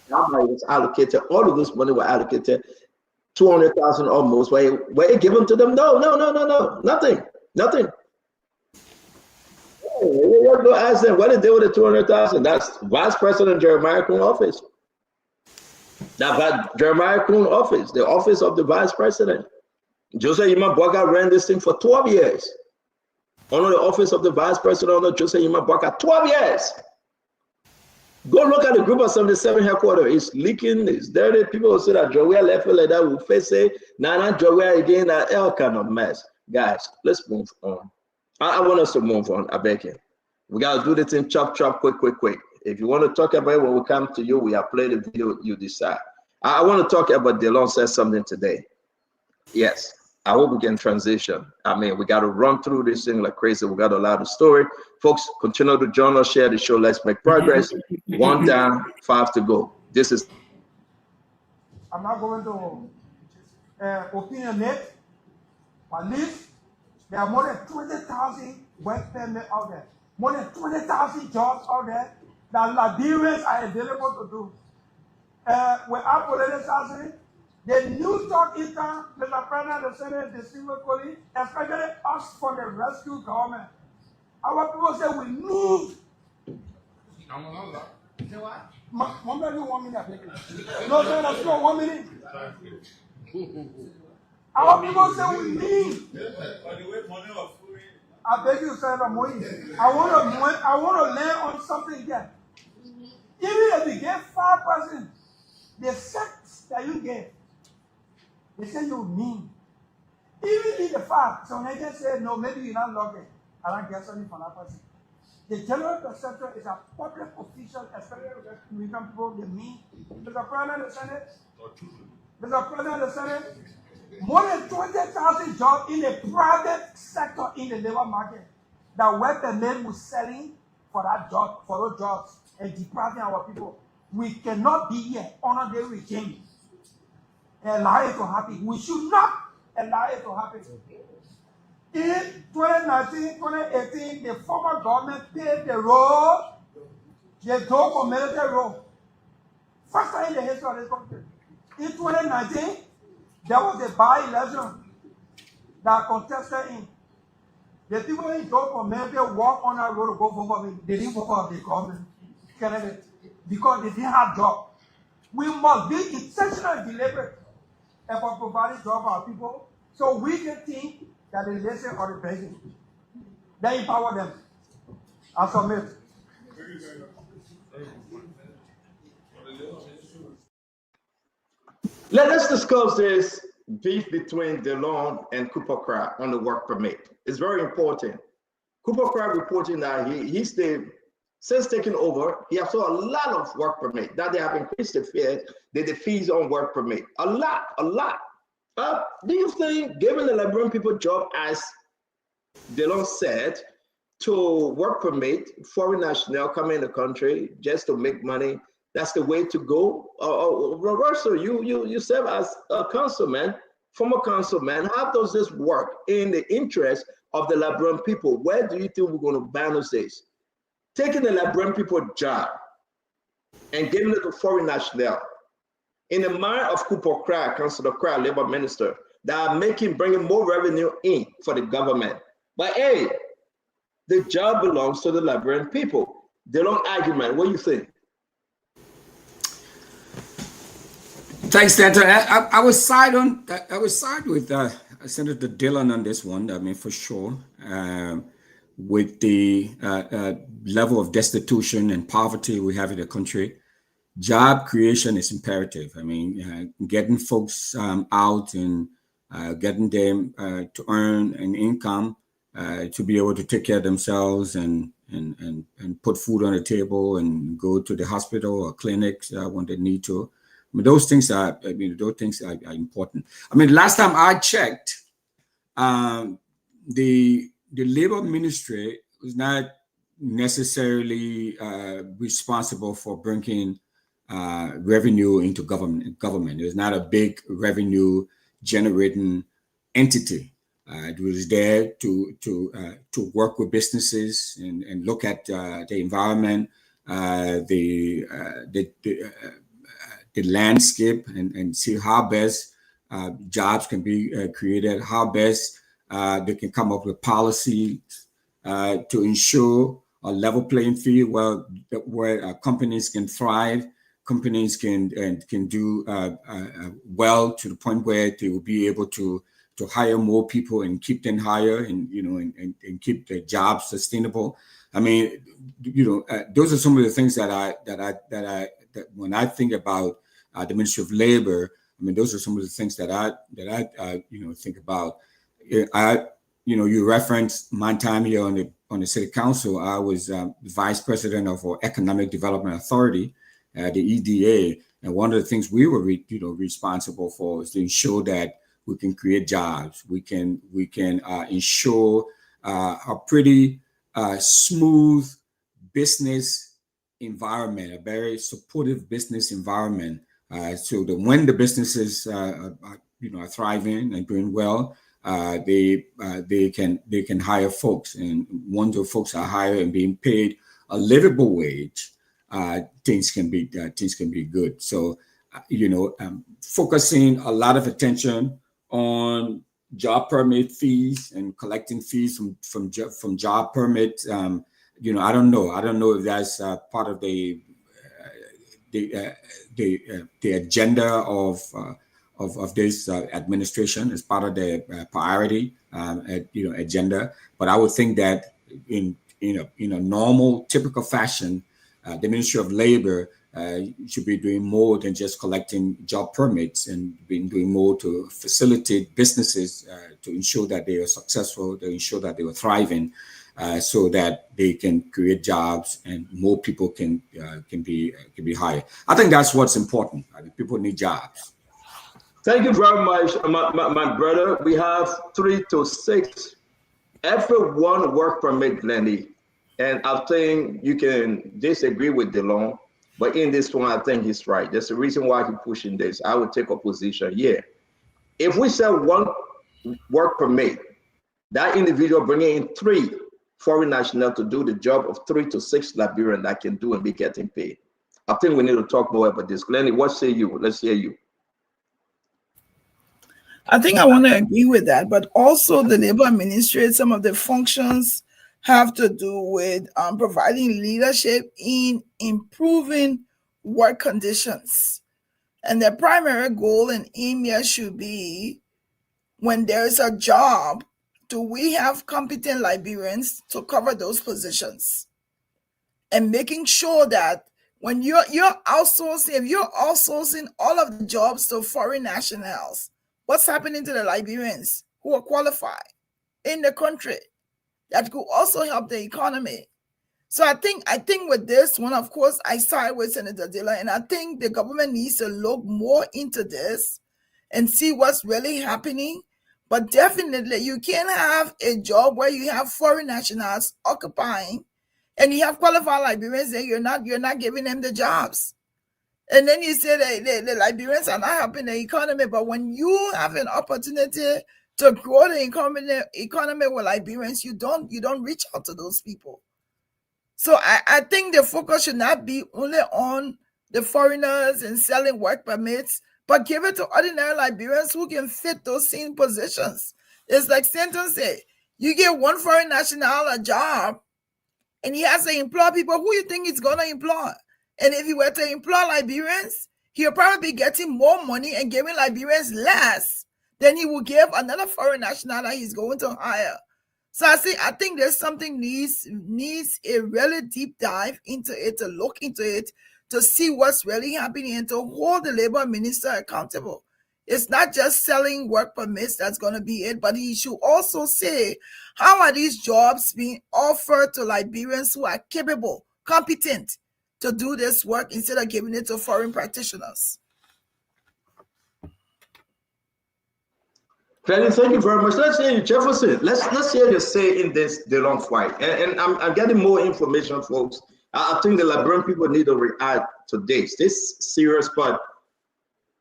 That money was allocated. All of this money were allocated. 200,000 almost. Were it given to them? No. Nothing. You go ask them what did they do with the 200,000? That's Vice President Jeremiah Kuhn office. That Jeremiah Kuhn office, the office of the Vice President. Joseph Yima Boakai ran this thing for 12 years. Under the office of the Vice President under Joseph Yima Boakai, 12 years. Go look at the group of 77 headquarters. It's leaking, it's dirty. People will say that Joey left it like that. We'll face it. Not Joey again, that all kind of mess. Guys, let's move on. I want us to move on. I beg you. We got to do this in chop, quick. If you want to talk about it when we come to you, we have played the video, you decide. I want to talk about Delon said something today. Yes, I hope we can transition. I mean, we got to run through this thing like crazy. We got to allow the story. Folks, continue to join us, share the show. Let's make progress. 1 down, 5 to go. This is. I'm not going to opinionate. At least there are more than 20,000 work permits out there. More than 20,000 jobs out there that Liberians are available to do. Without political the New Talk income, Mr. President, the Senate, the civil police, especially us for the rescue government. Our people say we move. Say what? 1 minute, 1 minute. No, sir, that's not 1 minute. Our people say we need. I beg you, Senator Moise. I want to land on something here. Even if you get 5%, the sex that you get, they say you mean. Even if the 5, so they just say, no, maybe you're not lucky. I don't get something from that person. The general perception is a public official, especially with American people, they mean. Mr. President of the Senate, Mr. President of the Senate, more than 20,000 jobs in the private sector in the labor market that work permit was selling for that job, for those jobs, and depriving our people. We cannot be here under the regime and allow it to happen. We should not allow it to happen. In 2019, 2018, the former government paved the road, the Togo military road. First time in the history of this country. In 2019, there was a by-election that contested in. The people in Togo military walked on that road to go vote for me. They didn't vote for the government candidate because they didn't have jobs. We must be intentional and deliberate about providing jobs for our people so we can think that the nation or the president, they empower them. I submit. Let us discuss this beef between DeLong and Cooper Crabb on the work permit. It's very important. Cooper Crabb reporting that since taking over, he has saw a lot of work permit, that they have increased the fees on work permit. A lot. Do you think giving the Liberian people job, as DeLong said, to work permit foreign national coming in the country just to make money, that's the way to go? Roberto, you serve as a councilman, former councilman. How does this work in the interest of the Liberian people? Where do you think we're going to balance this? Taking the Liberian people job and giving it to foreign national. In the mind of Cooper Crabb, Councillor Crabb, Labour Minister, that are bringing more revenue in for the government. But hey, the job belongs to the Liberian people. The long argument, what do you think? Thanks, Senator. I was side with Senator Dillon on this one. I mean, for sure. With the level of destitution and poverty we have in the country, job creation is imperative. I mean, getting folks out and getting them to earn an income to be able to take care of themselves and put food on the table and go to the hospital or clinics when they need to. I mean, those things are important. I mean, last time I checked, the labor ministry was not necessarily responsible for bringing revenue into government. It was not a big revenue generating entity. It was there to work with businesses and look at the environment, the landscape, and see how best jobs can be created, how best they can come up with policies to ensure a level playing field where companies can thrive, companies can do well to the point where they will be able to hire more people and keep them higher, and keep the jobs sustainable. I mean, those are some of the things that when I think about the Ministry of Labor, I mean, those are some of the things that I think about. You referenced my time here on the City Council. I was Vice President of our Economic Development Authority, the EDA, and one of the things we were responsible for is to ensure that we can create jobs. We can ensure a pretty smooth business environment, a very supportive business environment, so that when the businesses are thriving and doing well, they can hire folks, and once the folks are hired and being paid a livable wage, things can be good. So focusing a lot of attention on job permit fees and collecting fees from job permits. I don't know if that's part of the agenda of of this administration as part of their priority agenda. But I would think that in a normal, typical fashion, the Ministry of Labor should be doing more than just collecting job permits and doing more to facilitate businesses to ensure that they are successful, to ensure that they are thriving, so that they can create jobs and more people can be hired. I think that's what's important. I mean, people need jobs. Thank you very much, my brother. We have 3 to 6. Everyone work permit, Lenny. And I think you can disagree with DeLong, but in this one, I think he's right. That's the reason why he's pushing this. I would take a position here. If we sell 1 work permit, that individual bringing in 3 foreign nationals to do the job of 3 to 6 Liberians that can do and be getting paid. I think we need to talk more about this. Lenny, what say you? Let's hear you. I think I want to agree with that, but also the labor administration, some of the functions have to do with providing leadership in improving work conditions. And the primary goal and aim here should be, when there's a job, do we have competent Liberians to cover those positions? And making sure that when you're outsourcing, if you're outsourcing all of the jobs to foreign nationals, what's happening to the Liberians who are qualified in the country that could also help the economy? So I think with this one, of course, I side with Senator Dillon, and I think the government needs to look more into this and see what's really happening. But definitely, you can't have a job where you have foreign nationals occupying, and you have qualified Liberians, and you're not giving them the jobs. And then you say that the Liberians are not helping the economy. But when you have an opportunity to grow the economy with Liberians, you don't reach out to those people. So I think the focus should not be only on the foreigners and selling work permits, but give it to ordinary Liberians who can fit those same positions. It's like Stanton said, you give one foreign national a job, and he has to employ people. Who you think he's going to employ? And if he were to employ Liberians, he'll probably be getting more money and giving Liberians less than he will give another foreign national that he's going to hire. So I think there's something needs a really deep dive into it, to look into it, to see what's really happening and to hold the labor minister accountable. It's not just selling work permits that's going to be it, but he should also say, how are these jobs being offered to Liberians who are capable, competent to do this work instead of giving it to foreign practitioners? Lenny, thank you very much. Let's hear you, Jefferson. Let's hear you say in this DeLong fight. And I'm getting more information, folks. I think the Liberian people need to react to this. This serious part.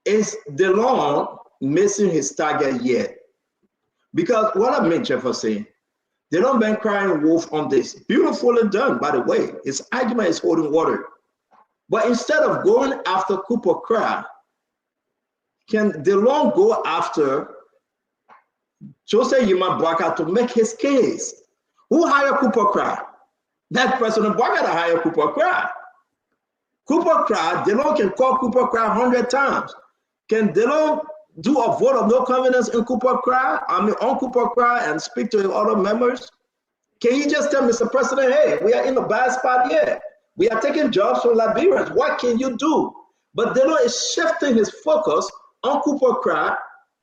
Is DeLong missing his target yet? Because what I mean, Jefferson, DeLong been crying wolf on this. Beautifully done, by the way. His argument is holding water. But instead of going after Cooper Cry, can DeLong go after Joseph Yuma Boakai to make his case? Who hired Cooper Cry? That President Boakai to hire Cooper Cry. Cooper Cry, DeLong can call Cooper Cry 100 times. Can DeLong do a vote of no confidence in Cooper Cry? On Cooper Cry, and speak to his other members? Can he just tell Mr. President, hey, we are in a bad spot here. We are taking jobs from Liberians. What can you do? But DeLong is shifting his focus on Cooper Cry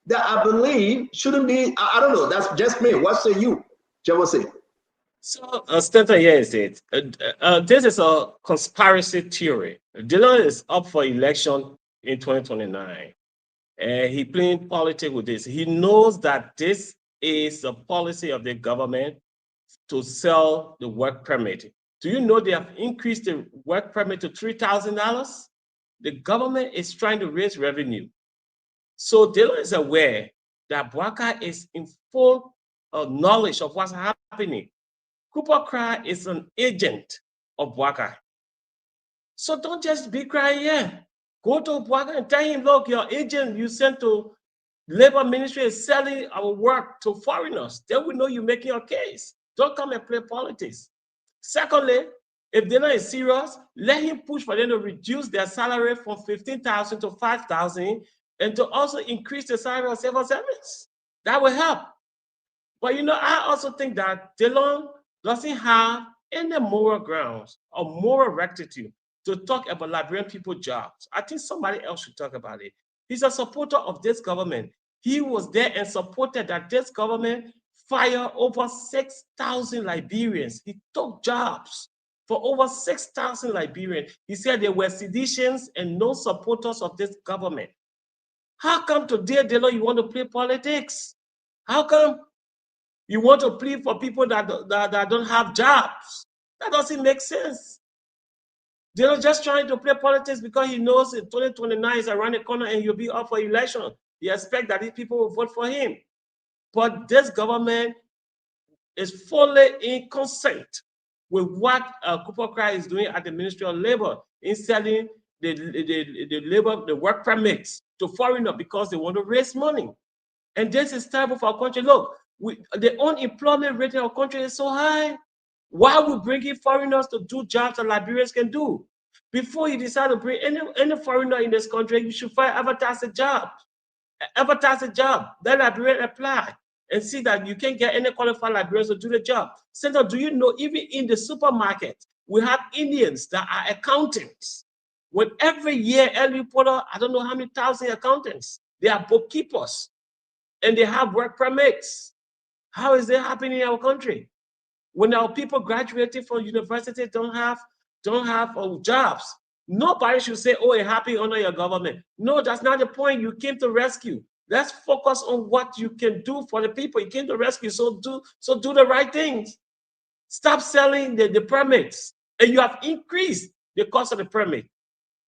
that I believe shouldn't be. I don't know. That's just me. What say you, Jefferson? So, Stanton, here is it. This is a conspiracy theory. DeLong is up for election in 2029. He playing politics with this. He knows that this is a policy of the government to sell the work permit. Do you know they have increased the work permit to $3,000? The government is trying to raise revenue. So DeLong is aware that Boakai is in full knowledge of what's happening. Cooper Cry is an agent of Boakai. So don't just be crying here. Go to Boakai and tell him, look, your agent you sent to Labor Ministry is selling our work to foreigners. Then we know you're making your case. Don't come and play politics. Secondly, if DeLong is serious, let him push for them to reduce their salary from $15,000 to $5,000 and to also increase the salary of civil servants. That will help. But you know, I also think that Dillon doesn't have any moral grounds or moral rectitude to talk about Liberian people jobs. I think somebody else should talk about it. He's a supporter of this government. He was there and supported that this government fire over 6,000 Liberians. He took jobs for over 6,000 Liberians. He said they were seditions and no supporters of this government. How come today, Dillon, you want to play politics? How come you want to plead for people that don't have jobs? That doesn't make sense. Dillon just trying to play politics because he knows that 2029 is around the corner and you'll be up for election. He expects that these people will vote for him. But this government is fully in consent with what Kufuor is doing at the Ministry of Labor in selling the work permits to foreigners because they want to raise money. And this is terrible for our country. Look, the unemployment rate in our country is so high. Why are we bringing foreigners to do jobs that Liberians can do? Before you decide to bring any foreigner in this country, you should advertise a job. Advertise a job. Then Liberian apply and see that you can't get any qualified Liberians to do the job. Senator, do you know even in the supermarket, we have Indians that are accountants. When every year, every quarter, I don't know how many thousand accountants, they are bookkeepers and they have work permits. How is that happening in our country? When our people graduating from university don't have jobs, nobody should say, oh, a happy honor your government. No, that's not the point. You came to rescue. Let's focus on what you can do for the people. You came to rescue, so do the right things. Stop selling the permits, and you have increased the cost of the permit.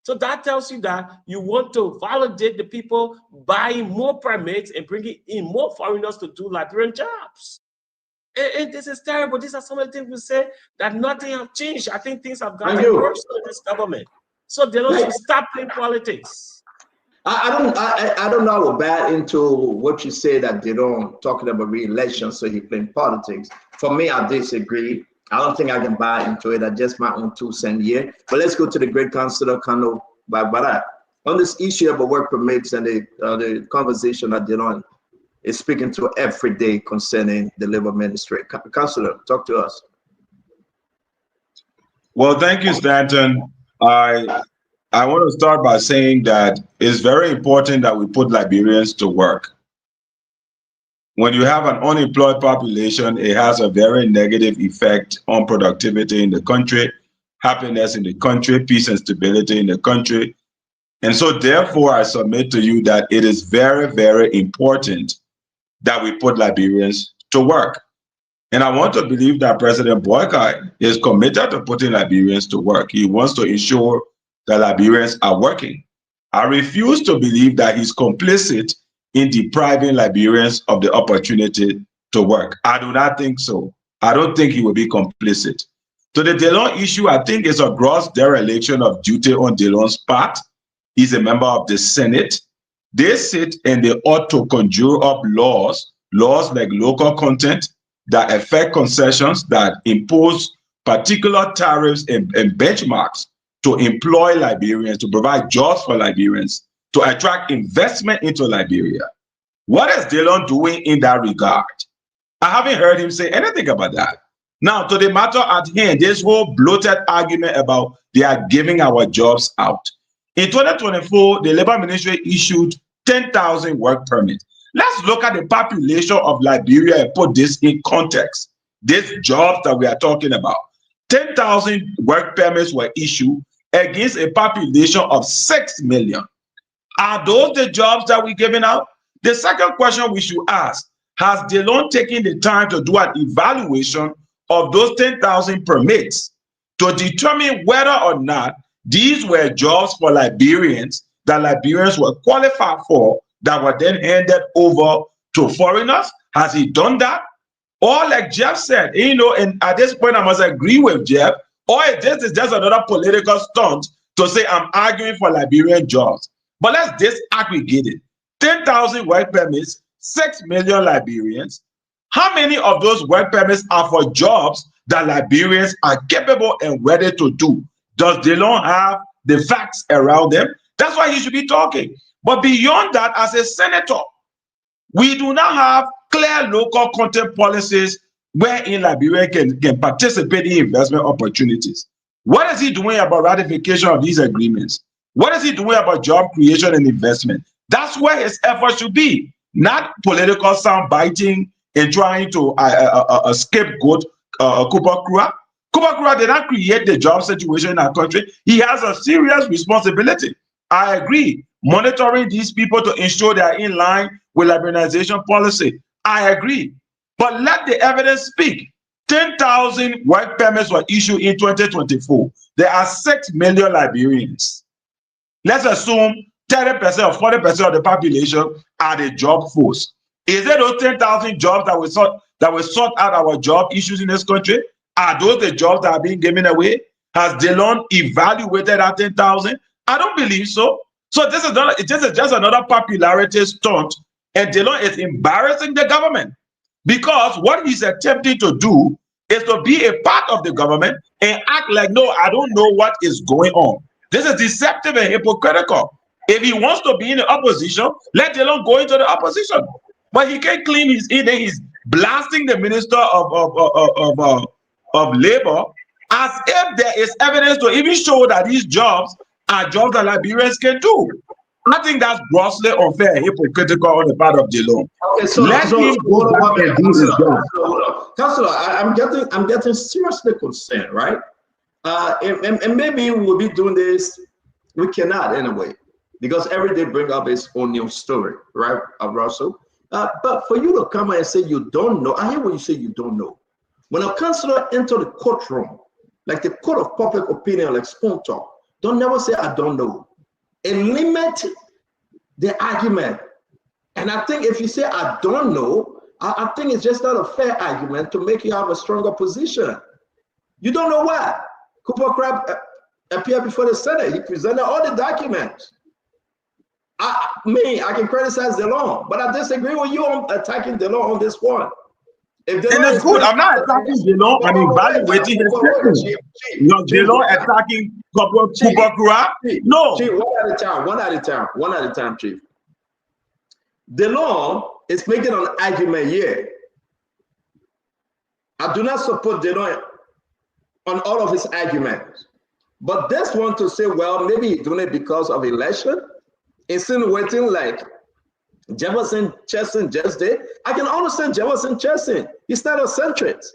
So that tells you that you want to validate the people buying more permits and bringing in more foreigners to do Liberian jobs. And this is terrible. These are some of the things we say that nothing has changed. I think things have gotten worse in this government. So they don't stop playing politics. I don't know how bad into what you say that they don't talking about re-election, so he playing politics. For me, I disagree. I don't think I can buy into it. I just my own 2 cents here. But let's go to the great councilor Kano Barbara on this issue about work permits and the conversation that Dillon is speaking to every day concerning the labor ministry. Councilor, talk to us. Well, thank you, Stanton. I want to start by saying that it's very important that we put Liberians to work. When you have an unemployed population, it has a very negative effect on productivity in the country, happiness in the country, peace and stability in the country. And so therefore, I submit to you that it is very, very important that we put Liberians to work. And I want to believe that President Boakai is committed to putting Liberians to work. He wants to ensure that Liberians are working. I refuse to believe that he's complicit in depriving Liberians of the opportunity to work. I do not think so. I don't think he will be complicit. To the Dillon issue, I think it's a gross dereliction of duty on Dillon's part. He's a member of the Senate. They sit and they ought to conjure up laws like local content that affect concessions, that impose particular tariffs and benchmarks to employ Liberians, to provide jobs for Liberians, to attract investment into Liberia. What is Dillon doing in that regard? I haven't heard him say anything about that. Now, to the matter at hand, this whole bloated argument about they are giving our jobs out. In 2024, the Labor Ministry issued 10,000 work permits. Let's look at the population of Liberia and put this in context. These jobs that we are talking about. 10,000 work permits were issued against a population of 6 million. Are those the jobs that we're giving out? The second question we should ask, has Dillon taken the time to do an evaluation of those 10,000 permits to determine whether or not these were jobs for Liberians that Liberians were qualified for that were then handed over to foreigners? Has he done that? Or like Jeff said, you know, and at this point I must agree with Jeff, or this is just another political stunt to say I'm arguing for Liberian jobs. But let's disaggregate it. 10,000 work permits, 6 million Liberians. How many of those work permits are for jobs that Liberians are capable and ready to do? Does Dillon have the facts around them? That's why he should be talking. But beyond that, as a senator, we do not have clear local content policies wherein Liberia can participate in investment opportunities. What is he doing about ratification of these agreements? What is he doing about job creation and investment? That's where his effort should be, not political sound biting and trying to scapegoat Kuba Kura. Kuba Kura did not create the job situation in our country. He has a serious responsibility. I agree. Monitoring these people to ensure they are in line with liberalization policy. I agree. But let the evidence speak. 10,000 work permits were issued in 2024. There are 6 million Liberians. Let's assume 30% or 40% of the population are the job force. Is it those 10,000 jobs that will sort out our job issues in this country? Are those the jobs that are being given away? Has Delon evaluated that 10,000? I don't believe so. So this is just another popularity stunt, and Delon is embarrassing the government because what he's attempting to do is to be a part of the government and act like, no, I don't know what is going on. This is deceptive and hypocritical. If he wants to be in the opposition, let Delon go into the opposition. But he can't claim he's blasting the minister of labor as if there is evidence to even show that these jobs are jobs that Liberians can do. I think that's grossly unfair and hypocritical on the part of Delon. Okay, so let him go back and do his job. Councilor, I'm getting seriously concerned, right? And maybe we'll be doing this. We cannot anyway, because every day bring up his own new story, right, Russell? But for you to come and say you don't know, I hear when you say you don't know. When a councilor enter the courtroom, like the court of public opinion, like Spoon Talk, don't never say I don't know. And limit the argument. And I think if you say I don't know, I think it's just not a fair argument to make you have a stronger position. You don't know what? Cooper Crab appeared before the Senate. He presented all the documents. I can criticize the law, but I disagree with you on attacking the law on this one. And it's good. I'm not attacking Delon. I'm evaluating his statement. No, Delon attacking Kuba Kura. No. Chief, one at a time, Chief. Delon is making an argument here. I do not support Delon on all of his arguments. But this one to say, well, maybe he's doing it because of election, insinuating like Jefferson Chesson just did. I can understand Jefferson Chesson. He's not a centrist.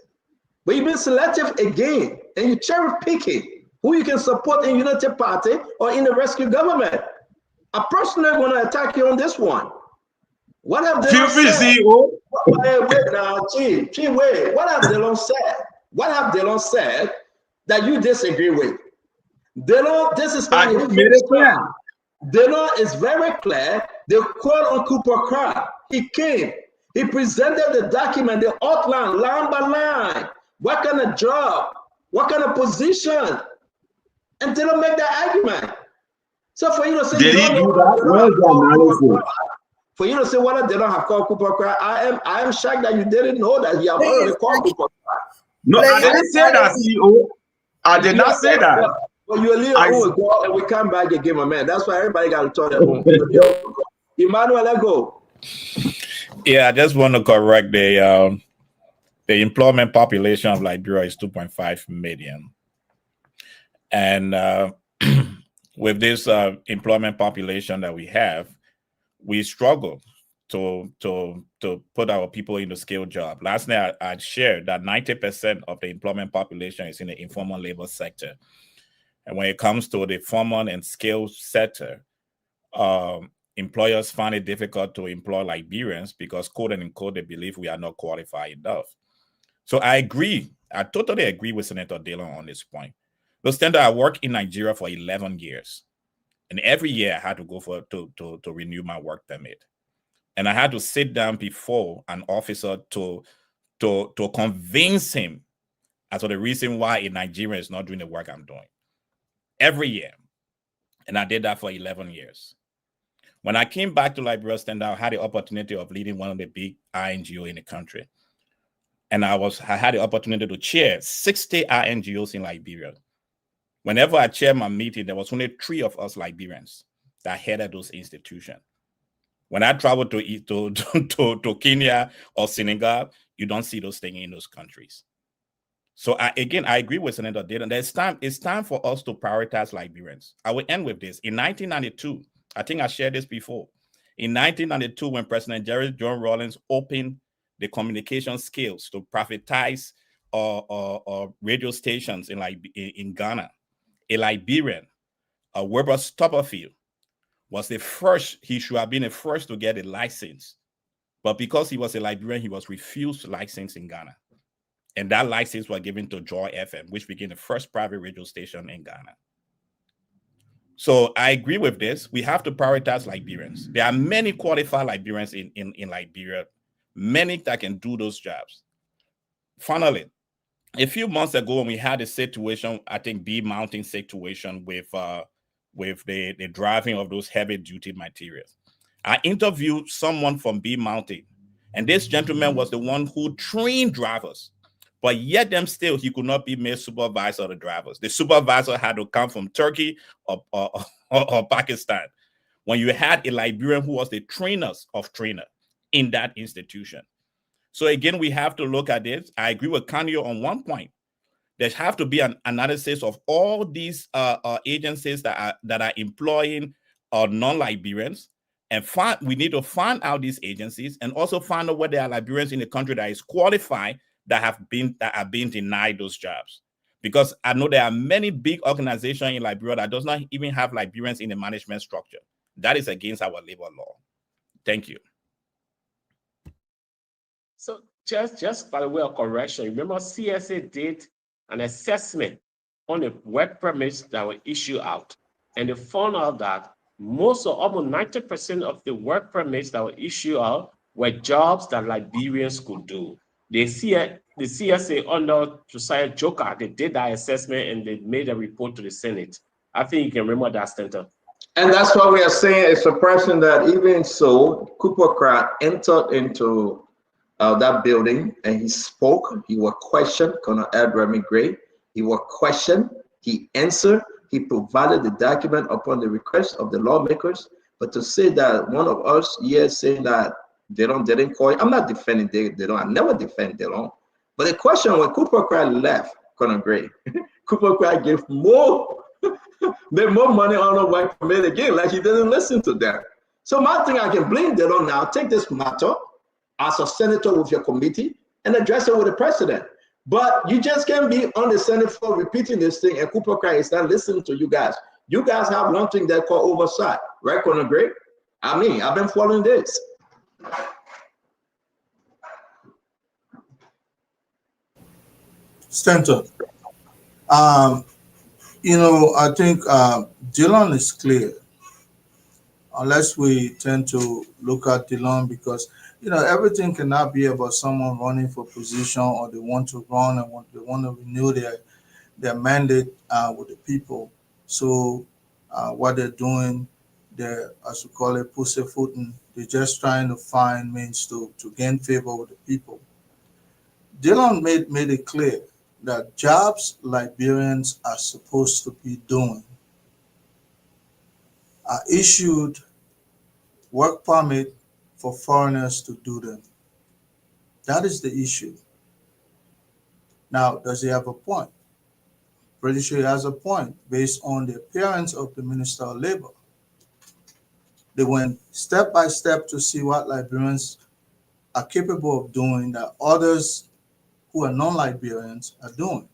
But you've been selective again, and you cherry picking who you can support in United Party or in the rescue government. I personally want to attack you on this one. What have Delon said? Wait now, Chief, wait. What have Delon said? What have Delon said that you disagree with? Delon, this is how you made it clear. Delon is very clear. They called on Cooper Crab. He came. He presented the document, the outline, line by line. What kind of job? What kind of position? And Delon make that argument. So for you to say, did he do that? Where's the analysis? For you to say whether they don't have called Cooper Crab, I am shocked that you didn't know that he had already called Cooper Crab. No, I didn't say that, CEO. I did not say that. Well, you leave and we come back again, my man. That's why everybody got to talk at home. Emmanuel, let go. Yeah, I just want to correct the employment population of Liberia is 2.5 million. And with this employment population that we have, we struggle to put our people in the skilled job. Last night, I shared that 90% of the employment population is in the informal labor sector. And when it comes to the formal and skilled sector, employers find it difficult to employ Liberians because, quote unquote, they believe we are not qualified enough. So I agree. I totally agree with Senator Delon on this point. Understand that I worked in Nigeria for 11 years. And every year I had to go to renew my work permit. And I had to sit down before an officer to convince him as to the reason why a Nigerian is not doing the work I'm doing. Every year. And I did that for 11 years. When I came back to Liberia Standard, I had the opportunity of leading one of the big INGO in the country. And I had the opportunity to chair 60 INGOs in Liberia. Whenever I chaired my meeting, there was only 3 of us Liberians. that headed those institutions. When I travel to Kenya or Senegal, you don't see those things in those countries. So I agree with Senator Dayton. It's time for us to prioritize Liberians. I will end with this. In 1992, I think I shared this before. In 1992, when President Jerry John Rawlings opened the communication skills to privatize radio stations in Ghana, a Liberian, Weber Stopperfield, was the first. He should have been the first to get a license, but because he was a Liberian, he was refused license in Ghana, and that license was given to Joy FM, which became the first private radio station in Ghana. So I agree with this. We have to prioritize Liberians. There are many qualified Liberians in Liberia, many that can do those jobs. Finally, a few months ago, when we had a situation, I think B Mountain situation with the driving of those heavy duty materials, I interviewed someone from B Mountain, and this gentleman was the one who trained drivers, but yet them still, he could not be made supervisor of the drivers. The supervisor had to come from Turkey or Pakistan, when you had a Liberian who was the trainers of trainer in that institution. So again, we have to look at this. I agree with Kanyo on one point. There have to be an analysis of all these agencies that are employing non-Liberians, and we need to find out these agencies and also find out whether there are Liberians in the country that is qualified that are being denied those jobs. Because I know there are many big organizations in Liberia that does not even have Liberians in the management structure. That is against our labor law. Thank you. So just by the way of correction, remember CSA did an assessment on the work permits that were issued out, and they found out that almost 90% of the work permits that were issued out were jobs that Liberians could do. The CSA under Josiah Joker, they did that assessment and they made a report to the Senate. I think you can remember that, Stanton. And that's why we are saying it's a person that even so, Cooper Pratt entered into that building and he spoke, he was questioned, Colonel Ed Remy Gray, he was questioned, he answered, he provided the document upon the request of the lawmakers. But to say that one of us here saying that they didn't call it, I'm not defending they don't, I never defend they don't. But the question when Cooper Pratt left, Colonel Gray, Cooper Pratt gave more money on the work permit again, like he didn't listen to them. So my thing, I can blame they don't now take this matter as a senator with your committee and address it with the president. But you just can't be on the Senate floor repeating this thing and Cooper Pratt is not listening to you guys. You guys have one thing they call oversight, right, Colonel Gray? I mean, I've been following this. Stanton, you know, I think Dillon is clear, unless we tend to look at Dillon because, you know, everything cannot be about someone running for position or they want to run and they want to renew their mandate with the people. So what they're doing, they're, as we call it, pussyfooting. They're just trying to find means to gain favor with the people. Dillon made it clear that jobs Liberians are supposed to be doing are issued work permit for foreigners to do them. That is the issue. Now, does he have a point? Pretty sure he has a point based on the appearance of the Minister of Labor. They went step by step to see what Liberians are capable of doing that others who are non-Liberians are doing.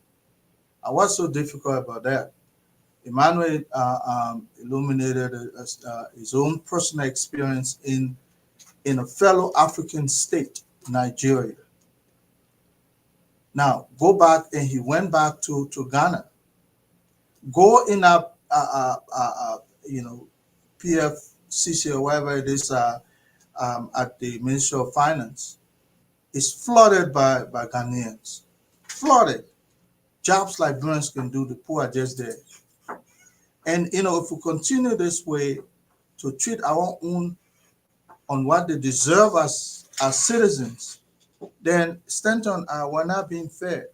And what's so difficult about that? Emmanuel illuminated his own personal experience in a fellow African state, Nigeria. Now, go back, and he went back to Ghana. Go in PFCC or wherever it is at the Ministry of Finance. It's flooded by Ghanaians. Flooded. Jobs Liberians can do, the poor are just there. And, you know, if we continue this way to treat our own on what they deserve as citizens, then Stanton, we're not being fair.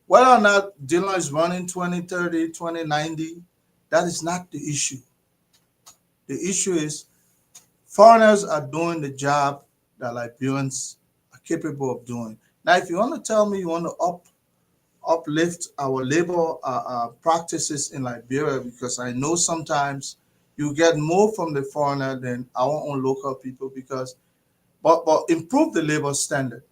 Whether or not Dillon is running 2030, 2090, that is not the issue. The issue is foreigners are doing the job that Liberians are capable of doing. Now, if you want to tell me you want to uplift our labor practices in Liberia, because I know sometimes you get more from the foreigner than our own local people, because but improve the labor standard,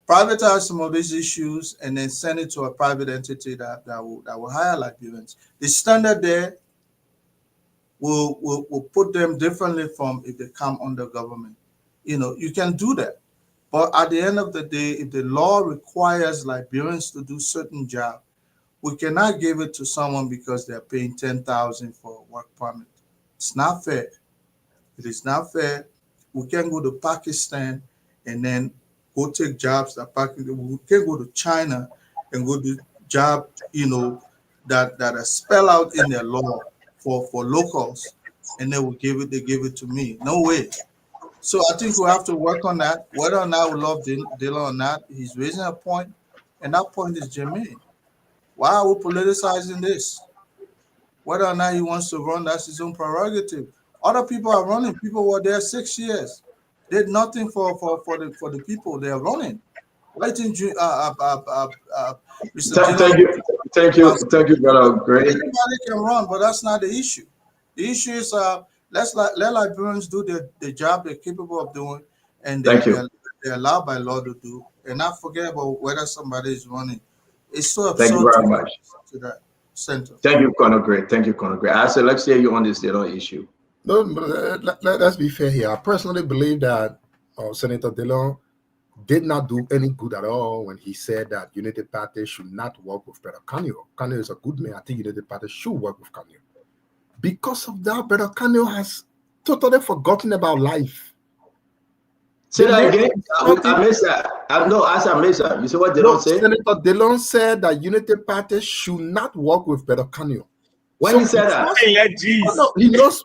privatize some of these issues and then send it to a private entity that will hire Liberians. The standard there will put them differently from if they come under government. You can do that. But at the end of the day, if the law requires Liberians to do certain job, we cannot give it to someone because they're paying $10,000 for a work permit. It's not fair. It is not fair. We can go to Pakistan and then go take jobs that we can go to China and go do job, that are spelled out in their law for locals, and they give it to me. No way. So I think we have to work on that. Whether or not we love Dillon or not, he's raising a point, and that point is germane. Why are we politicizing this? Whether or not he wants to run, that's his own prerogative. Other people are running. People were there 6 years. Did nothing for the people they are running. Why didn't you, Mr. Thank you, brother. Great. Anybody can run, but that's not the issue. The issue is let Liberians do the job they're capable of doing, and they're allowed by law to do, and not forget about whether somebody is running. It's so absurd. Thank you very much. To that center. Thank you, Conor Gray. Thank you, Conor Gray. I said, let's hear you on this issue. No, let's be fair here. I personally believe that Senator Dillon did not do any good at all when he said that United Party should not work with Brother Kanyo. Kanyo is a good man. I think United Party should work with Kanyo. Because of that, Brother Kanyo has totally forgotten about life. Say that again. I missed that. I missed that. You said what Dillon said? Senator Dillon said that United Party should not work with Brother Kanyo. When he said that, he knows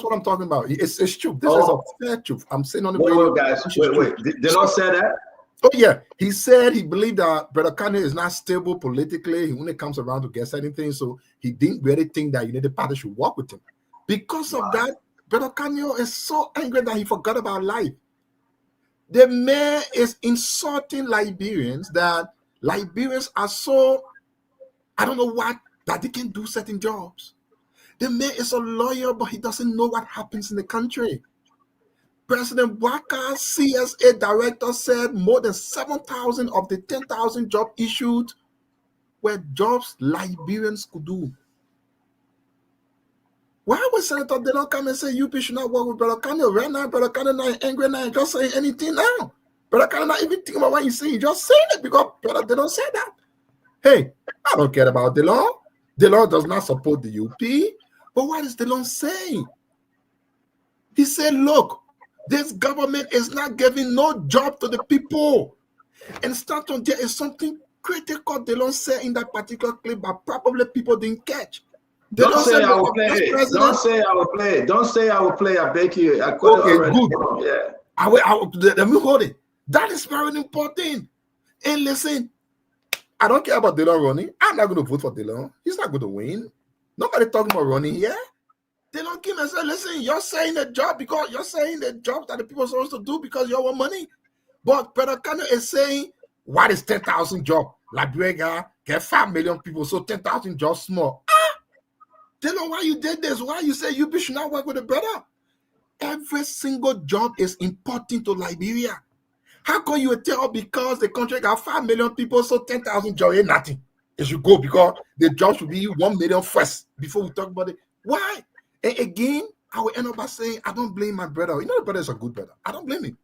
what I'm talking about. It's true. This is a fair truth. I'm saying on the radio. Guys, wait. Dillon said that? Oh yeah, he said he believed that Brother Kanyo is not stable politically when it comes around to get anything. So he didn't really think that United Party should work with him. Because of that, Brother Kanyo is so angry that he forgot about life. The mayor is insulting Liberians, that Liberians are so, I don't know what, that they can do certain jobs. The mayor is a lawyer, but he doesn't know what happens in the country. President Waka, CSA director, said more than 7,000 of the 10,000 jobs issued were jobs Liberians could do. Why would Senator Dillon come and say UP should not work with Brother Kanyo? Right now, Brother Kanyo not angry now, just saying anything now. Brother Kanyo not even thinking about what he's saying, he's just saying it because Brother Dillon said that. Hey, I don't care about Dillon. Dillon does not support the UP. But what is Dillon saying? He said, look, this government is not giving no job to the people. And start on there is something critical Dillon said in that particular clip, but probably people didn't catch. Don't say I will play. Don't say I will play. Don't say I will play. I beg you. I okay, good. Yeah. Let me hold it. That is very important. And listen, I don't care about Dillon running. I'm not going to vote for Dillon. He's not going to win. Nobody talking about running here. Dillon came and said, listen, you're saying the job because you're saying the job that the people are supposed to do because you want money. But Brother Kanyo is saying, what is 10,000 jobs? Liberia get 5 million people, so 10,000 jobs small. Dillon, why you did this? Why you say you should not work with a brother? Every single job is important to Liberia. How can you tell because the country got 5 million people, so 10,000 jobs ain't nothing? It should go because the job should be 1 million first before we talk about it. Why? And again, I will end up by saying, I don't blame my brother. You know, the brother is a good brother. I don't blame him.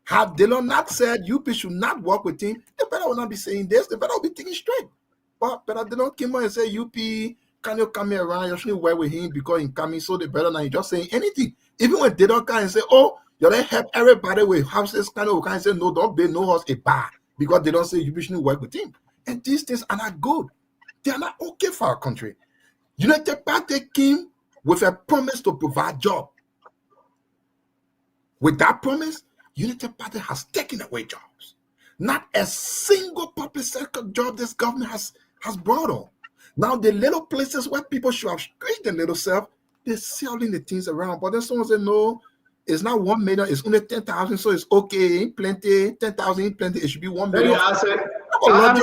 Had Dillon not said UP should not work with him, the brother will not be saying this. The brother will be thinking straight. But Dillon came on and said, UP, can you come around? You shouldn't work with him because he's coming, so the brother now he's just saying anything. Even when Dillon come and say, oh, you don't help everybody with houses, kind of say, no, don't build no house a bar because they don't say UP shouldn't work with him. And these things are not good. They are not okay for our country. United Party came with a promise to provide job. With that promise, United Party has taken away jobs. Not a single public sector job this government has brought on. Now, the little places where people should have scratched their little self, They're selling the things around. But then someone said, no, it's not 1 million, it's only 10,000, so it's okay, plenty, 10,000, plenty, it should be 1 million. I'm shocked. I'm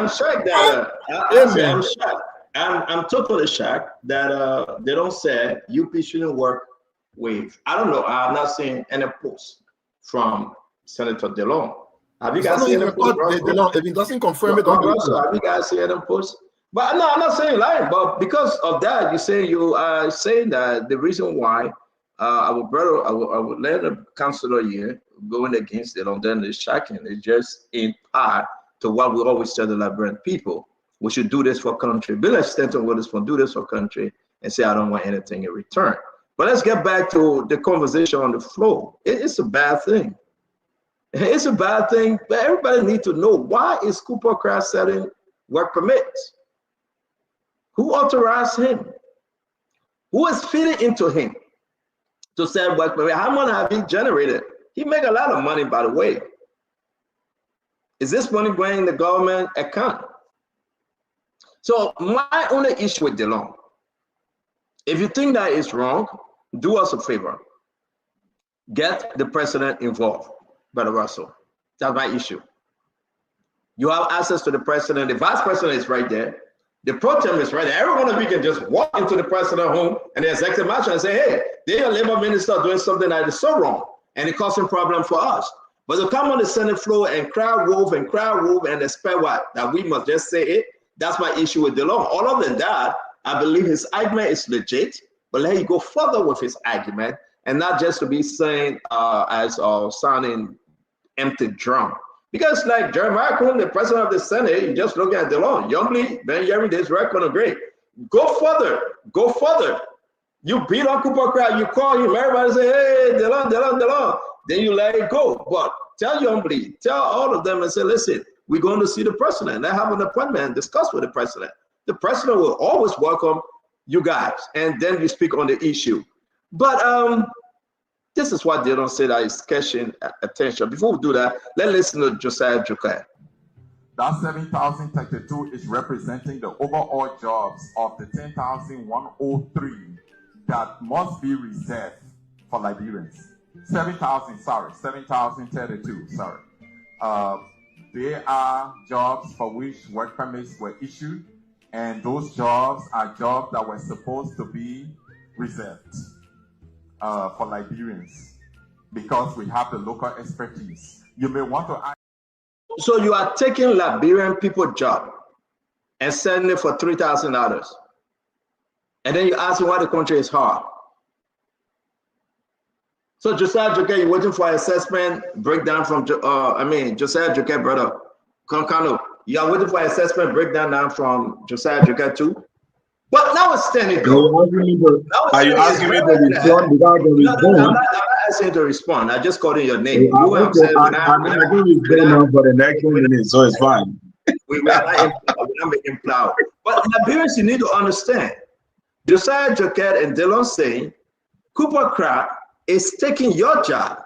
shocked that I'm shocked. I'm totally shocked that they don't say UP shouldn't work with. I don't know. I'm not seeing any post from Senator DeLong. Have you guys seen any post? If he doesn't confirm it, have you guys seen any post? But no, I'm not saying lying. But because of that, you are saying that the reason why our brother, our learned councilor here going against it on then is shocking. It's just in part to what we always tell the Liberian people. We should do this for country. Bill Stanton will do this for country and say, I don't want anything in return. But let's get back to the conversation on the floor. It's a bad thing. It's a bad thing, but everybody needs to know, why is Cooper Craft selling work permits? Who authorized him? Who is feeding into him to sell work permits? How much have he generated? He make a lot of money, by the way. Is this money going in the government account? So my only issue with DeLong, if you think that is wrong, do us a favor. Get the president involved, Brother Russell. That's my issue. You have access to the president. The vice president is right there. The pro tem is right there. Every one of you can just walk into the president home and the executive mansion and say, hey, they're a labor minister doing something that is so wrong and it causing problem for us. But to come on the Senate floor and cry wolf and expect what? That we must just say it. That's my issue with DeLong. All other than that, I believe his argument is legit, but let him go further with his argument and not just to be saying sounding empty drum. Because like Jeremiah Cohen, the president of the Senate, you just looking at DeLong. Youngly, Ben Yeri, this record great. Go further. You beat on Cooper Craft, you call him, everybody say, hey, DeLong. Then you let it go. But tell Youngly, tell all of them and say, listen, we're going to see the president. Let's have an appointment and discuss with the president. The president will always welcome you guys, and then you speak on the issue. But this is what they don't say that is catching attention. Before we do that, let's listen to Josiah Joker. That 7,032 is representing the overall jobs of the 10,103 that must be reserved for Liberians. 7,032, sorry. They are jobs for which work permits were issued, and those jobs are jobs that were supposed to be reserved for Liberians because we have the local expertise. You may want to ask. So you are taking Liberian people job and selling it for $3,000, and then you ask me why the country is hard. So Josiah Joker, you're waiting for assessment breakdown from Josiah Joker, brother Concano. You are waiting for assessment breakdown now from Josiah Joker too. But now it's standing. Are you asking me to respond without the response? No, I'm not asking you to respond. I just called in your name. I'm going to respond for the next 1 minute, so it's fine. We're not making plow. But Liberians, you need to understand. Josiah Joker and Delon saying Cooper Craft is taking your job.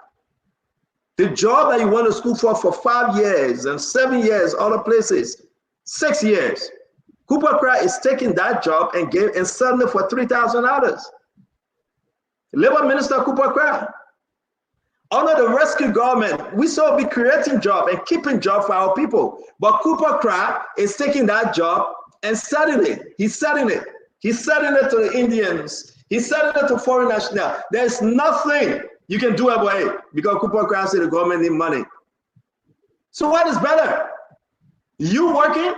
The job that you went to school for 5 years and 7 years, other places, 6 years. Cooper Craft is taking that job and selling it for $3,000. Labor Minister Cooper Craft. Under the rescue government, we still be creating jobs and keeping jobs for our people. But Cooper Craft is taking that job and selling it. He's selling it. He's selling it to the Indians. He's selling it to foreign nationals. There's nothing you can do about it because Cooper Craft said the government need money. So what is better? You working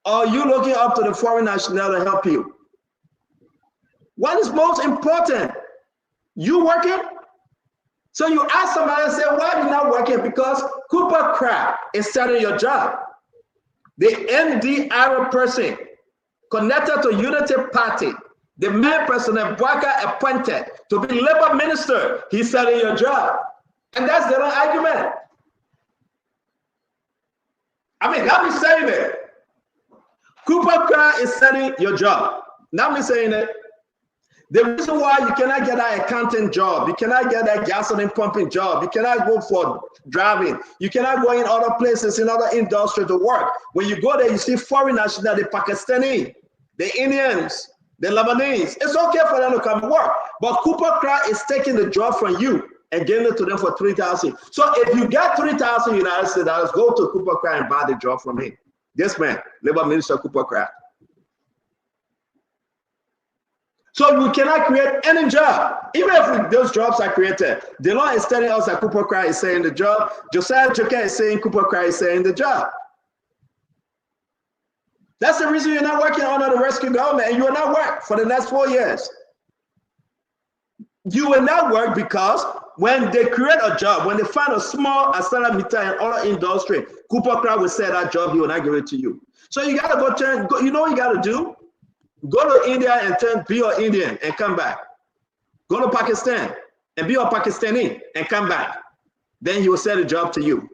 or you looking up to the foreign national to help you? What is most important? You working? So you ask somebody and say, why are you not working? Because Cooper Craft is selling your job. The NDR person connected to Unity Party, the main President Bwaka appointed to be labor minister, he's selling your job. And that's their own argument. I mean, not me saying it. Cooper Craft is selling your job. Not me saying it. The reason why you cannot get that accounting job, you cannot get that gasoline pumping job, you cannot go for driving, you cannot go in other places, in other industries to work. When you go there, you see foreign nationals, the Pakistani, the Indians, the Lebanese. It's okay for them to come and work. But Cooper Cry is taking the job from you and giving it to them for $3,000. So if you get $3,000 United States dollars, go to Cooper Cry and buy the job from him. This man, Labor Minister Cooper Cry. So we cannot create any job, even if those jobs are created. The law is telling us that Cooper Cry is saying the job. Josiah Joker is saying Cooper Cry is saying the job. That's the reason you're not working under the rescue government, and you will not work for the next 4 years. You will not work because when they create a job, when they find a small asylum meter in other industry, Cooper Cry will say that job, he will not give it to you. So you got to go, you know what you got to do? Go to India and be an Indian and come back. Go to Pakistan and be a Pakistani and come back. Then he will sell the job to you.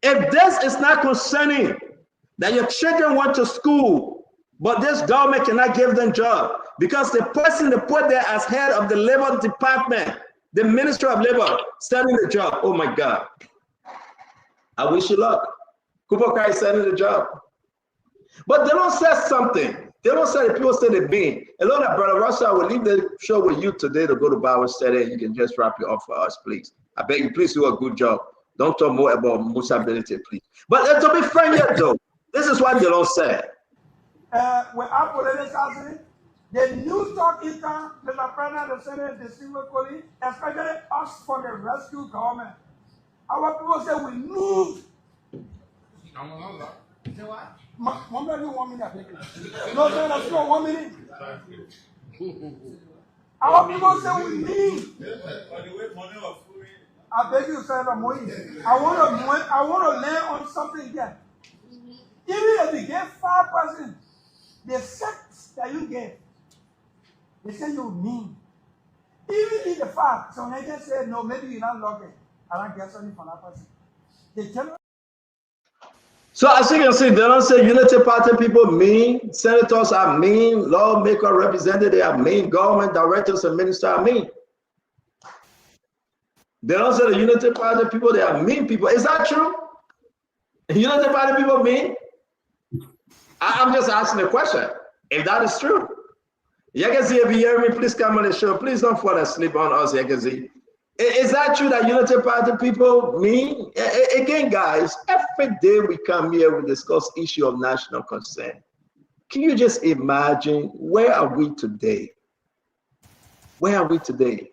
If this is not concerning that your children went to school, but this government cannot give them job because the person they put there as head of the labor department, the Minister of Labor, selling the job. Oh my God. I wish you luck. Cooper Cry is selling the job. But they don't say something. They don't say the people say they're being. Hello, Brother Russell, I will leave the show with you today to go to Bible study, and you can just wrap it up for us, please. I beg you, please do a good job. Don't talk more about Musa ability, please. But to be frank yet, though, this is what they don't say. When I put in this the News Talk Intern, Mr. President, the Senate, the Civil Police, especially us for the rescue government. Our people say we move. Say what? One minute, 1 minute. No, sir, that's not 1 minute. Our people say we need. I beg you, Senator Moise. I want to land on something here. Even if you get 5%, the sex that you get, they say you mean. Even in the fact, so they just say, no, maybe you're not lucky. I don't get something from that person. They tell. So as you can see, they don't say Unity Party people mean, senators are mean, lawmaker representatives are mean, government directors and ministers are mean. They don't say the Unity Party people, they are mean people. Is that true? Unity Party people mean? I'm just asking a question. If that is true. Yagazi, if you hear me, please come on the show. Please don't fall asleep on us, Yagazi. Is that true that Unity Party people mean? Again, guys, every day we come here, we discuss issue of national concern. Can you just imagine, where are we today? Where are we today?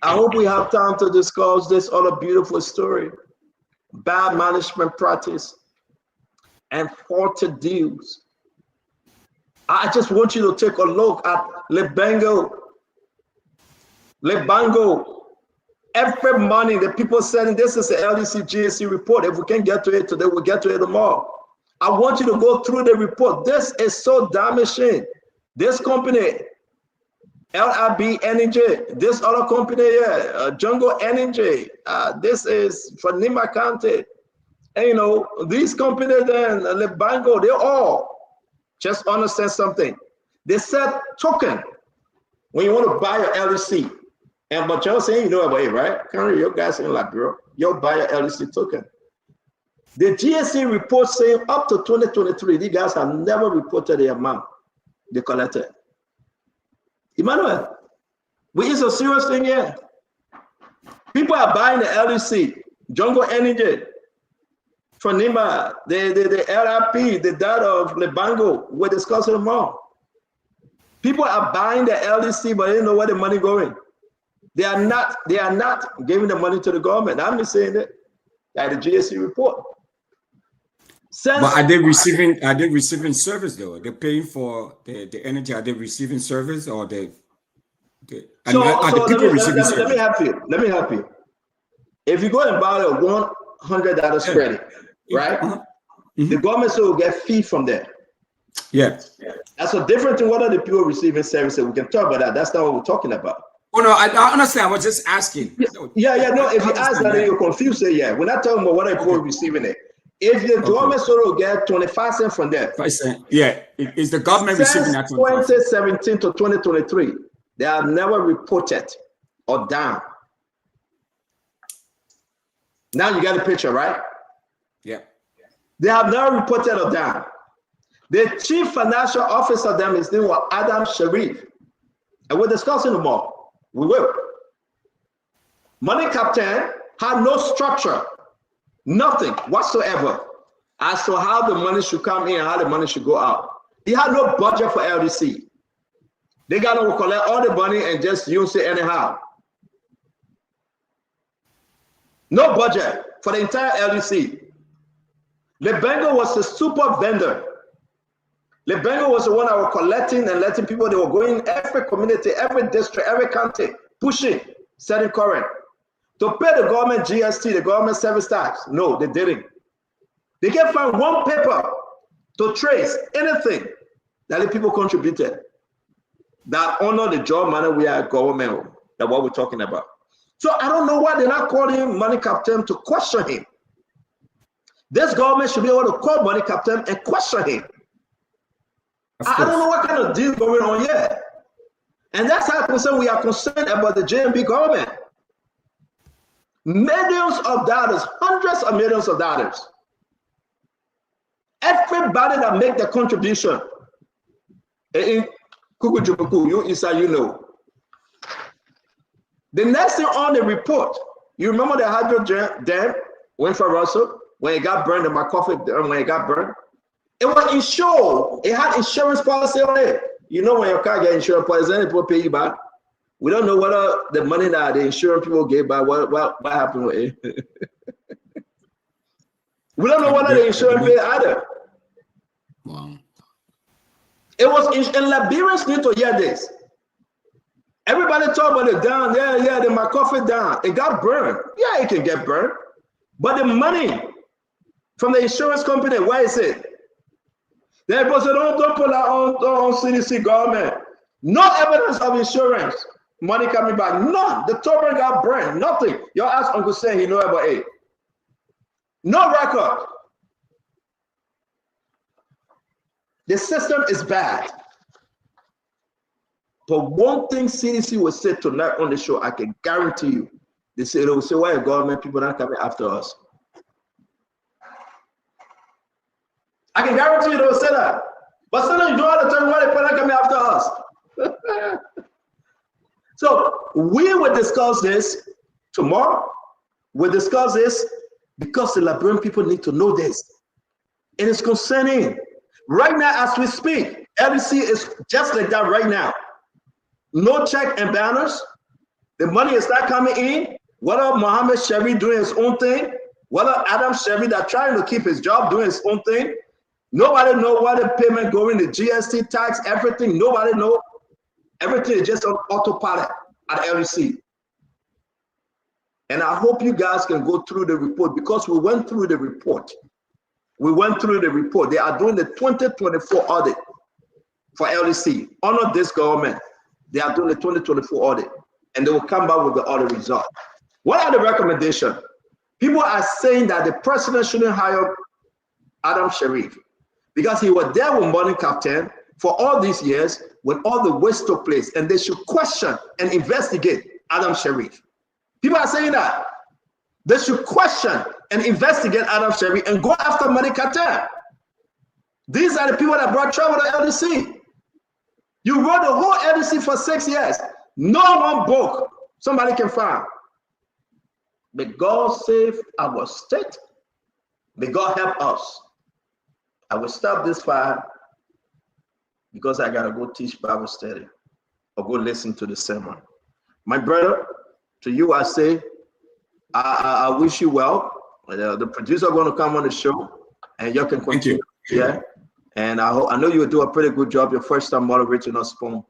I hope we have time to discuss this other beautiful story. Bad management practice and faulty deals. I just want you to take a look at Lebango. Every morning the people saying this is the LDC GSC report. If we can get to it today, we'll get to it tomorrow. I want you to go through the report. This is so damaging. This company, LRB Energy, this other company here, Jungle Energy, this is for Nima County. And you know, these companies then, Lebango, they all just understand something. They said token when you want to buy your LDC. And but you're saying you know about it, right? Currently, your guys saying like, bro, you'll buy your LDC token. The GSC report saying up to 2023, these guys have never reported the amount they collected. Emmanuel, it's a serious thing here. People are buying the LDC, Jungle Energy, for Nima, the LRP, the data of Lebango, we're discussing them all. People are buying the LDC, but they don't know where the money going. They are not giving the money to the government. I'm just saying that, like the GSC report. But are they receiving service though? They're paying for the energy. Are they receiving service or the people receiving service? Let me help you. If you go and buy a $100 credit, right? The government will get fee from there. Yeah. That's a different thing. What are the people receiving services? We can talk about that. That's not what we're talking about. Oh no, I understand. I was just asking. Yeah. No, if you ask that, then you're confused. Yeah, we're not talking about what are people receiving it. If the government will get 25 cents from there. 5 cents. Yeah. Is the government receiving that? 2017 to 2023, they have never reported or down. Now you got a picture, right? Yeah. They have never reported or down. The chief financial officer of them is name was Adam Sharif. And we're discussing them all. We will. Money Captain had no structure, nothing whatsoever as to how the money should come in and how the money should go out. He had no budget for LDC. They got to collect all the money and just use it anyhow. No budget for the entire LDC. Lebengo was the super vendor. Lebengo was the one that was collecting and letting people, they were going every community, every district, every county, pushing, setting current. To pay the government GST, the government service tax. No, they didn't. They can't find one paper to trace anything that the people contributed that honor the job money we are government, that what we're talking about. So I don't know why they're not calling Money Captain to question him. This government should be able to call Money Captain and question him. I don't know what kind of deal going on here. And that's how we are concerned about the JMB government. Millions of dollars, hundreds of millions of dollars. Everybody that make the contribution in Kukujubuku, you Isa, you know. The next thing on the report, you remember the hydro dam went for Russell when it got burned, the McCoffey when it got burned? It was insured. It had insurance policy on it. You know when your car get insurance policy, then people pay you back. We don't know whether the money that the insurance people gave back, what happened with it. We don't know whether the insurance paid either. Wow. It was in Liberians need to hear this. Everybody talk about it down. Yeah, the McCoffey down. It got burned. Yeah, it can get burned. But the money from the insurance company, where is it? They say, don't put that on CDC government. No evidence of insurance. Money coming back. None. The turbine got burned. Nothing. Your ask Uncle saying he know about it. No record. The system is bad. But one thing CDC will say tonight on the show, I can guarantee you, they will say, why government people not coming after us? I can guarantee you they will say that. But still, you don't have to tell me why they're not coming after us. So we will discuss this tomorrow. We'll discuss this because the Liberian people need to know this. It is concerning. Right now, as we speak, LDC is just like that right now. No check and banners. The money is not coming in. Whether Mohammed Sharif doing his own thing, whether Adam Sharif that trying to keep his job doing his own thing. Nobody know where the payment going, the GST tax, everything. Nobody know. Everything is just on autopilot at LDC. And I hope you guys can go through the report because we went through the report. We went through the report. They are doing the 2024 audit for LDC. Honor this government. They are doing the 2024 audit. And they will come back with the audit result. What are the recommendations? People are saying that the president shouldn't hire Adam Sharif because he was there with Money Captain for all these years when all the waste took place, and they should question and investigate Adam Sharif. People are saying that. They should question and investigate Adam Sharif and go after Money Captain. These are the people that brought trouble to LDC. You run the whole LDC for 6 years. No one book somebody can find. May God save our state. May God help us. I will stop this fire because I gotta go teach Bible study or go listen to the sermon. My brother, to you I say, I wish you well. The producer going to come on the show, and you can continue. Yeah, and I know you will do a pretty good job. Your first time moderating on Spoon.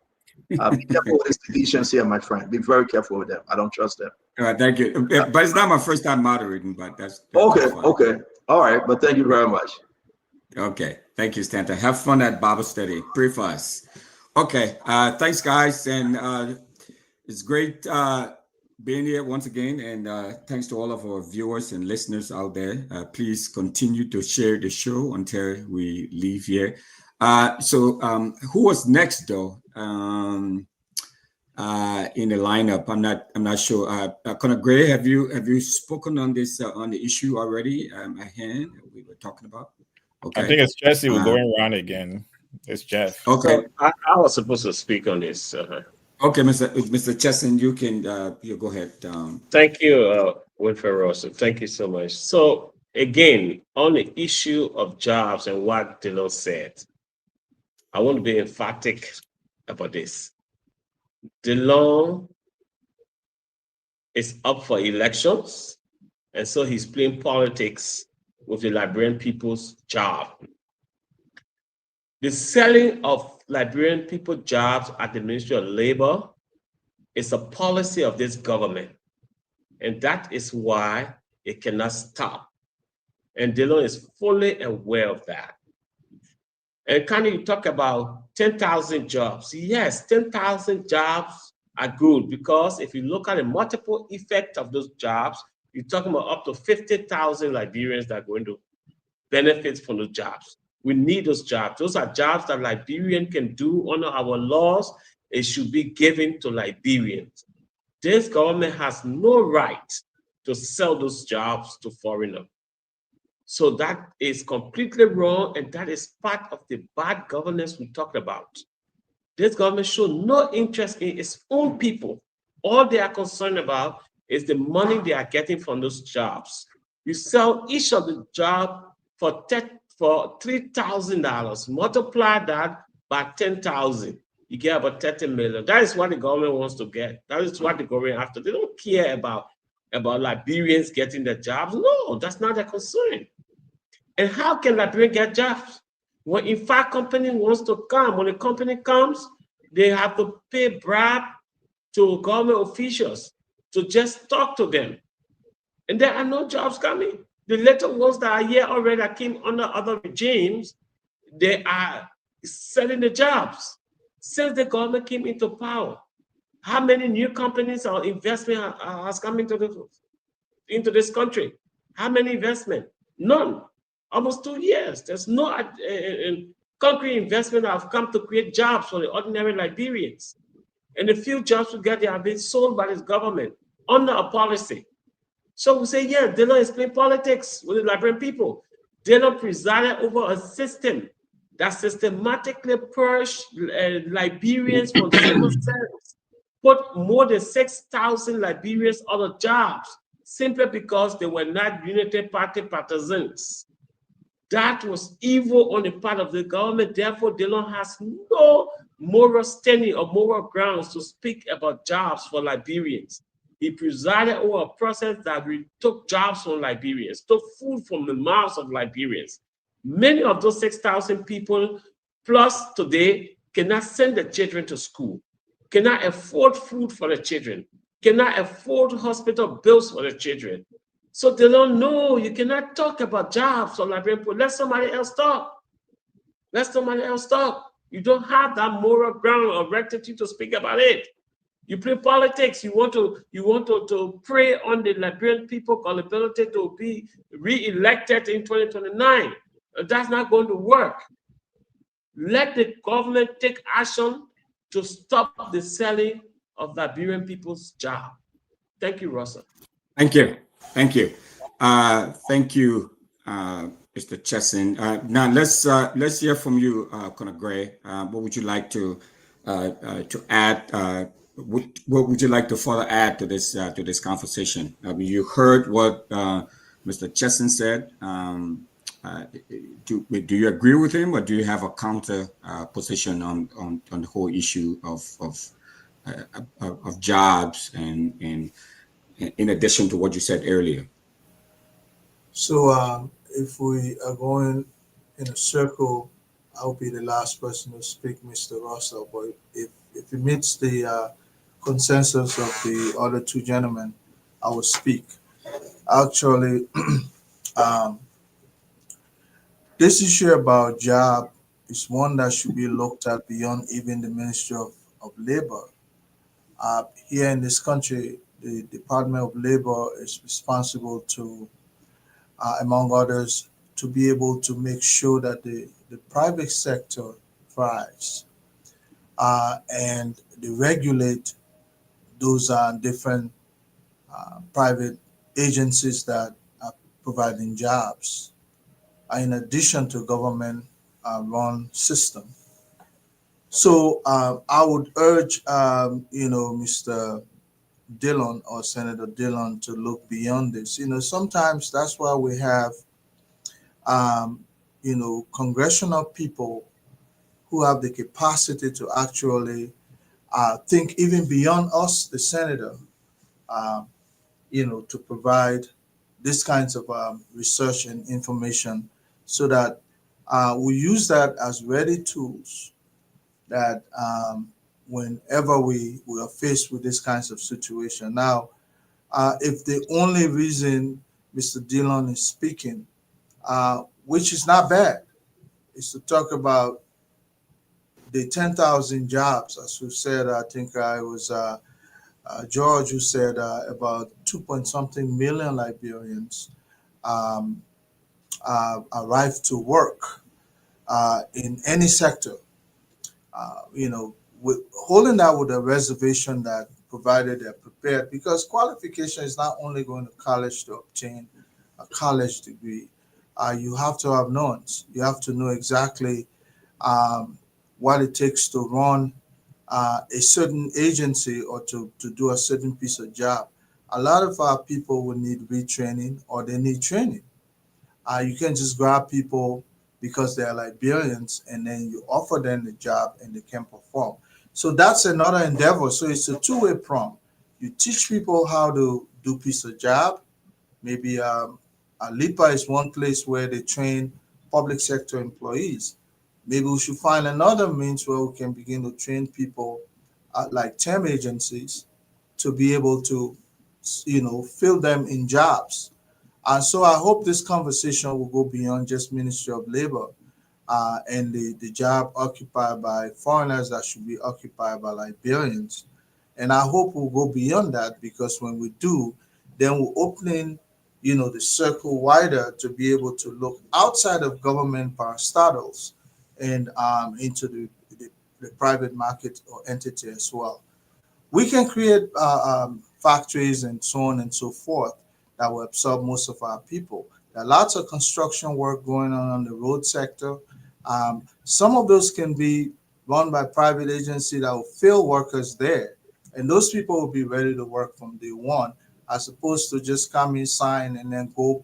Be careful with institutions here, my friend. Be very careful with them. I don't trust them. Thank you. But it's not my first time moderating, but that's okay. Okay. All right. But thank you very much. Okay. Thank you, Stanton. Have fun at Bible study. Pray for us. Okay. Thanks, guys. And it's great being here once again. And thanks to all of our viewers and listeners out there. Please continue to share the show until we leave here. So who was next though? In the lineup, I'm not sure. Conor Gray, have you spoken on this on the issue already? A hand we were talking about. I think it's Jesse who's going around again. It's Jeff. Okay. So I was supposed to speak on this. Okay, Mr. Chesson, you can you go ahead. Thank you, Winfrey Russell. Thank you so much. So again, on the issue of jobs and what Dillon said, I want to be emphatic about this. Dillon is up for elections, and so he's playing politics with the Liberian people's job. The selling of Liberian people jobs at the Ministry of Labor is a policy of this government. And that is why it cannot stop. And Dillon is fully aware of that. And can you talk about 10,000 jobs? Yes, 10,000 jobs are good because if you look at the multiple effect of those jobs, you're talking about up to 50,000 Liberians that are going to benefit from those jobs. We need those jobs. Those are jobs that Liberians can do under our laws. It should be given to Liberians. This government has no right to sell those jobs to foreigners. So that is completely wrong, and that is part of the bad governance we talked about. This government showed no interest in its own people. All they are concerned about is the money they are getting from those jobs. You sell each of the jobs for $3,000, multiply that by 10,000, you get about 30 million. That is what the government wants to get. That is what the government after. They don't care about Liberians getting the jobs. No, that's not their concern. And how can Liberians get jobs? When in fact company wants to come, when a company comes, they have to pay bribe to government officials to just talk to them. And there are no jobs coming. The little ones that are here already that came under other regimes, they are selling the jobs. Since the government came into power, how many new companies or investment has come into this country? How many investment? None. Almost 2 years. There's no concrete investment that have come to create jobs for the ordinary Liberians. And the few jobs we get, they have been sold by this government under a policy. So we say, yeah, Dillon is playing politics with the Liberian people. Dillon presided over a system that systematically purged Liberians from civil service, put more than 6,000 Liberians out of jobs simply because they were not Unity Party partisans. That was evil on the part of the government. Therefore, Dillon has no moral standing or moral grounds to speak about jobs for Liberians. He presided over a process that took jobs from Liberians, took food from the mouths of Liberians. Many of those 6,000 people plus today cannot send their children to school, cannot afford food for their children, cannot afford hospital bills for their children. So they don't know you cannot talk about jobs for Liberian people. Let somebody else talk. Let somebody else talk. You don't have that moral ground or rectitude to speak about it. You play politics. You want to prey on the Liberian people's ability to be re-elected in 2029. That's not going to work. Let the government take action to stop the selling of Liberian people's job. Thank you, Russell. Thank you. Thank you. Thank you, Mr. Chesson. Now let's hear from you, Conor Gray. What would you like to add? What would you like to further add to this conversation? You heard what Mr. Chesson said. Do you agree with him, or do you have a counter position on the whole issue of jobs and in addition to what you said earlier? So if we are going in a circle, I'll be the last person to speak, Mr. Russell. But if it meets the consensus of the other two gentlemen, I will speak. Actually, this issue about job is one that should be looked at beyond even the Ministry of Labor. Here in this country, the Department of Labor is responsible to, among others, to be able to make sure that the private sector thrives and they regulate those different private agencies that are providing jobs. in addition to government run system. So I would urge, Mr. Dillon or Senator Dillon to look beyond this. Sometimes that's why we have, congressional people who have the capacity to actually think even beyond us, the senator, to provide these kinds of research and information so that we use that as ready tools that whenever we are faced with these kinds of situation. Now, if the only reason Mr. Dillon is speaking, which is not bad, is to talk about the 10,000 jobs, as we said, I think it was George who said about 2-point-something million Liberians arrived to work in any sector. Holding that with a reservation that provided they're prepared, because qualification is not only going to college to obtain a college degree. You have to have knowns. You have to know exactly what it takes to run a certain agency or to do a certain piece of job. A lot of our people will need retraining or they need training. You can't just grab people because they are Liberians and then you offer them the job and they can perform. So that's another endeavor. So it's a two-way prong. You teach people how to do piece of job. Maybe Lipa is one place where they train public sector employees. Maybe we should find another means where we can begin to train people like temp agencies to be able to, fill them in jobs. And so I hope this conversation will go beyond just Ministry of Labor and the job occupied by foreigners that should be occupied by Liberians. And I hope we'll go beyond that, because when we do, then we're opening, the circle wider to be able to look outside of government parastatals and into the private market or entity as well. We can create factories and so on and so forth that will absorb most of our people. There are lots of construction work going on the road sector. Some of those can be run by private agency that will fill workers there. And those people will be ready to work from day one, as opposed to just come in, sign, and then go,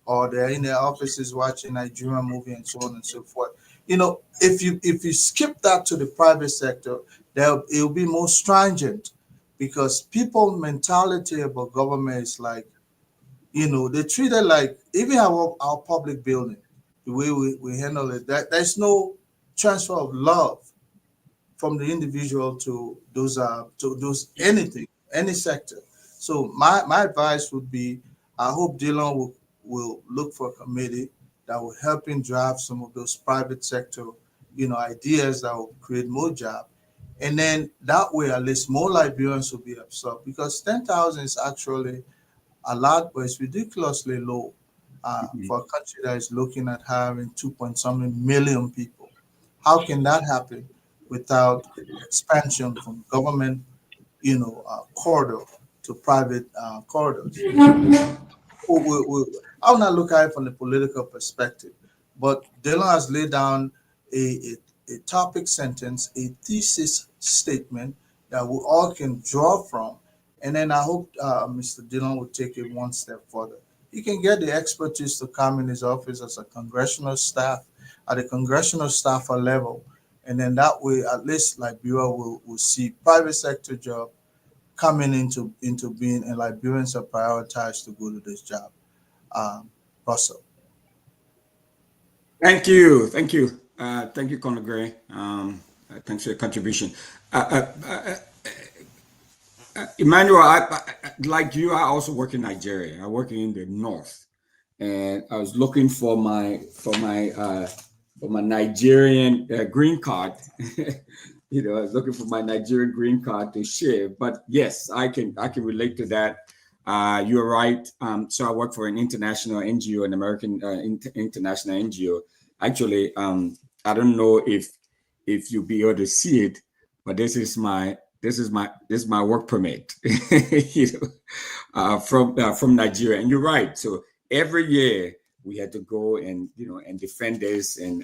or they're in their offices watching Nigerian movie and so on and so forth. If you skip that to the private sector, it will be more stringent, because people mentality about government is like, they treat it like, even our public building, the way we handle it, there's no transfer of love from the individual to those anything, any sector. So my advice would be, I hope Dillon will look for a committee that will help him drive some of those private sector, ideas that will create more jobs. And then that way, at least more Liberians will be absorbed, because 10,000 is actually a lot, but it's ridiculously low for a country that is looking at having 2-point-something million people. How can that happen without expansion from government, corridor to private corridors? I'll not look at it from the political perspective, but Dillon has laid down a topic sentence, a thesis statement that we all can draw from. And then I hope Mr. Dillon will take it one step further. He can get the expertise to come in his office as a congressional staff, at a congressional staffer level. And then that way, at least Liberia will see private sector job coming into being, and Liberians are prioritized to go to this job. Russell. Thank you. Thank you, Conor Gray. Thanks for your contribution. Emmanuel, like you, I also work in Nigeria. I work in the north, and I was looking for my Nigerian green card. I was looking for my Nigerian green card to share. But yes, I can relate to that. You're right. So I work for an international NGO, an American international NGO. Actually, I don't know if you'll be able to see it, but this is my work permit, from Nigeria. And you're right. So every year we had to go and and defend this and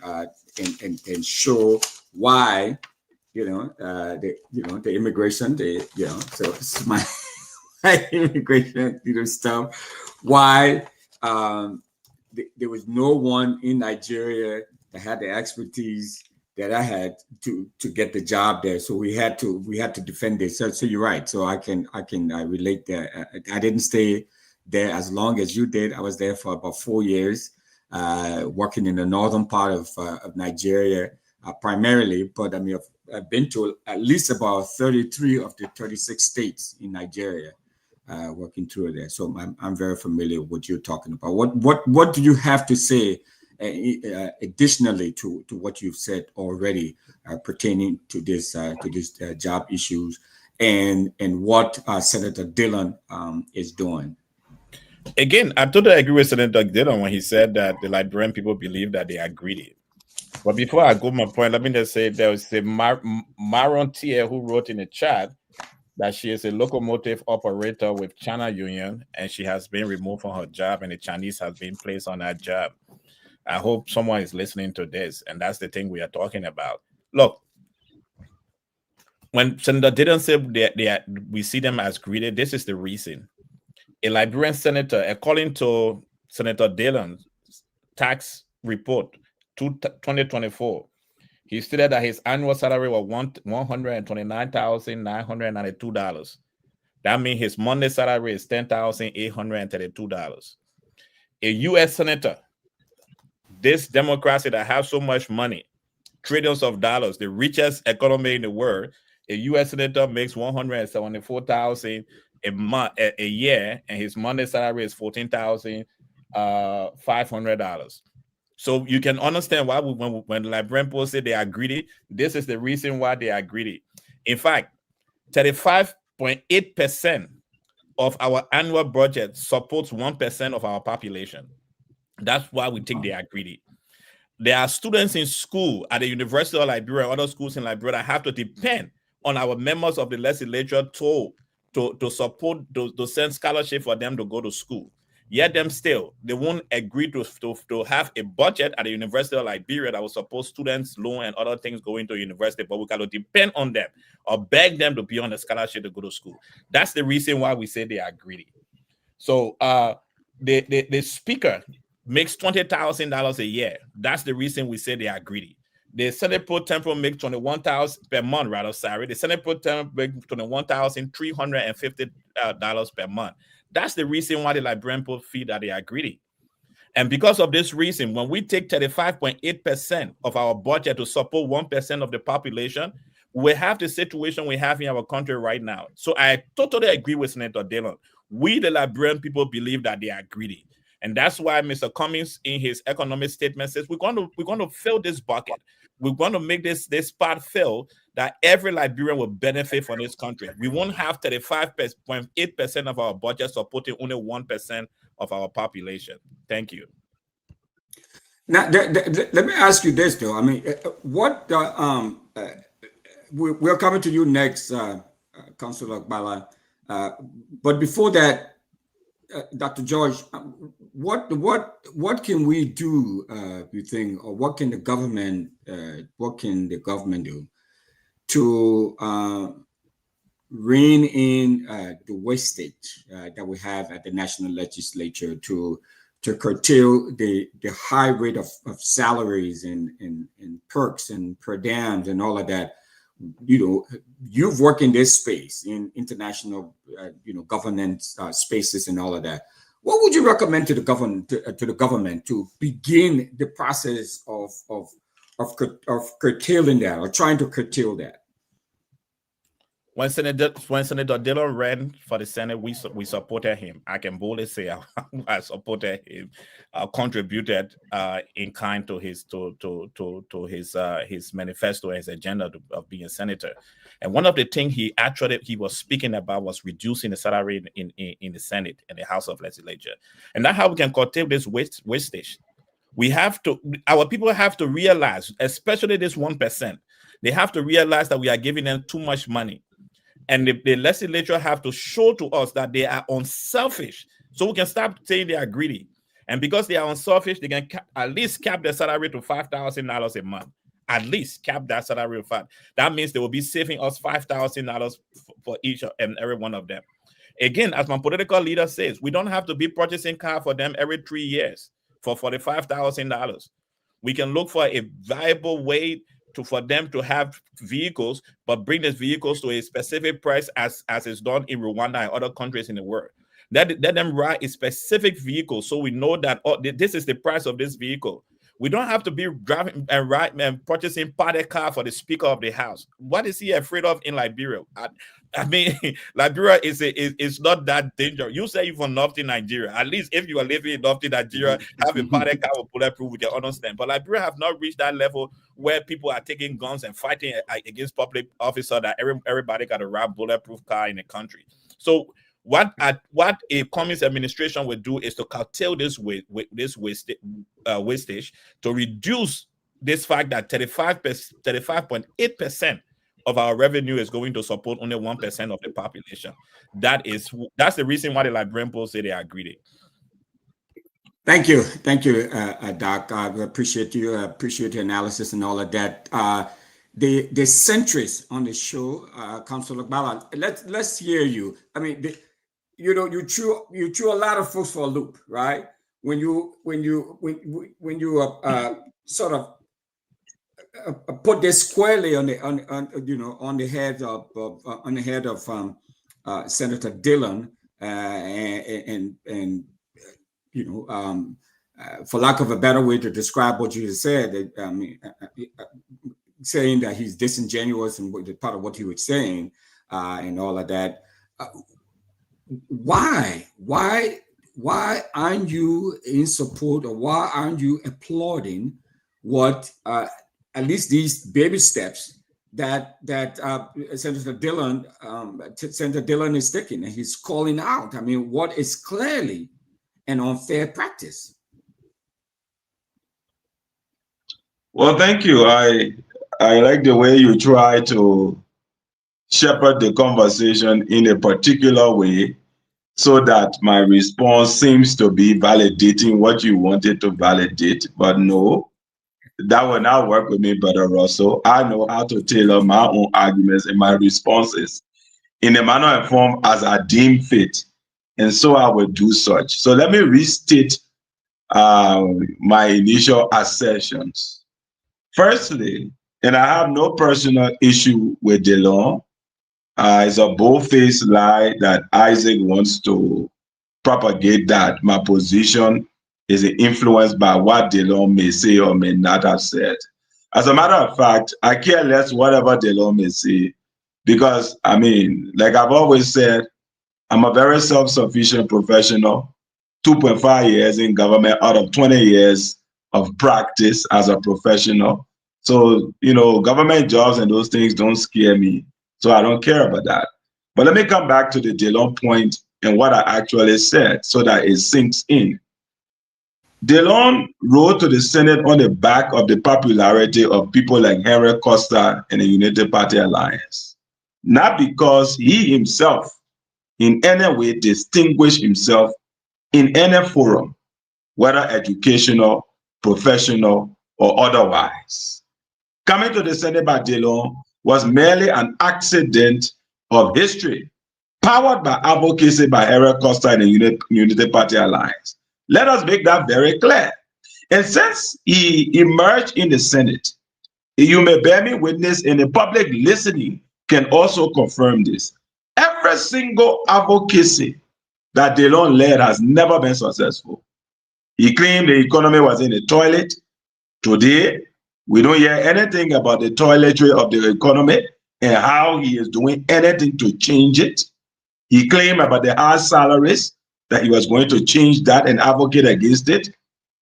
show why the immigration, so it's my immigration stuff, why there was no one in Nigeria that had the expertise that I had to get the job there. So we had to defend this. So you're right. So I can relate there. I didn't stay there as long as you did. I was there for about 4 years, working in the northern part of Nigeria primarily. But I mean, I've been to at least about 33 of the 36 states in Nigeria, working through there. So I'm very familiar with what you're talking about. What do you have to say additionally to what you've said already pertaining to this job issues and what Senator Dillon is doing? Again, I totally agree with Senator Dillon when he said that the Liberian people believe that they are greedy. But before I go my point, let me just say there was a Maron Tier who wrote in the chat that she is a locomotive operator with China Union and she has been removed from her job and the Chinese have been placed on that job. I hope someone is listening to this, and that's the thing we are talking about. Look, when Senator Dillon said we see them as greedy, this is the reason. A Liberian senator, according to Senator Dillon's tax report, 2024, he stated that his annual salary was $129,992. That means his monthly salary is $10,832. A U.S. senator, this democracy that has so much money, trillions of dollars, the richest economy in the world, a U.S. senator makes $174,000 a year, and his monthly salary is $14,500. So you can understand why when the Liberian people say they are greedy, this is the reason why they are greedy. In fact, 35.8% of our annual budget supports 1% of our population. That's why we think they are greedy. There are students in school at the University of Liberia, other schools in Liberia that have to depend on our members of the legislature to support, to send scholarship for them to go to school. Yet them still, they won't agree to have a budget at the University of Liberia that will support students' loan and other things going to university, but we got to depend on them or beg them to be on a scholarship to go to school. That's the reason why we say they are greedy. So the speaker makes $20,000 a year. That's the reason we say they are greedy. The Senate Pro Tempore makes $21,000 per month, rather, sorry. The Senate Pro Tempore makes $21,350 per month. That's the reason why the Liberian people feel that they are greedy. And because of this reason, when we take 35.8% of our budget to support 1% of the population, we have the situation we have in our country right now. So I totally agree with Senator Dillon. We, the Liberian people, believe that they are greedy. And that's why Mr. Cummings, in his economic statement, says we're going to fill this bucket. We're going to make this part fill that every Liberian will benefit from this country. We won't have 35.8% of our budget supporting only 1% of our population. Thank you. Now, let me ask you this, though. I mean, we're coming to you next, Councilor Bala. But before that, Dr. George, what can we do? You think, or what can the government do to rein in the wastage that we have at the national legislature to curtail the high rate of salaries and perks and per diems and all of that? You know, you've worked in this space in international, governance spaces and all of that. What would you recommend to the government to begin the process of curtailing that or trying to curtail that? When Senator Dillon ran for the Senate, we supported him. I can boldly say I supported him, contributed in kind to his manifesto, his agenda of being a senator. And one of the things he was speaking about was reducing the salary in the Senate and the House of Legislature. And that's how we can curtail this wastage. Our people have to realize, especially this 1%, they have to realize that we are giving them too much money. And the legislature have to show to us that they are unselfish, so we can stop saying they are greedy. And because they are unselfish, they can at least cap their salary to $5,000 a month. At least cap that salary of that. That means they will be saving us $5,000 for each and every one of them. Again, as my political leader says, we don't have to be purchasing car for them every 3 years for $45,000. We can look for a viable way for them to have vehicles, but bring these vehicles to a specific price as is done in Rwanda and other countries in the world. Let them ride a specific vehicle so we know that this is the price of this vehicle. We don't have to be driving and purchasing party car for the Speaker of the House. What is he afraid of in Liberia? I mean, Liberia is not that dangerous. You say you're from Northern Nigeria. At least if you are living in Northern Nigeria, have a party car with bulletproof, we can understand. But Liberia have not reached that level where people are taking guns and fighting against public officers that everybody got a ride bulletproof car in the country. So what a communist administration would do is to curtail this wastage, to reduce this fact that 35.8% of our revenue is going to support only 1% of the population. That's the reason why the Liberian people say they are greedy. Thank you, Doc. I appreciate you. I appreciate your analysis and all of that. The centrists on the show, Councilor Bala, let's hear you. I mean, you threw a lot of folks for a loop, right? When you sort of put this squarely on the head of Senator Dillon, and for lack of a better way to describe what you said, saying that he's disingenuous and part of what he was saying, and all of that. Why aren't you in support, or why aren't you applauding what at least these baby steps that Senator Dillon is taking, and he's calling out? I mean, what is clearly an unfair practice? Well, thank you. I like the way you try to shepherd the conversation in a particular way so that my response seems to be validating what you wanted to validate. But no, that will not work with me, Brother Russell. I know how to tailor my own arguments and my responses in a manner and form as I deem fit. And so I will do such. So let me restate my initial assertions. Firstly, and I have no personal issue with Dillon. It's a bold-faced lie that Isaac wants to propagate that my position is influenced by what Dillon may say or may not have said. As a matter of fact, I care less whatever Dillon may say, because, I mean, like I've always said, I'm a very self-sufficient professional, 2.5 years in government out of 20 years of practice as a professional. So, government jobs and those things don't scare me. So I don't care about that. But let me come back to the Dillon point and what I actually said so that it sinks in. Dillon wrote to the Senate on the back of the popularity of people like Henry Costa and the United Party Alliance. Not because he himself in any way distinguished himself in any forum, whether educational, professional, or otherwise. Coming to the Senate by Dillon was merely an accident of history, powered by advocacy by Henry Costa and the Unity Party Alliance. Let us make that very clear. And since he emerged in the Senate, you may bear me witness, and the public listening can also confirm this. Every single advocacy that Dillon led has never been successful. He claimed the economy was in the toilet. Today, we don't hear anything about the toiletry of the economy and how he is doing anything to change it. He claimed about the high salaries, that he was going to change that and advocate against it.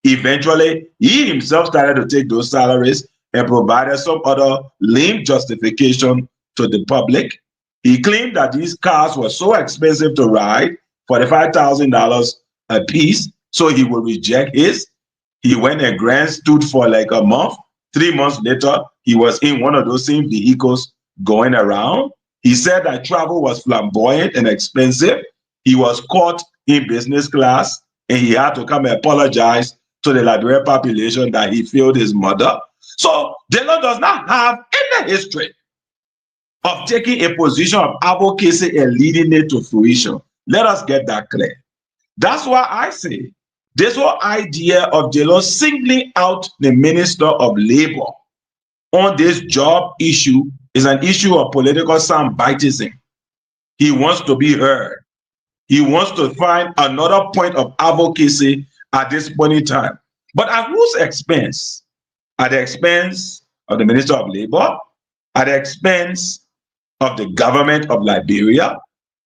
Eventually, he himself started to take those salaries and provided some other lame justification to the public. He claimed that these cars were so expensive to ride, $45,000 a piece, so he would reject his. He went and grand stood for like a month. 3 months later, he was in one of those same vehicles going around. He said that travel was flamboyant and expensive. He was caught in business class and he had to come and apologize to the Liberian population that he failed his mother. So Delon does not have any history of taking a position of advocacy and leading it to fruition. Let us get that clear. That's why I say this whole idea of Delon singling out the Minister of Labor on this job issue is an issue of political soundbitism. He wants to be heard. He wants to find another point of advocacy at this point in time. But at whose expense? At the expense of the Minister of Labor, at the expense of the government of Liberia,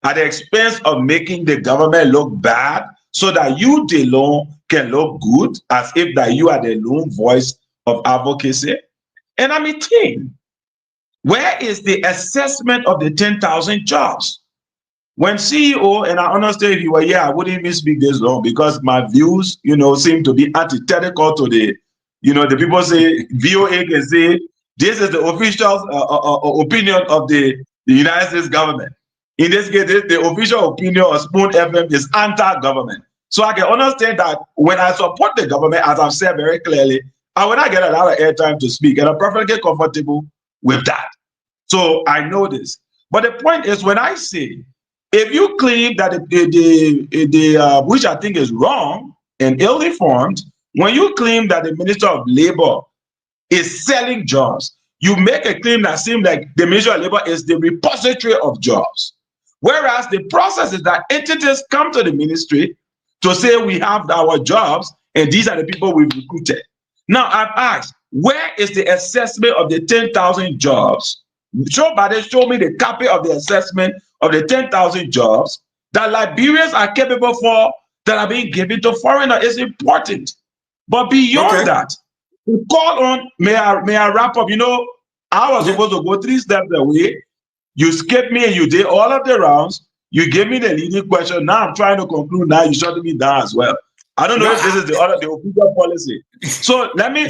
at the expense of making the government look bad so that you, Delon, can look good, as if that you are the lone voice of advocacy. And I mean, where is the assessment of the 10,000 jobs? When CEO, and I understand if you were here, I wouldn't even speak this long because my views, seem to be antithetical to the, the people say, VOA can say, this is the official opinion of the United States government. In this case, the official opinion of Spoon FM is anti-government. So I can understand that when I support the government, as I've said very clearly, I will not get a lot of airtime to speak, and I'm perfectly comfortable with that. So I know this. But the point is, when I say, if you claim that which I think is wrong and ill-informed, when you claim that the Minister of Labor is selling jobs, you make a claim that seems like the Minister of Labor is the repository of jobs. Whereas the process is that entities come to the ministry to say we have our jobs and these are the people we've recruited. Now I've asked, where is the assessment of the 10,000 jobs? Show me the copy of the assessment of the 10,000 jobs that Liberians are capable for that are being given to foreigners. Is important. But beyond that, we call on, may I wrap up? I was supposed to go 3 steps away. You skipped me and you did all of the rounds. You gave me the leading question. Now I'm trying to conclude. Now you're shutting me down as well. I don't know if this is the official policy. So let me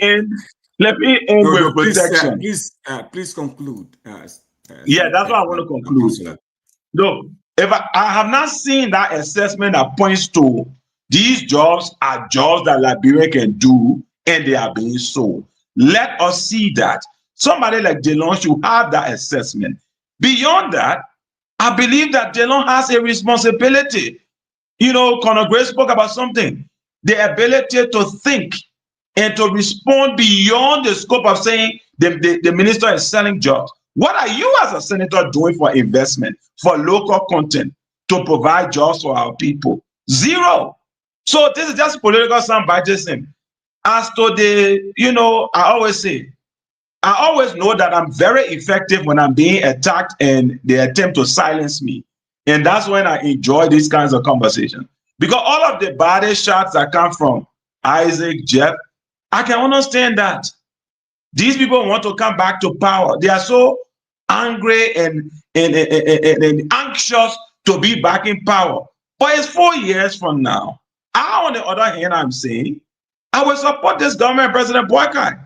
end with protection. Please conclude. Yeah, that's what I want to conclude. No, if I have not seen that assessment that points to these jobs are jobs that Liberia can do and they are being sold. Let us see that. Somebody like Delon should have that assessment. Beyond that, I believe that Delon has a responsibility. Conor Gray spoke about something, the ability to think and to respond beyond the scope of saying the minister is selling jobs. What are you as a senator doing for investment, for local content, to provide jobs for our people? Zero. So this is just political soundbitism. As to the, I always know that I'm very effective when I'm being attacked and they attempt to silence me. And that's when I enjoy these kinds of conversations. Because all of the body shots that come from Isaac, Jeff, I can understand that. These people want to come back to power. They are so angry and anxious to be back in power. But it's 4 years from now. On the other hand, I'm saying, I will support this government, President Boycott.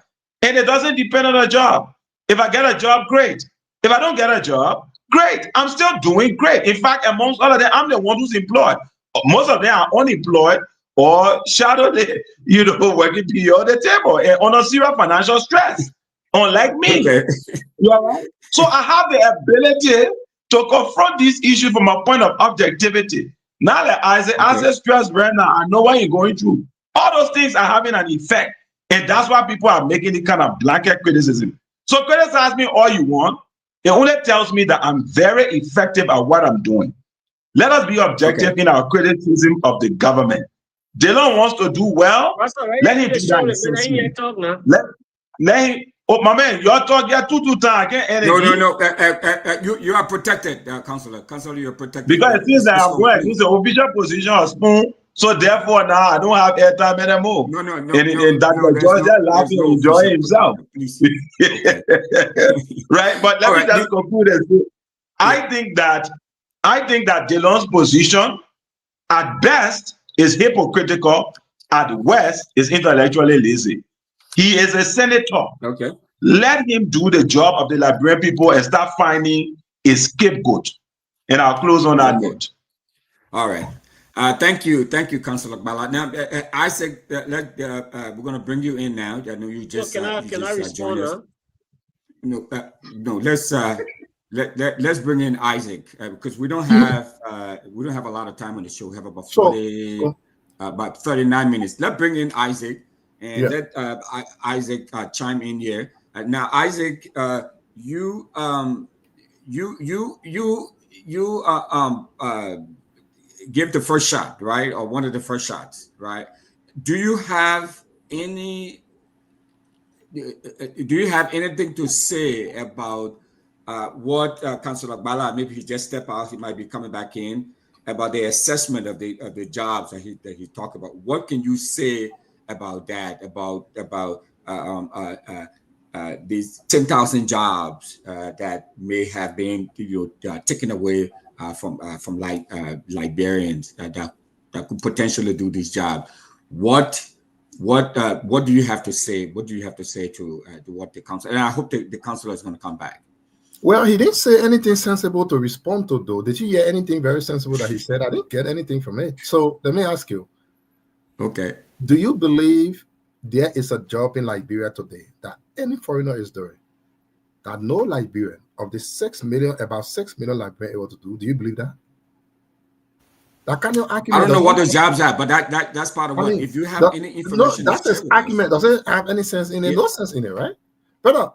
And it doesn't depend on a job. If I get a job, great. If I don't get a job, great. I'm still doing great. In fact, amongst all of them, I'm the one who's employed. Most of them are unemployed or shadowed, working beyond the table and under serious financial stress, unlike me. Okay. So I have the ability to confront these issues from a point of objectivity. Now that as a stress right now, I know what you're going through. All those things are having an effect. And that's why people are making the kind of blanket criticism. So criticize me all you want. It only tells me that I'm very effective at what I'm doing. Let us be objective in our criticism of the government. Delon wants to do well. Let him do that. Let him. Oh, my man, your talk, you're too tired. No. You are protected, Councillor. Councillor, you're protected. Because it seems that I'm well. It's the official position of Spoon. So therefore, now I don't have airtime anymore. No. And Dr. Georgia laughing and enjoying himself. Right? But let me just conclude and say, I think that Delon's position at best is hypocritical, at worst is intellectually lazy. He is a senator. Okay. Let him do the job of the Liberian people and start finding a scapegoat. And I'll close on that note. All right. Thank you, Councilor Bala. Now, Isaac, we're going to bring you in now. I know you just. So can I respond now? No. Let's bring in Isaac because we don't have a lot of time on the show. We have about 39 minutes. Let's bring in Isaac and let Isaac chime in here. Now, Isaac, you give the first shot, right, or one of the first shots, right? Do you have anything to say about what Councilor Bala, maybe he just stepped out, he might be coming back in, about the assessment of the jobs that he talked about? What can you say about that, about these 10,000 jobs that may have been taken away from Liberians that could potentially do this job? What do you have to say? What do you have to say to what the council? And I hope the councilor is going to come back. Well, he didn't say anything sensible to respond to, though. Did you hear anything very sensible that he said? I didn't get anything from it. So let me ask you. Okay. Do you believe there is a job in Liberia today that any foreigner is doing that no Liberian of the 6 million, about 6 million Liberians able to do? Do you believe that? That kind of argument. I don't know what those jobs are, but that's part of what. If you have any information, that's his argument. Doesn't have any sense in it. No sense in it, right? Brother,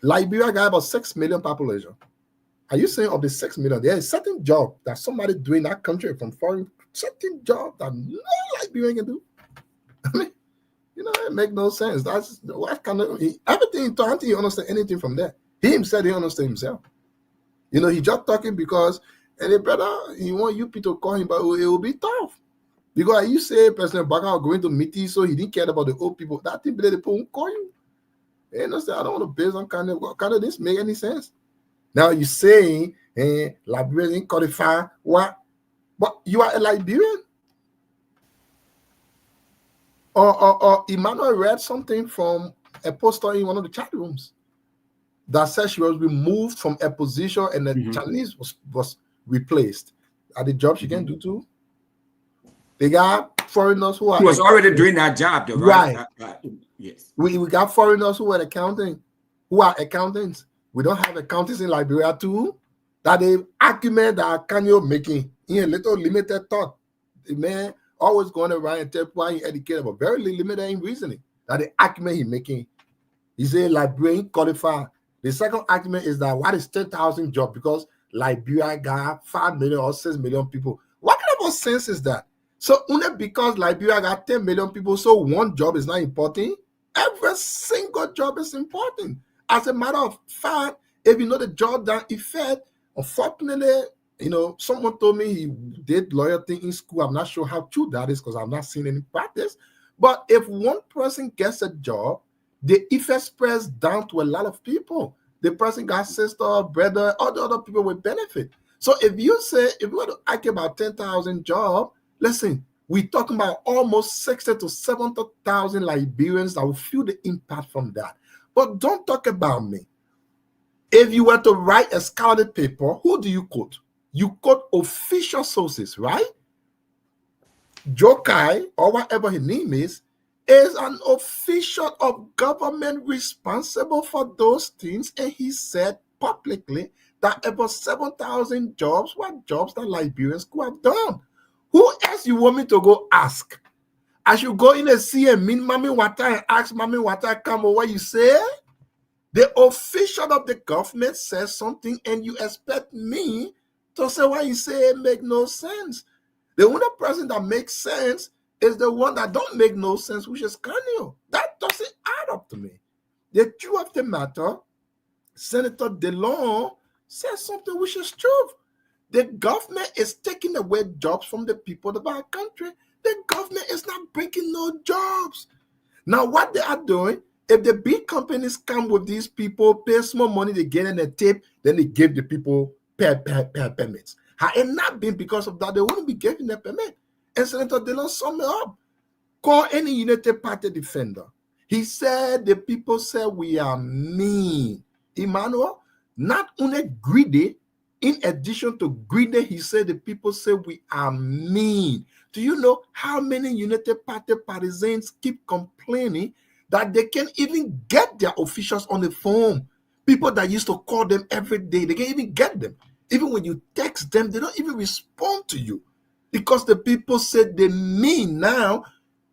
Liberia got about 6 million population. Are you saying of the 6 million, there is certain job that somebody doing that country from foreign, certain job that no Liberian can do? I mean, it make no sense. That's what kind of everything. Don't he understand anything from there? He himself didn't understand himself. He just talking because any brother he want you people to call him, but it will be tough. Because you say President Baka going to meet you, so he didn't care about the old people. That thing the people won't call you. I don't want to base on kind of this make any sense. Now you saying Liberian qualify what? But you are a Liberian. Or Emmanuel read something from a poster in one of the chat rooms that said she was removed from a position and the Chinese was replaced. Are the jobs she can do too? They got foreigners who are. He was already doing that job, though, right? Yes. We got foreigners who are accountants. We don't have accountants in Liberia too. That the argument that Kanyo making in a little limited thought. The man always going around and tell why he educated, but very limited in reasoning. That the argument he making. He said Liberian qualified. The second argument is that what is 10,000 jobs? Because Liberia got 5 million or 6 million people. What kind of sense is that? So only because Liberia got 10 million people, so one job is not important? Every single job is important. As a matter of fact, if you know the Jordan effect, unfortunately, someone told me he did lawyer thing in school. I'm not sure how true that is because I've not seen any practice. But if one person gets a job, the effect spreads down to a lot of people. The person got sister, brother, all the other people will benefit. So if we want to argue about 10,000 jobs, listen, we're talking about almost 60 to 70,000 Liberians that will feel the impact from that. But don't talk about me. If you were to write a scouted paper, who do you quote? You quote official sources, right? Jokai, or whatever his name is an official of government responsible for those things. And he said publicly that about 7,000 jobs were jobs that Liberians could have done. Who else you want me to go ask? I should go in and see and meet Mami Wata and ask Mami Wata come over. You say the official of the government says something and you expect me to say what you say make no sense. The only person that makes sense is the one that don't make no sense, which is Kanyo. That doesn't add up to me. The truth of the matter, Senator DeLong says something which is true. The government is taking away jobs from the people of our country. The government is not breaking no jobs. Now, what they are doing, if the big companies come with these people, pay small money, they get in a tip, then they give the people permits. Had it not been because of that, they wouldn't be giving the permit. And Senator Dillon summed it up. Call any United Party defender. He said the people said we are mean. Emmanuel, not only greedy, In addition to greedy, he said the people say we are mean. Do you know how many United Party partisans keep complaining that they can't even get their officials on the phone? People that used to call them every day, they can't even get them. Even when you text them, they don't even respond to you because the people said they mean. Now,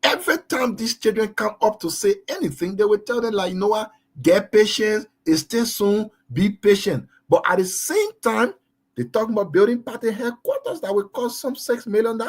every time these children come up to say anything, they will tell them, like, you know what, get patience, it's still soon, be patient. But at the same time, they're talking about building party headquarters that will cost some $6 million.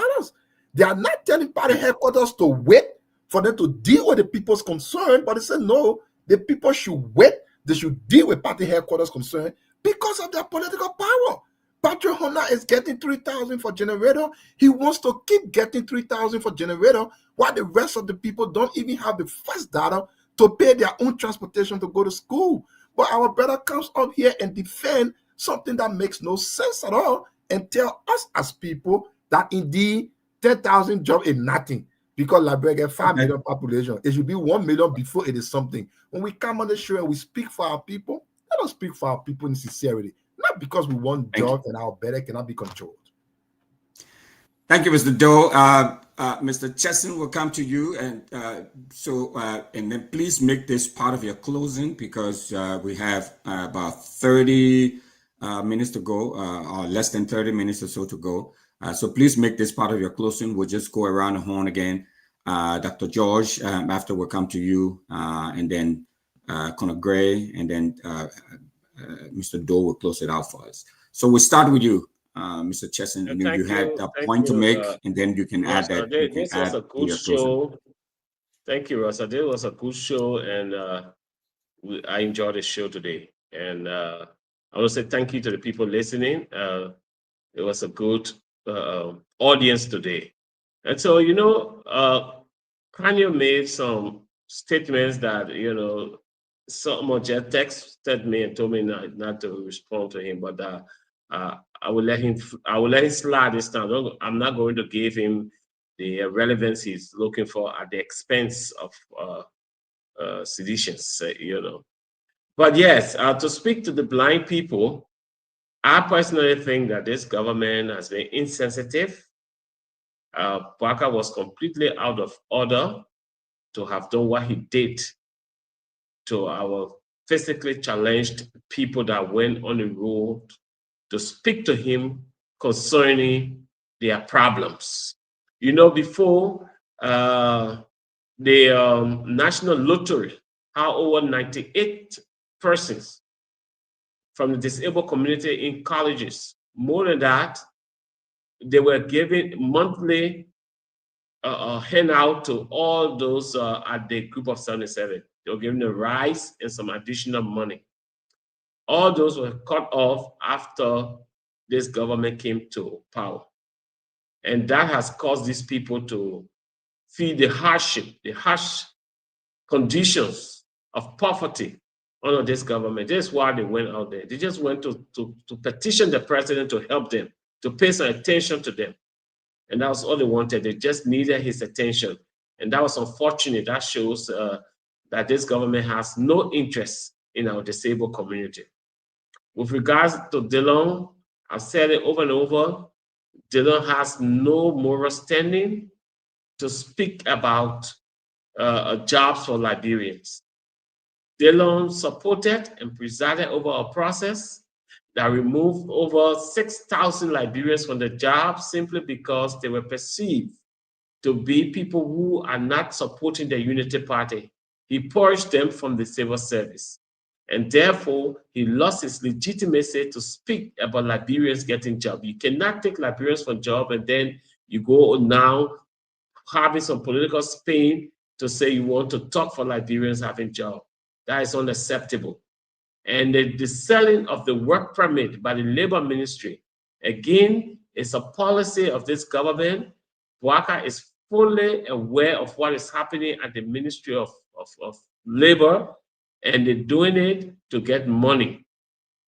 They are not telling party headquarters to wait for them to deal with the people's concern, but they said, no, the people should wait. They should deal with party headquarters concern because of their political power. Patrick Honor is getting 3,000 for generator. He wants to keep getting 3,000 for generator while the rest of the people don't even have the first data to pay their own transportation to go to school. But our brother comes up here and defend something that makes no sense at all and tell us as people that indeed 10,000 jobs is nothing because Liberia get 5 million population. It should be 1 million before it is something. When we come on the show and we speak for our people, let us speak for our people in sincerity, not because we want jobs and our better cannot be controlled. Thank you, Mr. Doe. Mr. Chesson will come to you, and and then please make this part of your closing because we have about 30 minutes to go, or less than 30 minutes or so to go. So please make this part of your closing. We'll just go around the horn again. Dr. George, after we'll come to you, and then Conor Gray, and then Mr. Doe will close it out for us. So we'll start with you. Mr. Chesson, and you had a point to make, and then you can add that. This was a good show. Thank you, Rosa. This was a good show, and I enjoyed the show today. And I want to say thank you to the people listening. It was a good audience today. And so, you know, Kanye made some statements that, you know, someone just texted me and told me not to respond to him, but I will let him slide this time. I'm not going to give him the relevance he's looking for at the expense of seditions, you know. But yes, to speak to the blind people, I personally think that this government has been insensitive. Bouaka was completely out of order to have done what he did to our physically challenged people that went on the road to speak to him concerning their problems. You know, before the National Lottery, how over 98 persons from the disabled community in colleges, more than that, they were giving monthly handout to all those at the group of 77. They were giving a rise and some additional money. All those were cut off after this government came to power. And that has caused these people to feel the hardship, the harsh conditions of poverty under this government. That's why they went out there. They just went to petition the president to help them, to pay some attention to them. And that was all they wanted. They just needed his attention. And that was unfortunate. That shows that this government has no interest in our disabled community. With regards to Dillon, I've said it over and over, Dillon has no moral standing to speak about jobs for Liberians. Dillon supported and presided over a process that removed over 6,000 Liberians from the job simply because they were perceived to be people who are not supporting the Unity Party. He purged them from the civil service. And therefore, he lost his legitimacy to speak about Liberians getting jobs. You cannot take Liberians from job and then you go now having some political spin to say you want to talk for Liberians having jobs. That is unacceptable. And the selling of the work permit by the Labor Ministry, again, is a policy of this government. Bouaka is fully aware of what is happening at the Ministry of Labor, and they're doing it to get money.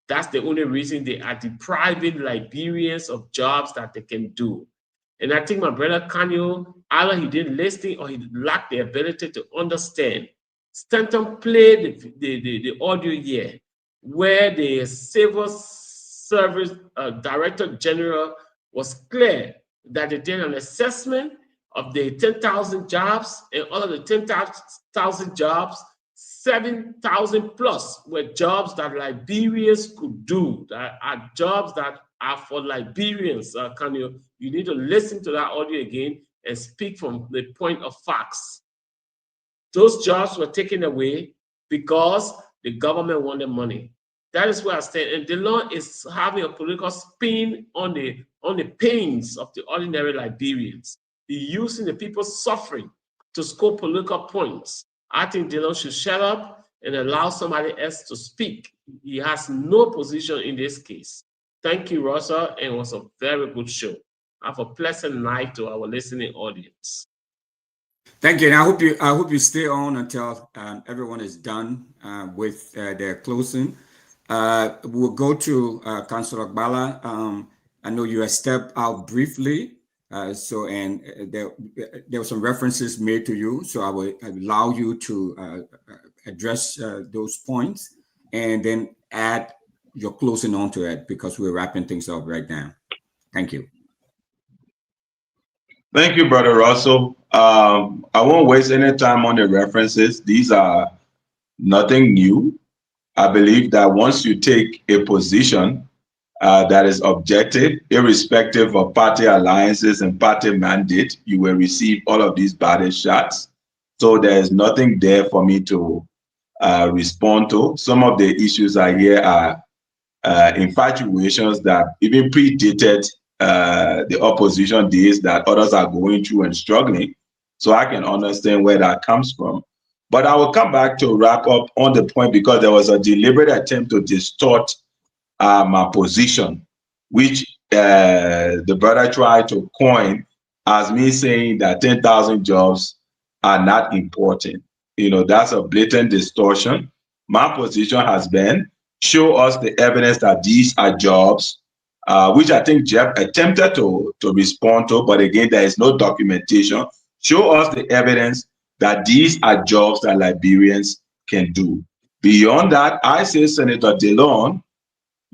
That's the only reason they are depriving Liberians of jobs that they can do. And I think my brother Kanyo, either he didn't listen or he lacked the ability to understand. Stanton played the audio here where the civil Service Director General was clear that they did an assessment of the 10,000 jobs, and out of the 10,000 jobs, 7,000 plus were jobs that Liberians could do, that are jobs that are for Liberians. You need to listen to that audio again and speak from the point of facts. Those jobs were taken away because the government wanted money. That is where I stand. And DeLon is having a political spin on the pains of the ordinary Liberians. He's using the people's suffering to score political points. I think DeLon should shut up and allow somebody else to speak. He has no position in this case. Thank you, Russell, and it was a very good show. Have a pleasant night to our listening audience. Thank you, and I hope you stay on until everyone is done with their closing. We'll go to Councillor Gbala. I know you have stepped out briefly, there were some references made to you, so I will allow you to address those points and then add your closing onto it, because we're wrapping things up right now. Thank you. Thank you, Brother Russell. I won't waste any time on the references. These are nothing new. I believe that once you take a position that is objective, irrespective of party alliances and party mandate, you will receive all of these body shots. So there is nothing there for me to respond to. Some of the issues I hear are infatuations that even predated the opposition days that others are going through and struggling. So I can understand where that comes from. But I will come back to wrap up on the point, because there was a deliberate attempt to distort my position, which the brother tried to coin as me saying that 10,000 jobs are not important. You know, that's a blatant distortion. My position has been, show us the evidence that these are jobs, which I think Jeff attempted to respond to, but again, there is no documentation. Show us the evidence that these are jobs that Liberians can do. Beyond that, I say Senator DeLon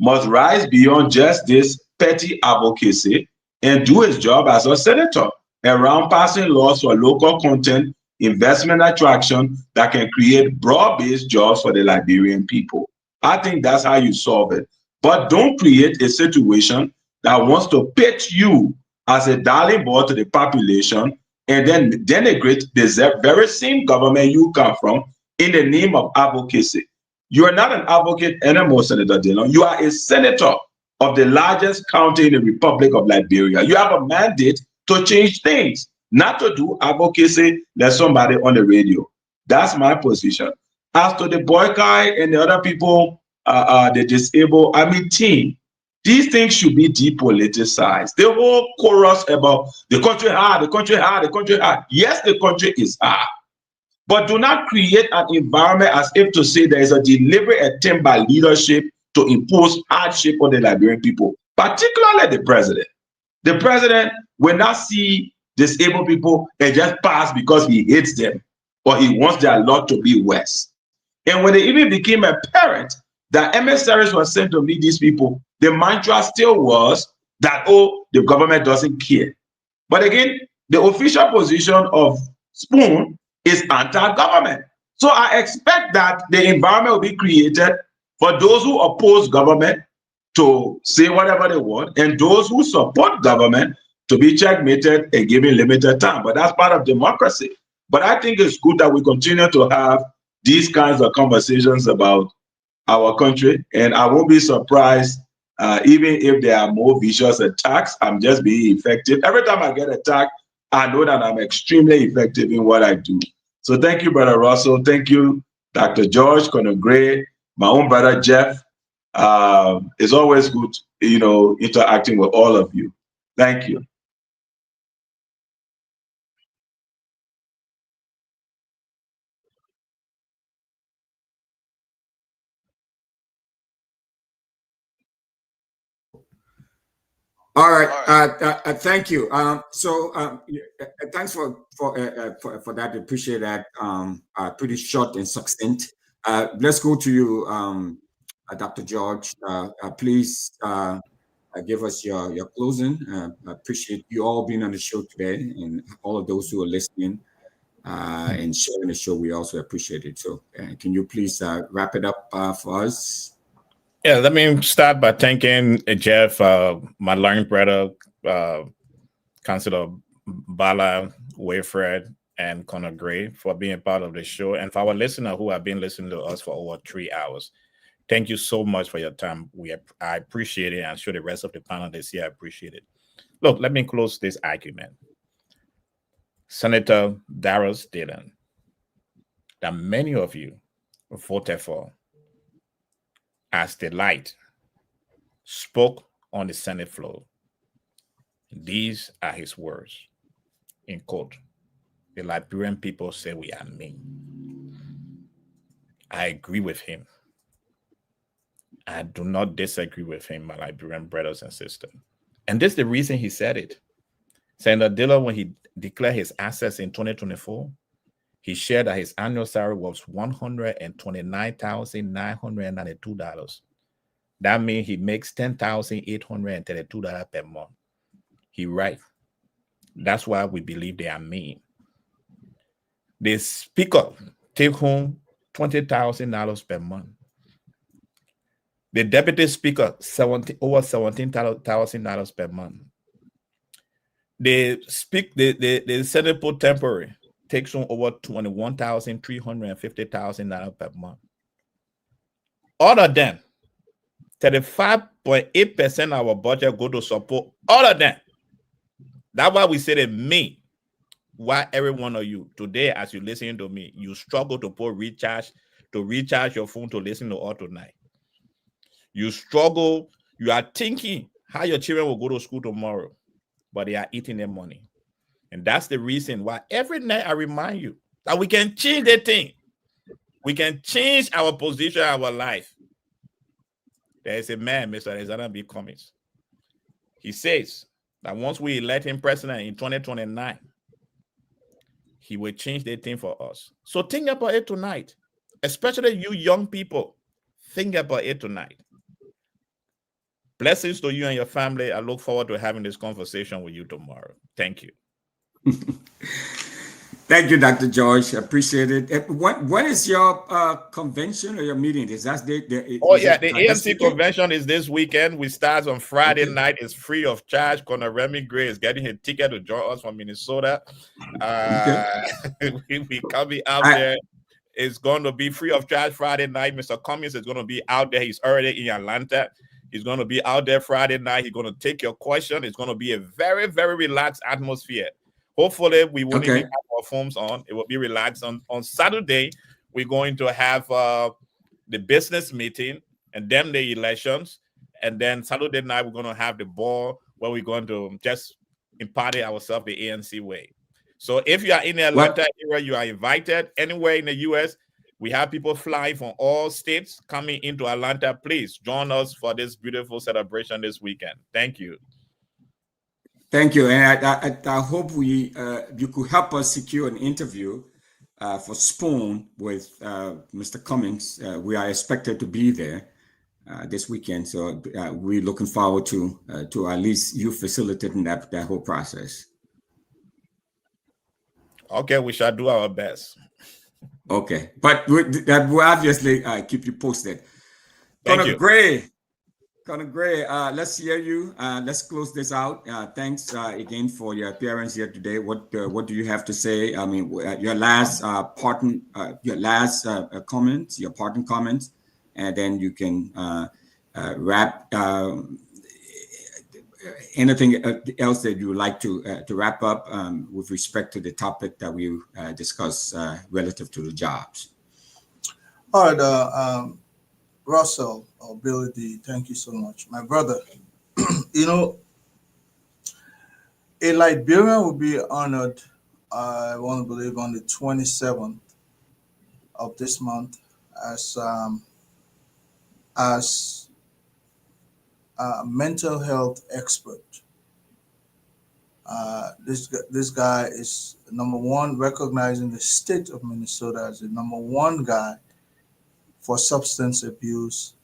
must rise beyond just this petty advocacy and do his job as a senator around passing laws for local content, investment attraction that can create broad-based jobs for the Liberian people. I think that's how you solve it. But don't create a situation that wants to pitch you as a darling boy to the population and then denigrate the very same government you come from in the name of advocacy. You are not an advocate anymore, Senator DeLon. You are a senator of the largest county in the Republic of Liberia. You have a mandate to change things, not to do advocacy like somebody on the radio. That's my position. As to the boycott and the other people, the disabled army team, these things should be depoliticized. The whole chorus about the country hard, the country hard, the country hard. Yes, the country is hard. But do not create an environment as if to say there is a deliberate attempt by leadership to impose hardship on the Liberian people, particularly the president. The president will not see disabled people and just pass because he hates them or he wants their lot to be worse. And when it even became apparent that emissaries were sent to meet these people, the mantra still was that, oh, the government doesn't care. But again, the official position of Spoon is anti-government. So I expect that the environment will be created for those who oppose government to say whatever they want, and those who support government to be checkmated and given limited time. But that's part of democracy. But I think it's good that we continue to have these kinds of conversations about our country. And I won't be surprised, even if there are more vicious attacks, I'm just being effective. Every time I get attacked, I know that I'm extremely effective in what I do. So thank you, Brother Russell. Thank you, Dr. George, Conor Gray, my own brother, Jeff. It's always good, you know, interacting with all of you. Thank you. All right. Thank you. Thanks for that. I appreciate that. Pretty short and succinct. Let's go to you, Dr. George, please give us your closing. I appreciate you all being on the show today, and all of those who are listening and sharing the show. We also appreciate it. So can you please wrap it up for us? Yeah, let me start by thanking Jeff, my learning brother, Councilor Bala, Wilfred, and Connor Gray for being part of the show, and for our listeners who have been listening to us for over 3 hours. Thank you so much for your time. I appreciate it. I'm sure the rest of the panel this year appreciate it. Look, let me close this argument. Senator Darius Dillon, that many of you voted for as the light, spoke on the Senate floor. These are his words, in quote, "The Liberian people say we are mean." I agree with him. I do not disagree with him, my Liberian brothers and sisters. And this is the reason he said it. Senator Dillon, when he declared his assets in 2024, he shared that his annual salary was $129,992. That means he makes $10,832 per month. He right. That's why we believe they are mean. The speaker take home $20,000 per month. The deputy speaker over $17,000 per month. The Senate pro tempore takes home over $21,350,000 per month. All of them, 35.8% of our budget go to support all of them. That's why we say that me. Why every one of you today, as you listen to me, you struggle to recharge your phone to listen to all tonight. You struggle, you are thinking how your children will go to school tomorrow, but they are eating their money. And that's the reason why every night I remind you that we can change the thing. We can change our position, our life. There is a man, Mr. Alexander B. Cummings. He says that once we elect him president in 2029, he will change the thing for us. So think about it tonight, especially you young people. Think about it tonight. Blessings to you and your family. I look forward to having this conversation with you tomorrow. Thank you. Thank you, Dr. George. I appreciate it. When is your convention or your meeting? Is that the ANC convention is this weekend. We start on Friday night. It's free of charge. Conor Remy Gray is getting a ticket to join us from Minnesota. We coming out there. It's going to be free of charge Friday night. Mr. Cummings is going to be out there. He's already in Atlanta. He's going to be out there Friday night. He's going to take your question. It's going to be a very, very relaxed atmosphere. Hopefully, we won't even have our phones on. It will be relaxed. On Saturday, we're going to have the business meeting and then the elections. And then Saturday night, we're going to have the ball where we're going to just impart ourselves the ANC way. So if you are in the Atlanta area, you are invited. Anywhere in the U.S., we have people flying from all states coming into Atlanta. Please join us for this beautiful celebration this weekend. Thank you. Thank you. And I hope you could help us secure an interview for Spoon with Mr. Cummings. We are expected to be there this weekend. So we're looking forward to at least you facilitating that whole process. Okay, we shall do our best. Okay, but we'll obviously keep you posted. Conor Gray, let's hear you. Let's close this out. Thanks again for your appearance here today. What do you have to say? I mean, your last parting comments, and then you can wrap. Anything else that you would like to wrap up with respect to the topic that we discussed relative to the jobs? All right, Russell or Billy D, thank you so much. My brother, a Liberian will be honored, I want to believe, on the 27th of this month as a mental health expert. This guy is number one, recognizing the state of Minnesota as the number one guy for substance abuse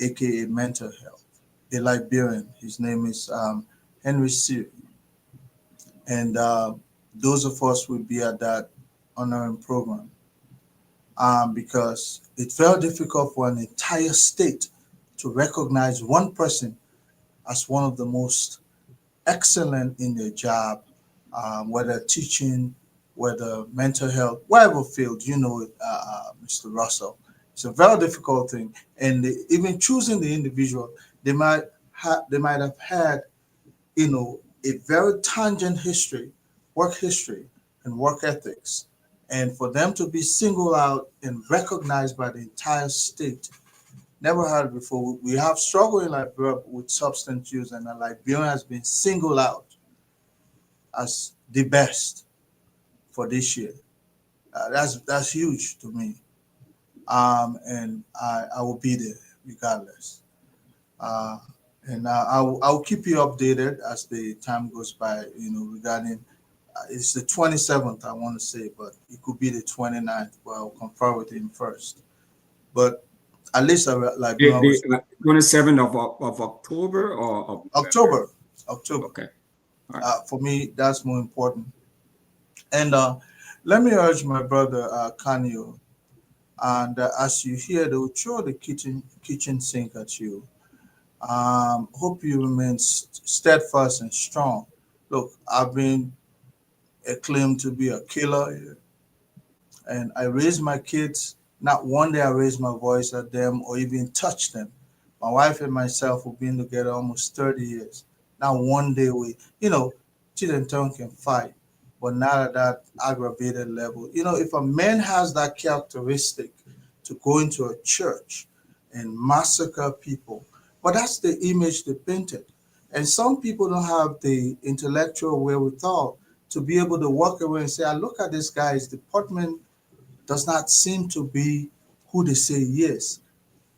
aka Mental Health, a Liberian. His name is Henry Siri. And those of us will be at that honoring program because it's very difficult for an entire state to recognize one person as one of the most excellent in their job, whether teaching, whether mental health, whatever field, Mr. Russell. It's a very difficult thing. And even choosing the individual, they might have had, a very tangent history, work history, and work ethics. And for them to be singled out and recognized by the entire state, never heard it before. We have struggled in Liberia with substance use, and Liberia has been singled out as the best for this year. That's huge to me. And I will be there regardless. And I'll keep you updated as the time goes by, regarding, it's the 27th, I want to say, but it could be the 29th, but I'll confer with him first. But at least like the 27th of October or October. Okay. For me, that's more important. And let me urge my brother Kanyo, and as you hear, they will throw the kitchen sink at you. Hope you remain steadfast and strong. Look, I've been acclaimed to be a killer, and I raised my kids. Not one day I raised my voice at them or even touched them. My wife and myself have been together almost 30 years. Not one day we, children and tongue can fight, but not at that aggravated level. If a man has that characteristic to go into a church and massacre people, but that's the image they painted. And some people don't have the intellectual wherewithal to be able to walk away and say, I look at this guy's department does not seem to be who they say he is.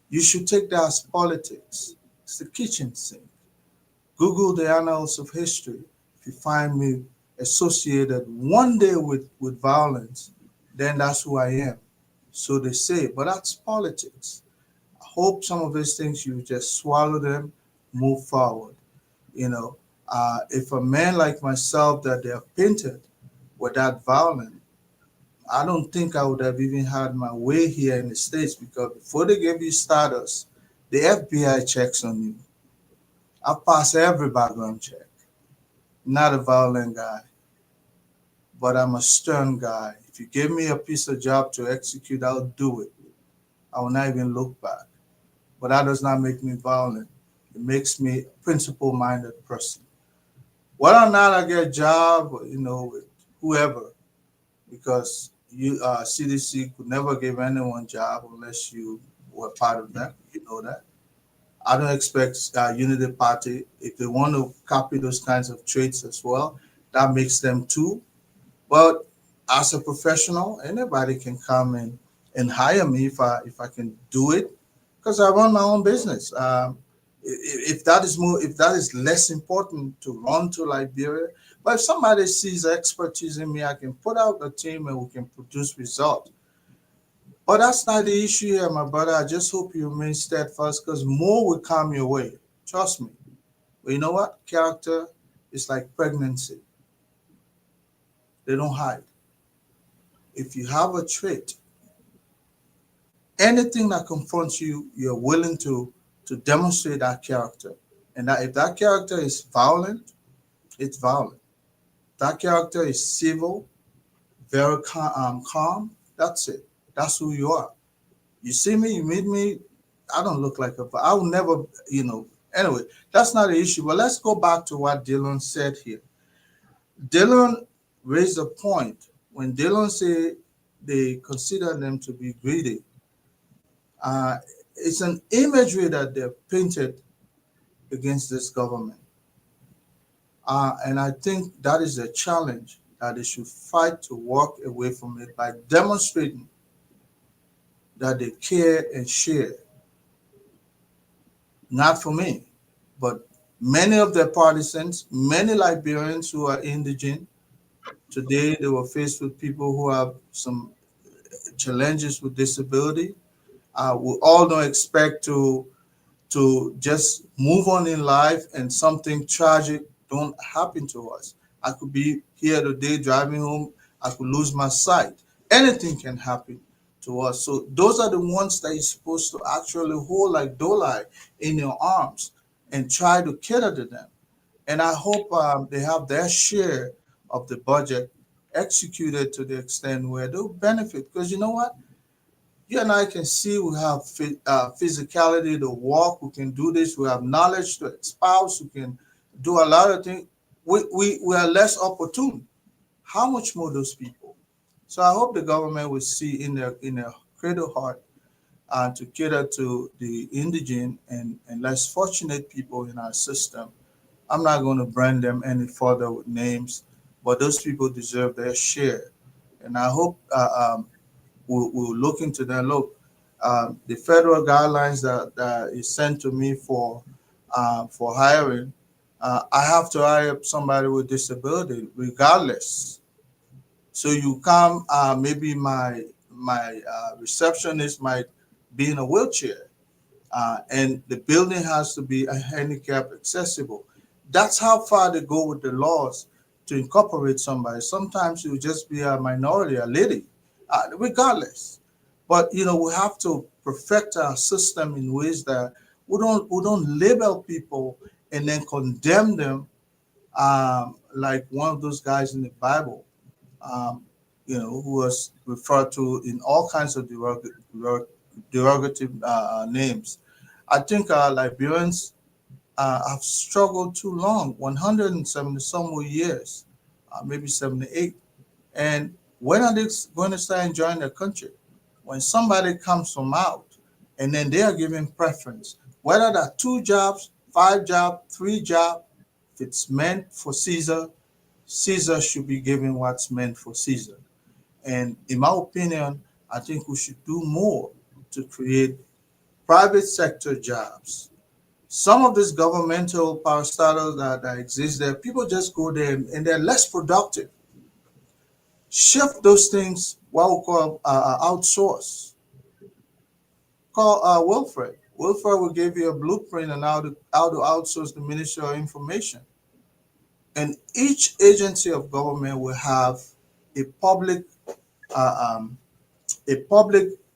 You should take that as politics. It's the kitchen sink. Google the annals of history. If you find me associated one day with violence, then that's who I am. So they say, but that's politics. I hope some of these things you just swallow them, move forward. If a man like myself that they have painted were that violent, I don't think I would have even had my way here in the States, because before they give you status, the FBI checks on you. I pass every background check. Not a violent guy, but I'm a stern guy. If you give me a piece of job to execute, I'll do it. I will not even look back. But that does not make me violent. It makes me a principle-minded person. Whether or not I get a job, with whoever, because CDC could never give anyone a job unless you were part of them. You know that. I don't expect Unity Party, if they want to copy those kinds of traits as well, that makes them too. But as a professional, anybody can come in and hire me if I can do it, because I run my own business. If that is less important to run to Liberia, but if somebody sees expertise in me, I can put out a team and we can produce results. But that's not the issue here, my brother. I just hope you remain steadfast, because more will come your way. Trust me. But you know what? Character is like pregnancy. They don't hide. If you have a trait, anything that confronts you, you're willing to demonstrate that character. And that if that character is violent, it's violent. That character is civil, very calm, that's it. That's who you are. You see me, you meet me, I don't look like I will never, Anyway, that's not the issue. But let's go back to what Dylan said here. Dylan raised a point. When Dylan said they consider them to be greedy, it's an imagery that they've painted against this government. And I think that is a challenge that they should fight to walk away from it by demonstrating that they care and share. Not for me, but many of their partisans, many Liberians who are indigent. Today, they were faced with people who have some challenges with disability. We all don't expect to to just move on in life and something tragic don't happen to us. I could be here today driving home, I could lose my sight. Anything can happen to us. So those are the ones that you're supposed to actually hold like Dolai in your arms and try to cater to them. And I hope they have their share of the budget executed to the extent where they'll benefit. Because you know what? You and I can see we have physicality to walk, we can do this, we have knowledge to espouse, we can do a lot of things. We are less opportune. How much more those people? So I hope the government will see in their cradle heart to cater to the indigent and less fortunate people in our system. I'm not going to brand them any further with names, but those people deserve their share. And I hope we'll look into that. Look, the federal guidelines that is sent to me for hiring, I have to hire somebody with disability regardless. So you come, maybe my receptionist might be in a wheelchair, and the building has to be handicap accessible. That's how far they go with the laws to incorporate somebody. Sometimes it will just be a minority, a lady, regardless. But we have to perfect our system in ways that we don't label people and then condemn them, like one of those guys in the Bible, who was referred to in all kinds of derogative names. I think Liberians have struggled too long, 170 some more years, maybe 78. And when are they going to start enjoying their country? When somebody comes from out and then they are given preference, whether that 2 jobs, 5 jobs, 3 jobs, if it's meant for Caesar, Caesar should be given what's meant for Caesar. And in my opinion, I think we should do more to create private sector jobs. Some of these governmental parastatals that exist there, people just go there and they're less productive. Shift those things, what we call outsource. Call Wilfred. Wilfred will give you a blueprint on how to outsource the Ministry of Information. And each agency of government will have a public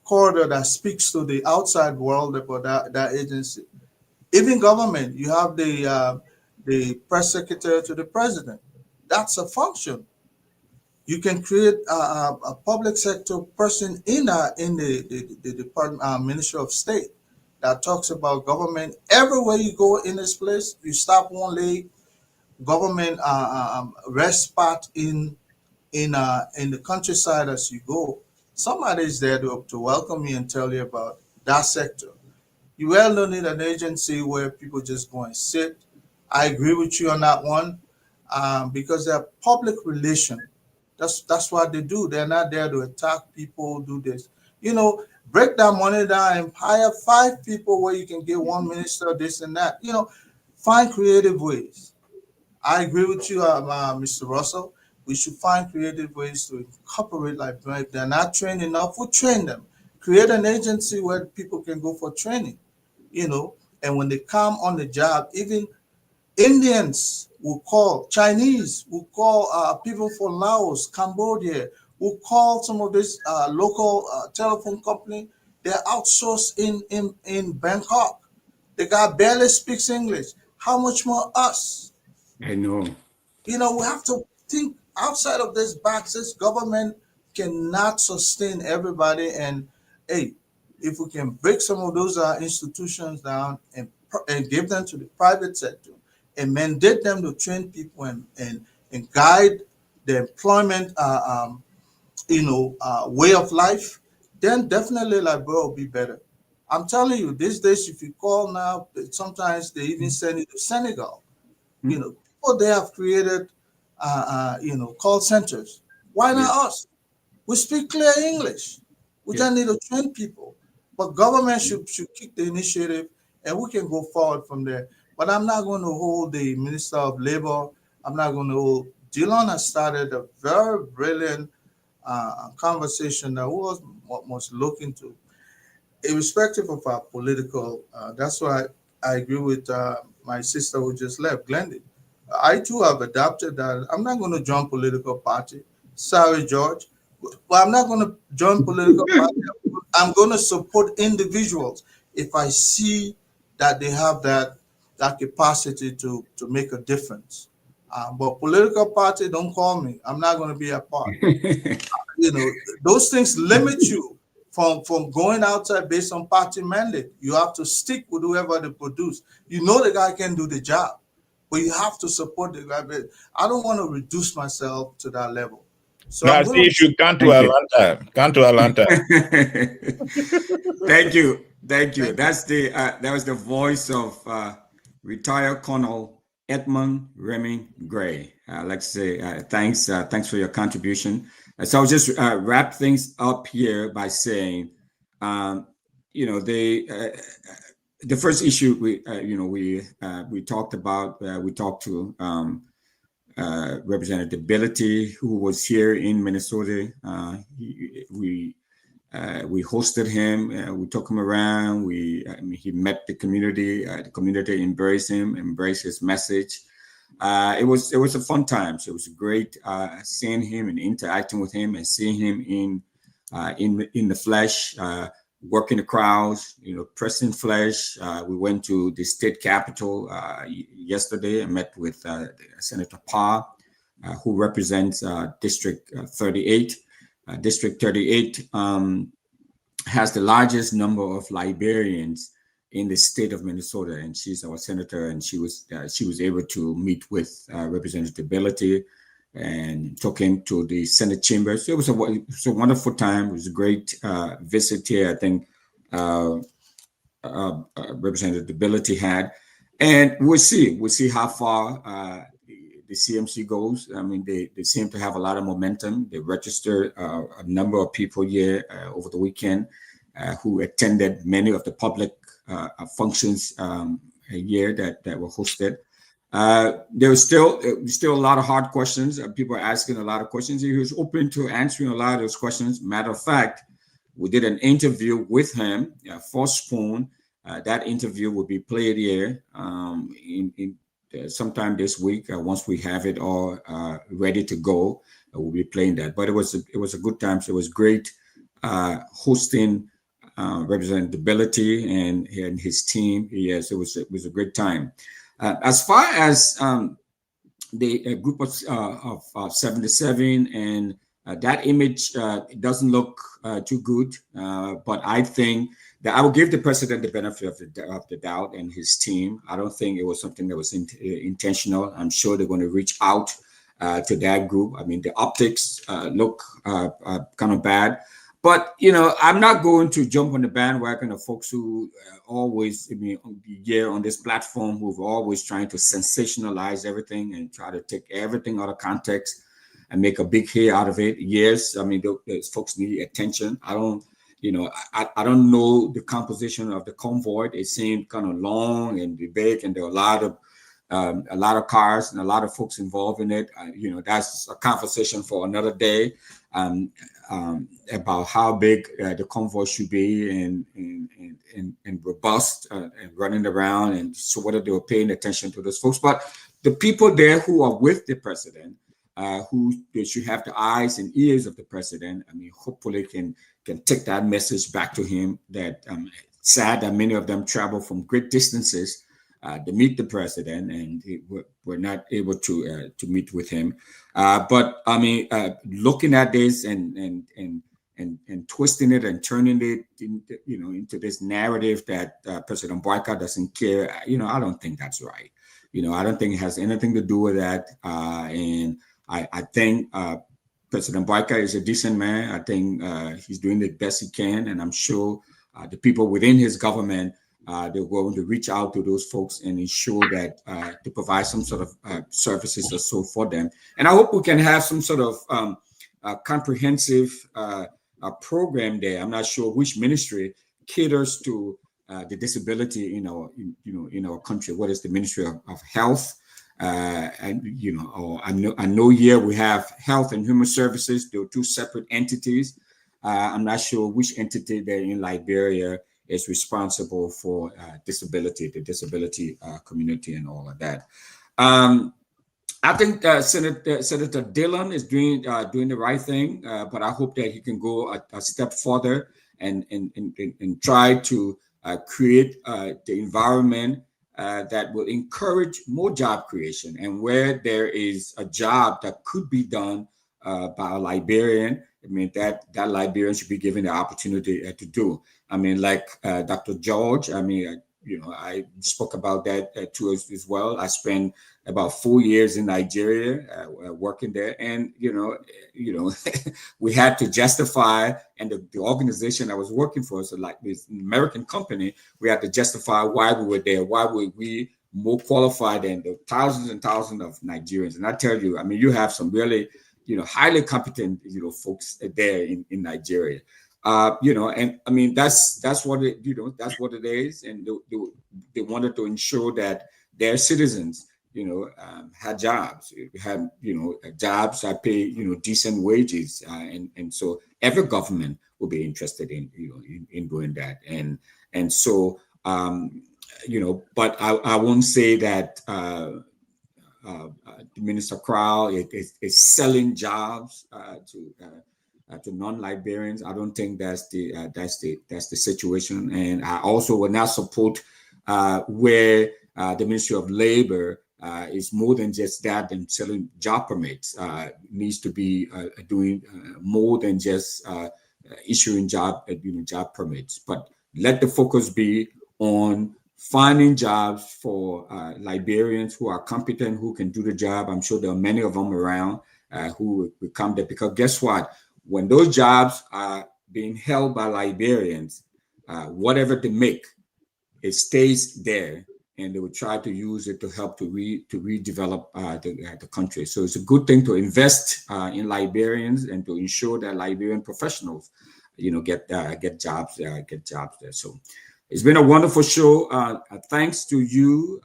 corridor that speaks to the outside world about that agency. Even government, you have the press secretary to the president. That's a function. You can create a public sector person in the Department, Ministry of State, that talks about government. Everywhere you go in this place, you stop one leg, government rest spot in the countryside as you go. Somebody is there to welcome you and tell you about that sector. You well don't need an agency where people just go and sit. I agree with you on that one, because they're public relations. That's what they do. They're not there to attack people, do this. Break that money down and hire 5 people where you can get 1 minister, this and that. Find creative ways. I agree with you, Mr. Russell. We should find creative ways to incorporate, like if they're not trained enough, we'll train them. Create an agency where people can go for training, and when they come on the job, even Indians will call, Chinese will call, people from Laos, Cambodia, will call some of this local telephone company. They're outsourced in Bangkok. The guy barely speaks English. How much more us? I know. We have to think outside of this box. This government cannot sustain everybody. And hey, if we can break some of those institutions down and give them to the private sector and mandate them to train people and guide the employment, way of life, then definitely Liberia will be better. I'm telling you, these days, if you call now, sometimes they even send you to Senegal. People they have created, call centers. Why not us? We speak clear English. We just need to train people. But government should kick the initiative, and we can go forward from there. But I'm not going to hold the Minister of Labor. I'm not going to hold. Dillon has started a very brilliant conversation that was looking to, irrespective of our political. That's why I agree with my sister who just left, Glendon. I too have adopted that. I'm not going to join political party. Sorry, George. But I'm not going to join political party. I'm going to support individuals if I see that they have that capacity to make a difference. But political party, don't call me. I'm not going to be a part. You know, those things limit you from going outside based on party mandate. You have to stick with whoever they produce. You know the guy can do the job, but you have to support the guy. But I don't want to reduce myself to that level. So no, I see you should come to Atlanta. Come to Atlanta. Thank you. That's that was the voice of retired Colonel Edmund Reming Gray. I'd like to say thanks for your contribution. So I'll just wrap things up here by saying, you know, the first issue we talked about. We talked to Representative Ability, who was here in Minnesota. We hosted him. We took him around. He met the community. The community embraced him, embraced his message. It was a fun time. So it was great seeing him and interacting with him and seeing him in the flesh, working the crowds, you know, pressing flesh. We went to the state capitol yesterday and met with Senator Parr, who represents District 38. District 38 has the largest number of librarians in the state of Minnesota, and she's our senator, and she was able to meet with Representative Ability and took him to the Senate chamber. So it was a wonderful time. It was a great visit here, I think Representative Ability had. And we'll see how far the CMC goes. I mean, they seem to have a lot of momentum. They registered a number of people here over the weekend who attended many of the public functions a year that were hosted. There was still a lot of hard questions. People are asking a lot of questions. He was open to answering a lot of those questions. Matter of fact, we did an interview with him for Spoon. That interview will be played here in sometime this week. Once we have it all ready to go, we'll be playing that. But it was a good time. So it was great hosting Representative Ability and his team. Yes, it was a great time. As far as the group of 77 and that image doesn't look too good, but I think that I will give the president the benefit of the doubt and his team. I don't think it was something that was intentional. I'm sure they're going to reach out to that group. I mean, the optics look kind of bad. But, you know, I'm not going to jump on the bandwagon of folks who always, on this platform, who've always trying to sensationalize everything and try to take everything out of context and make a big hair out of it. Yes, I mean, those folks need attention. I don't know the composition of the convoy. It seemed kind of long and big, and there are a lot of cars and a lot of folks involved in it. That's a conversation for another day. About how big the convoy should be and robust and running around, and so whether they were paying attention to those folks. But the people there who are with the president, who they should have the eyes and ears of the president, I mean, hopefully can take that message back to him. That sad that many of them travel from great distances to meet the president, and were not able to meet with him. But I mean, looking at this and twisting it and turning it, into this narrative that President Boyka doesn't care. I don't think that's right. I don't think it has anything to do with that. And I think President Boyka is a decent man. I think he's doing the best he can, and I'm sure the people within his government, they're going to reach out to those folks and ensure that to provide some sort of services or so for them. And I hope we can have some sort of comprehensive program there. I'm not sure which ministry caters to the disability in our country. What is the Ministry of Health? Or I know here we have Health and Human Services. They are two separate entities. I'm not sure which entity there in Liberia is responsible for disability, the disability community, and all of that. I think Senator Dillon is doing the right thing, but I hope that he can go a step further and try to create the environment that will encourage more job creation. And where there is a job that could be done by a librarian, I mean, that librarian should be given the opportunity to do. I mean, like Dr. George, I mean, I spoke about that too as well. I spent about 4 years in Nigeria working there, and we had to justify, and the organization I was working for, so like this American company, we had to justify why we were there, why were we more qualified than the thousands and thousands of Nigerians. And I tell you, I mean, you have some really highly competent folks there in Nigeria. And I mean, that's what it, that's what it is. And they wanted to ensure that their citizens, had jobs, had, jobs that pay, decent wages. And so every government will be interested in doing that. And so, but I won't say that Minister Crowell is selling jobs to non-librarians. I don't think that's the situation, and I also will not support where the Ministry of Labor is more than just that and selling job permits. Needs to be doing more than just issuing job permits. But let the focus be on finding jobs for librarians who are competent, who can do the job. I'm sure there are many of them around who will come there, because guess what? When those jobs are being held by librarians, whatever they make, it stays there, and they will try to use it to help to redevelop the country. So it's a good thing to invest in librarians and to ensure that librarian professionals, get jobs there. So it's been a wonderful show. Thanks to you,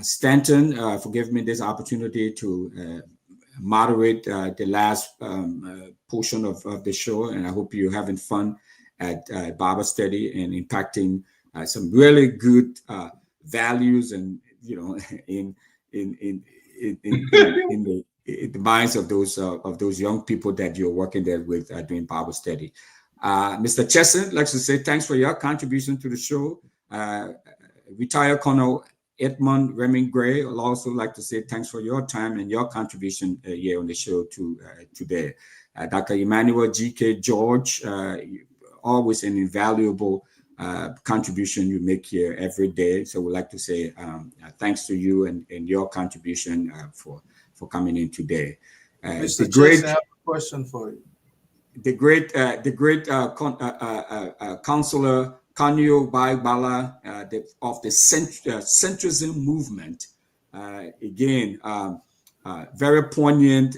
Stanton, for giving me this opportunity to moderate the last portion of the show, and I hope you're having fun at Bible study and impacting some really good values and in the minds of those young people that you're working there with doing Bible study. Mr. Chesson, like to say thanks for your contribution to the show. Retired Colonel Edmund Reming Gray would also like to say thanks for your time and your contribution here on the show today. Dr. Emmanuel G.K. George, always an invaluable contribution you make here every day. So we'd like to say thanks to you and your contribution for coming in today. Mr. Chesson, I have a question for you. The great Counselor Kanyo Bala of the centrism movement. Again, very poignant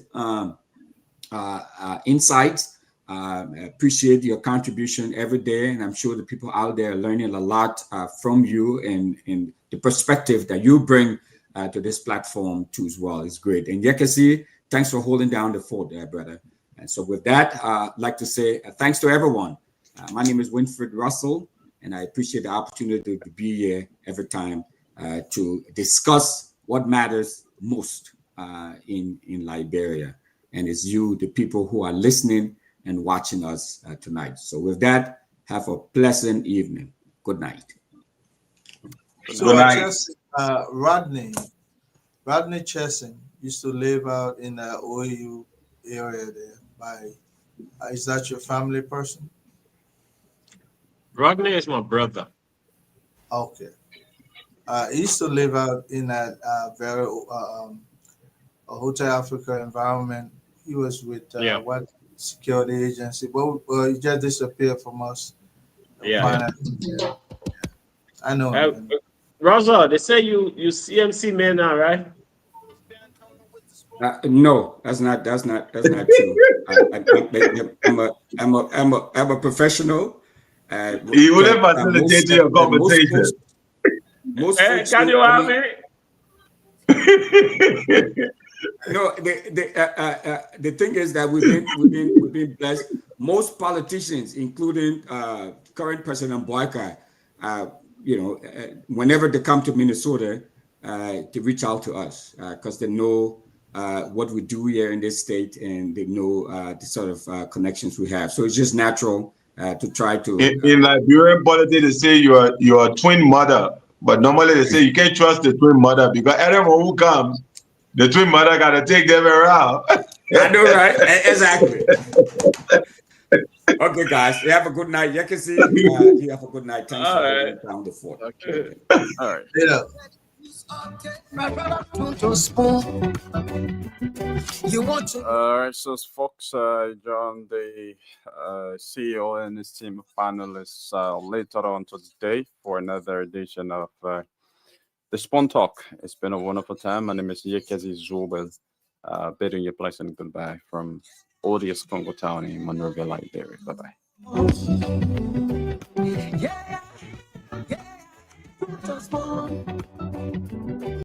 insights. Appreciate your contribution every day, and I'm sure the people out there are learning a lot from you, and the perspective that you bring to this platform too as well is great. And Yekesi, thanks for holding down the fort there, brother. And so with that, I'd like to say thanks to everyone. My name is Winfred Russell, and I appreciate the opportunity to be here every time to discuss what matters most in Liberia. And it's you, the people who are listening and watching us tonight. So with that, have a pleasant evening. Good night. So good night. Rodney Chesson used to live out in the OAU area there. Is that your family person? Rodney is my brother. Okay. He used to live out in that very Hotel Africa environment. He was with what security agency? But he just disappeared from us. Yeah. I know. Rosa, they say you CMC man now, right? No, that's not true. I'm a professional. He wouldn't facilitate your conversation. Can you have me? No, the thing is that we've been blessed most politicians, including current President Boyka, whenever they come to Minnesota, to reach out to us because they know what we do here in this state, and they know the sort of connections we have. So it's just natural to try to. In Liberian politics, they say you're a twin mother, but normally they say you can't trust the twin mother because everyone who comes, the twin mother got to take them around. I know, right? Exactly. Okay, guys, you have a good night. You can see you have a good night. Thanks for holding down the fort. Okay. All right. Yeah. All right, so folks, John, the CEO and his team of panelists later on today for another edition of the Spawn Talk. It's been a wonderful time. My name is Yekezi Zubel, bidding you a pleasant goodbye from Odious Congo Town in Monrovia, Liberia. Bye-bye. Yeah.